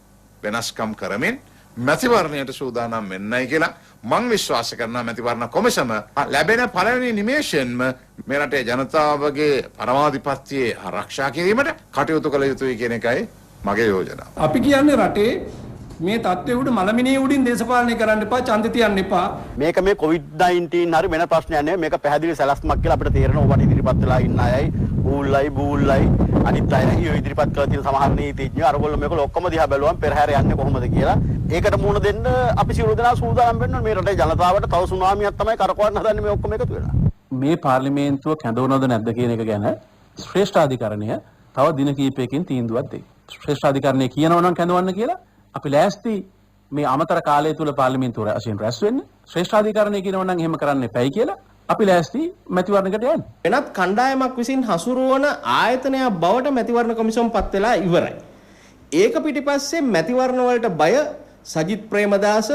වෙනස්කම් කරමින් මැතිවරණයට සූදානම් වෙන්නයි කියලා මං විශ්වාස කරනවා. මැතිවරණ කොමිසම ලැබෙන පළවෙනි නිමේෂයෙන්ම මේ රටේ ජනතාවගේ පරමාධිපත්‍යයේ ආරක්ෂා කිරීමට කටයුතු කළ යුතුයි කියන එකයි මගේ යෝජනාව. අපි කියන්නේ රටේ මේ තත්ත්වය උඩ මලමිනිය උඩින් දේශපාලනය කරන්න එපා, ඡන්ද තියන්න එපා. මේක මේ COVID-19 හරි වෙන ප්‍රශ්නයක් නෙවෙයි. මේක පැහැදිලි සැලැස්මක් කියලා අපිට තේරෙනවා. ඔබට ඉදිරිපත් වෙලා ඉන්න අයයි බූල්ලයි අනිත් අය ඉදිරිපත් කරලා තියෙන සමහර නීතිඥයෝ අරගොල්ලෝ මේක ඔක්කොම දිහා බැලුවම පෙරහැර යන්නේ කොහොමද කියලා. ඒකට මුහුණ දෙන්න අපි සියලු දෙනා සූදානම් වෙන්න ඕනේ. මේ රටේ ජනතාවට තව සුනාමියක් තමයි කරකවන්න හදන්නේ මේ ඔක්කොම එකතු වෙලා. මේ පාර්ලිමේන්තුව කැඳවනවද නැද්ද කියන එක ගැන ශ්‍රේෂ්ඨාධිකරණය තව දින කිහිපයකින් තීන්දුවක් දෙයි. ශ්‍රේෂ්ඨාධිකරණය කියනවා නම් කැඳවන්න කියලා අපි ලෑස්ති මේ අමතර කාලය තුල පාර්ලිමේන්තුව වශයෙන් රැස් වෙන්න. ශ්‍රේෂ්ඨාධිකරණය කියනවා නම් එහෙම කරන්න එපයි කියලා අපි ලෑස්ති මැතිවරණයකට යන්න. වෙනත් කණ්ඩායමක් විසින් හසුරුවන ආයතනයක් බවට මැතිවරණ කොමිසම පත් වෙලා ඉවරයි. ඒක පිටිපස්සේ මැතිවරණ වලට බය සජිත් ප්‍රේමදාස,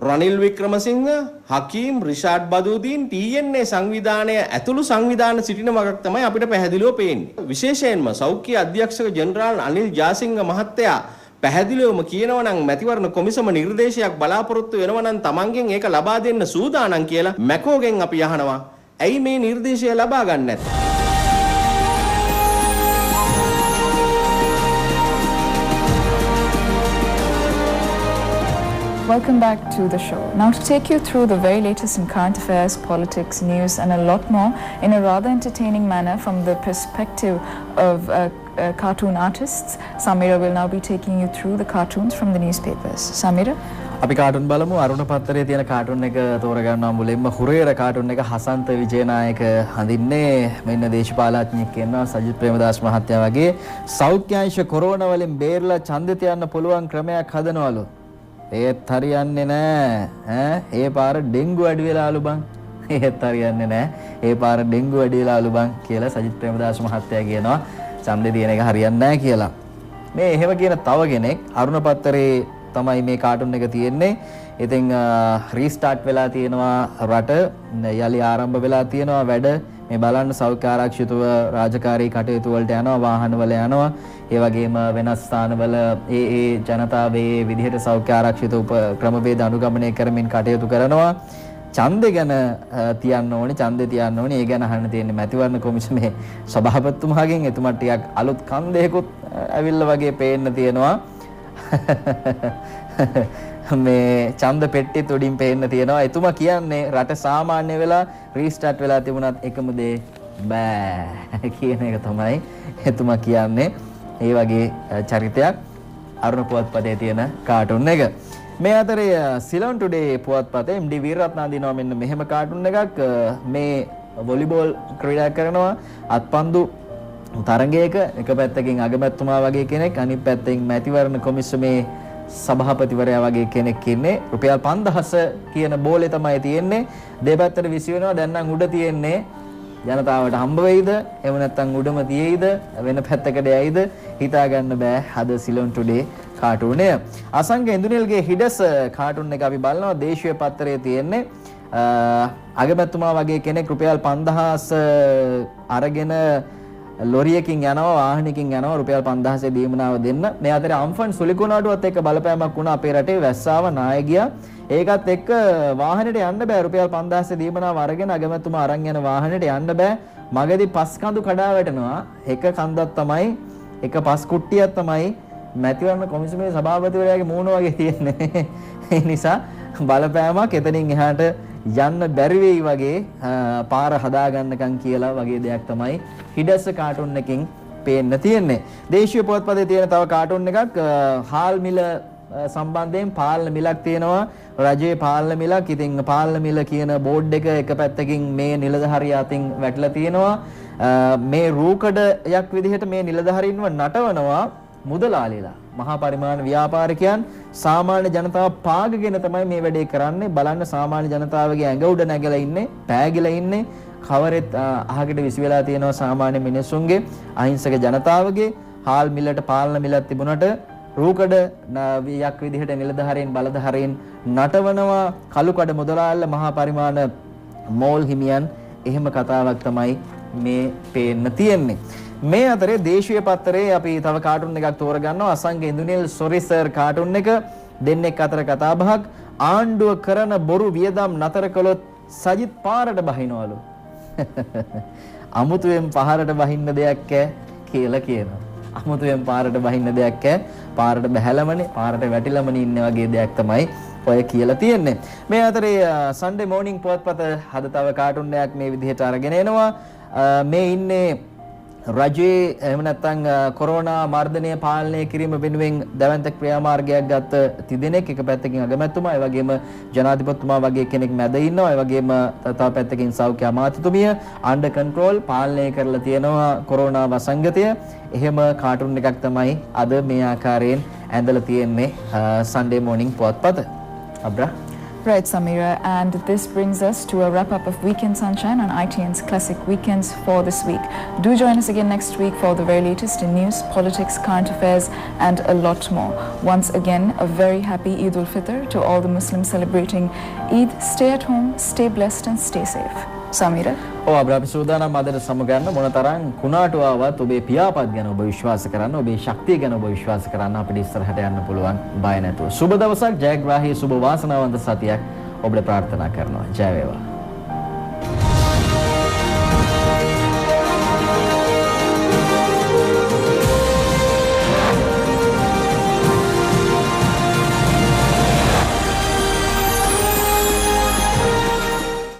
රනිල් වික්‍රමසිංහ, හකීම්, රිෂාඩ් බදුදීන්, TNA සංවිධානය ඇතුළු සංවිධාන සිටින වගක් තමයි අපිට පැහැදිලිව පේන්නේ. විශේෂයෙන්ම සෞඛ්‍ය අධ්‍යක්ෂක ජෙනරාල් අනිල් ජාසිංහ මහත්තයා පැහැදිලිවම කියනවා නම් මැතිවරණ කොමිසම නිර්දේශයක් බලාපොරොත්තු වෙනවා නම් තමන්ගෙන් ඒක ලබා දෙන්න සූදානම් කියලා මැකෝගෙන් අපි අහනවා. ඇයි මේ නිර්දේශය ලබා ගන්න නැත්තේ? Welcome back to the show. Now to take you through the very latest in current affairs, politics, news and a lot more in a rather entertaining manner from the perspective of cartoon artists, Samira will now be taking you through the cartoons from the newspapers. Samira? අපි cartoon බලමු. අරුණ පත්තරේ තියෙන cartoon එක තෝරගන්නවා. මුලින්ම හුරේර cartoon එක හසන්ත විජේනායක හඳින්නේ මෙන්න දේශපාලඥයෙක් කියනවා සජිත් ප්‍රේමදාස මහත්තයා වගේ සෞඛ්‍යාංශ කොරෝනා වලින් බේරලා ඡන්දෙ තියන්න පුළුවන් ක්‍රමයක් හදනවලු. ඒත් හරියන්නේ නැහැ. ඒ පාර ඩෙන්ගු වැඩි වෙලාලු බං. ඒත් හරියන්නේ නැහැ. ඒ පාර ඩෙන්ගු වැඩි වෙලාලු බං කියලා සජිත් ප්‍රේමදාස මහත්තයා කියනවා. ඡන්දෙ තියෙන එක හරියන්නේ නැහැ කියලා. මේ එහෙම කියන තව කෙනෙක් අරුණ පත්තරේ තමයි මේ කාටුන් එක තියෙන්නේ. ඉතින් රීස්ටාර්ට් වෙලා තියෙනවා රට. යලි ආරම්භ වෙලා තියෙනවා වැඩ. මේ බලන්න සෞඛ්‍ය ආරක්ෂිතව රාජකාරී කටයුතු වලට යනවා, වාහන වල යනවා. ඒ වගේම වෙනස් ස්ථානවල ඒ ජනතාවේ විදිහට සෞඛ්‍ය ආරක්ෂිත ක්‍රමවේද අනුගමනය කරමින් කටයුතු කරනවා. ඡන්දේ ගැන තියන්න ඕනේ, ඡන්දේ තියන්න ඕනේ. ඒ ගැන අහන්න තියෙන්නේ මැතිවරණ කොමිසමේ සභාපතිතුමාගෙන්. එතුමාට ටිකක් අලුත් කන්දේකුත් ඇවිල්ලා වගේ පේන්න තියෙනවා. මේ ඡන්ද පෙට්ටිත් උඩින් පේන්න තියෙනවා. එතුමා කියන්නේ රට සාමාන්‍ය වෙලා රීස්ටාර්ට් වෙලා තිබුණත් එකම දේ බෑ කියන එක තමයි එතුමා කියන්නේ. ඒ වගේ චරිතයක් අරුණ පුවත්පතේ තියෙන කාටුන් එක. මේ අතරේ සිලොන් ටුඩේ පුවත්පතේ MD වීරරත්න අඳිනවා මෙන්න මෙහෙම කාටුන් එකක්. මේ වොලිබෝල් ක්‍රීඩා කරනවා අත්පන්දු තරගයක. එක පැත්තකින් අගමැතිතුමා වගේ කෙනෙක්, අනිත් පැත්තෙන් මැතිවරණ කොමිසමේ සභාපතිවරයා වගේ කෙනෙක් ඉන්නේ. රුපියල් 5000 කියන බෝලේ තමයි තියෙන්නේ. දෙපැත්තට විසි වෙනවා. දැන් නම් උඩ තියෙන්නේ ජනතාවට හම්බ වෙයිද? එහෙම නැත්නම් උඩම තියෙයිද? වෙන පැත්තකට යයිද? හිතා ගන්න බෑ. අද සිලොන් ටුඩේ කාටුනය. අසංක ඉන්දුනිල්ගේ හිඩස් කාටුන් එක අපි බලනවා. දේශීය පත්තරයේ තියෙන්නේ අගමැතිතුමා වගේ කෙනෙක් රුපියල් 5000 අරගෙන ලොරියකින් යනවා වාහනයකින් යනවා රුපියල් 5000 දීමනාව දෙන්න. මේ අතරේ අම්ෆන් සුලිකුණාටුවත් එක්ක බලපෑමක් වුණා අපේ රටේ වැස්සාව නාය ගියා. ඒකත් එක්ක වාහනේට යන්න බෑ රුපියල් 5000 දීමනාව අරගෙන අගමැතිතුමා අරන් යන වාහනේට යන්න බෑ. මගදී පස් කඳු කඩා වැටෙනවා. එක කන්දක් තමයි එක පස් කුට්ටියක් තමයි මැතිවරණ කොමිසමේ සභාපතිවරයාගේ මූණ වගේ තියෙන්නේ. ඒ නිසා බලපෑමක් එතනින් එහාට යන්න බැරි වෙයි වගේ පාර හදාගන්නකම් කියලා වගේ දෙයක් තමයි හිඩස් කාටුන් එකකින් පේන්න තියෙන්නේ. දේශීය පුවත්පතේ තියෙන තව කාටුන් එකක් හාල් මිල සම්බන්ධයෙන් පාලන මිලක් තියෙනවා. රජයේ පාලන මිලක්. ඉතින් පාලන මිල කියන බෝඩ් එක පැත්තකින් මේ නිලධාරියා අතින් වැටලා තියෙනවා. මේ රූකඩයක් විදිහට මේ නිලධාරීන්ව නටවනවා මුදලාලිලා. මහා පරිමාණ ව්‍යාපාරිකයන් සාමාන්‍ය ජනතාව පාගගෙන තමයි මේ වැඩේ කරන්නේ. බලන්න සාමාන්‍ය ජනතාවගේ ඇඟ උඩ නැගලා ඉන්නේ, පෑගිලා ඉන්නේ. කවරෙත් අහකට විසි වෙලා තියෙනවා සාමාන්‍ය මිනිස්සුන්ගේ, අහිංසක ජනතාවගේ. හාල් මිලට පාලන මිලක් තිබුණට රූකඩ යක් විදිහට නිලධාරීන් බලධාරීන් නටවනවා කළුකඩ මුදලාල්ල මහා පරිමාණ මෝල් හිමියන්. එහෙම කතාවක් තමයි මේ පේන්න තියෙන්නේ. මේ අතරේ දේශීය පත්තරේ අපි තව කාටුන් එකක් තෝරගන්නවා. අසංක ඉන්දුනිල් සොරිසර් කාටුන් එක. දෙන්නෙක් අතර කතාබහක්. ආණ්ඩුව කරන බොරු වියදම් නතර කළොත් සජිත් පාරට බහිනවලු. අමුතුවෙන් පාරට බහින්න දෙයක් කියලා කියනවා. අමුතුවෙන් පාරට බහින්න දෙයක් පාරට බහැලමනේ පාරට වැටිලමනේ ඉන්න වගේ දෙයක් තමයි ඔය කියලා තියෙන්නේ. මේ අතරේ සන්ඩේ මෝර්නිං පුවත්පත හද තව කාටුන් එකක් මේ විදිහට අරගෙන එනවා. මේ ඉන්නේ රජයේ එහෙම නැත්නම් කොරෝනා මර්ධනය පාලනය කිරීම වෙනුවෙන් දැවැන්ත ක්‍රියාමාර්ගයක් ගත්ත තිදෙනෙක්. එක පැත්තකින් අගමැතිතුමා, ඒ වගේම ජනාධිපතිතුමා වගේ කෙනෙක් මැද ඉන්නවා. ඒ වගේම තව පැත්තකින් සෞඛ්‍ය අමාත්‍යතුමිය අන්ඩර් කන්ට්‍රෝල් පාලනය කරලා තියෙනවා කොරෝනා වසංගතය. එහෙම කාටුන් එකක් තමයි අද මේ ආකාරයෙන් ඇඳලා තියෙන්නේ සන්ඩේ මෝර්නිං පුවත්පත. අබ්‍රා. Right, Samira, and this brings us to a wrap-up of Weekend Sunshine on ITN's Classic Weekends for this week. Do join us again next week for the very latest in news, politics, current affairs and a lot more. Once again, a very happy Eid ul-Fitr to all the Muslims celebrating Eid. Stay at home, stay blessed and stay safe. Samira? අබ්‍රා අපි සූදානම් අදට සමගන්න මොනතරම් කුණාටු ආවත් ඔබේ පියාපත් ගැන ඔබ විශ්වාස කරන්න, ඔබේ ශක්තිය ගැන ඔබ විශ්වාස කරන්න අපිට ඉස්සරහට යන්න පුළුවන් බය නැතුව. සුබ දවසක්, ජයග්‍රාහී සුබ වාසනාවන්ත සතියක් ඔබට ප්‍රාර්ථනා කරනවා. ජය වේවා.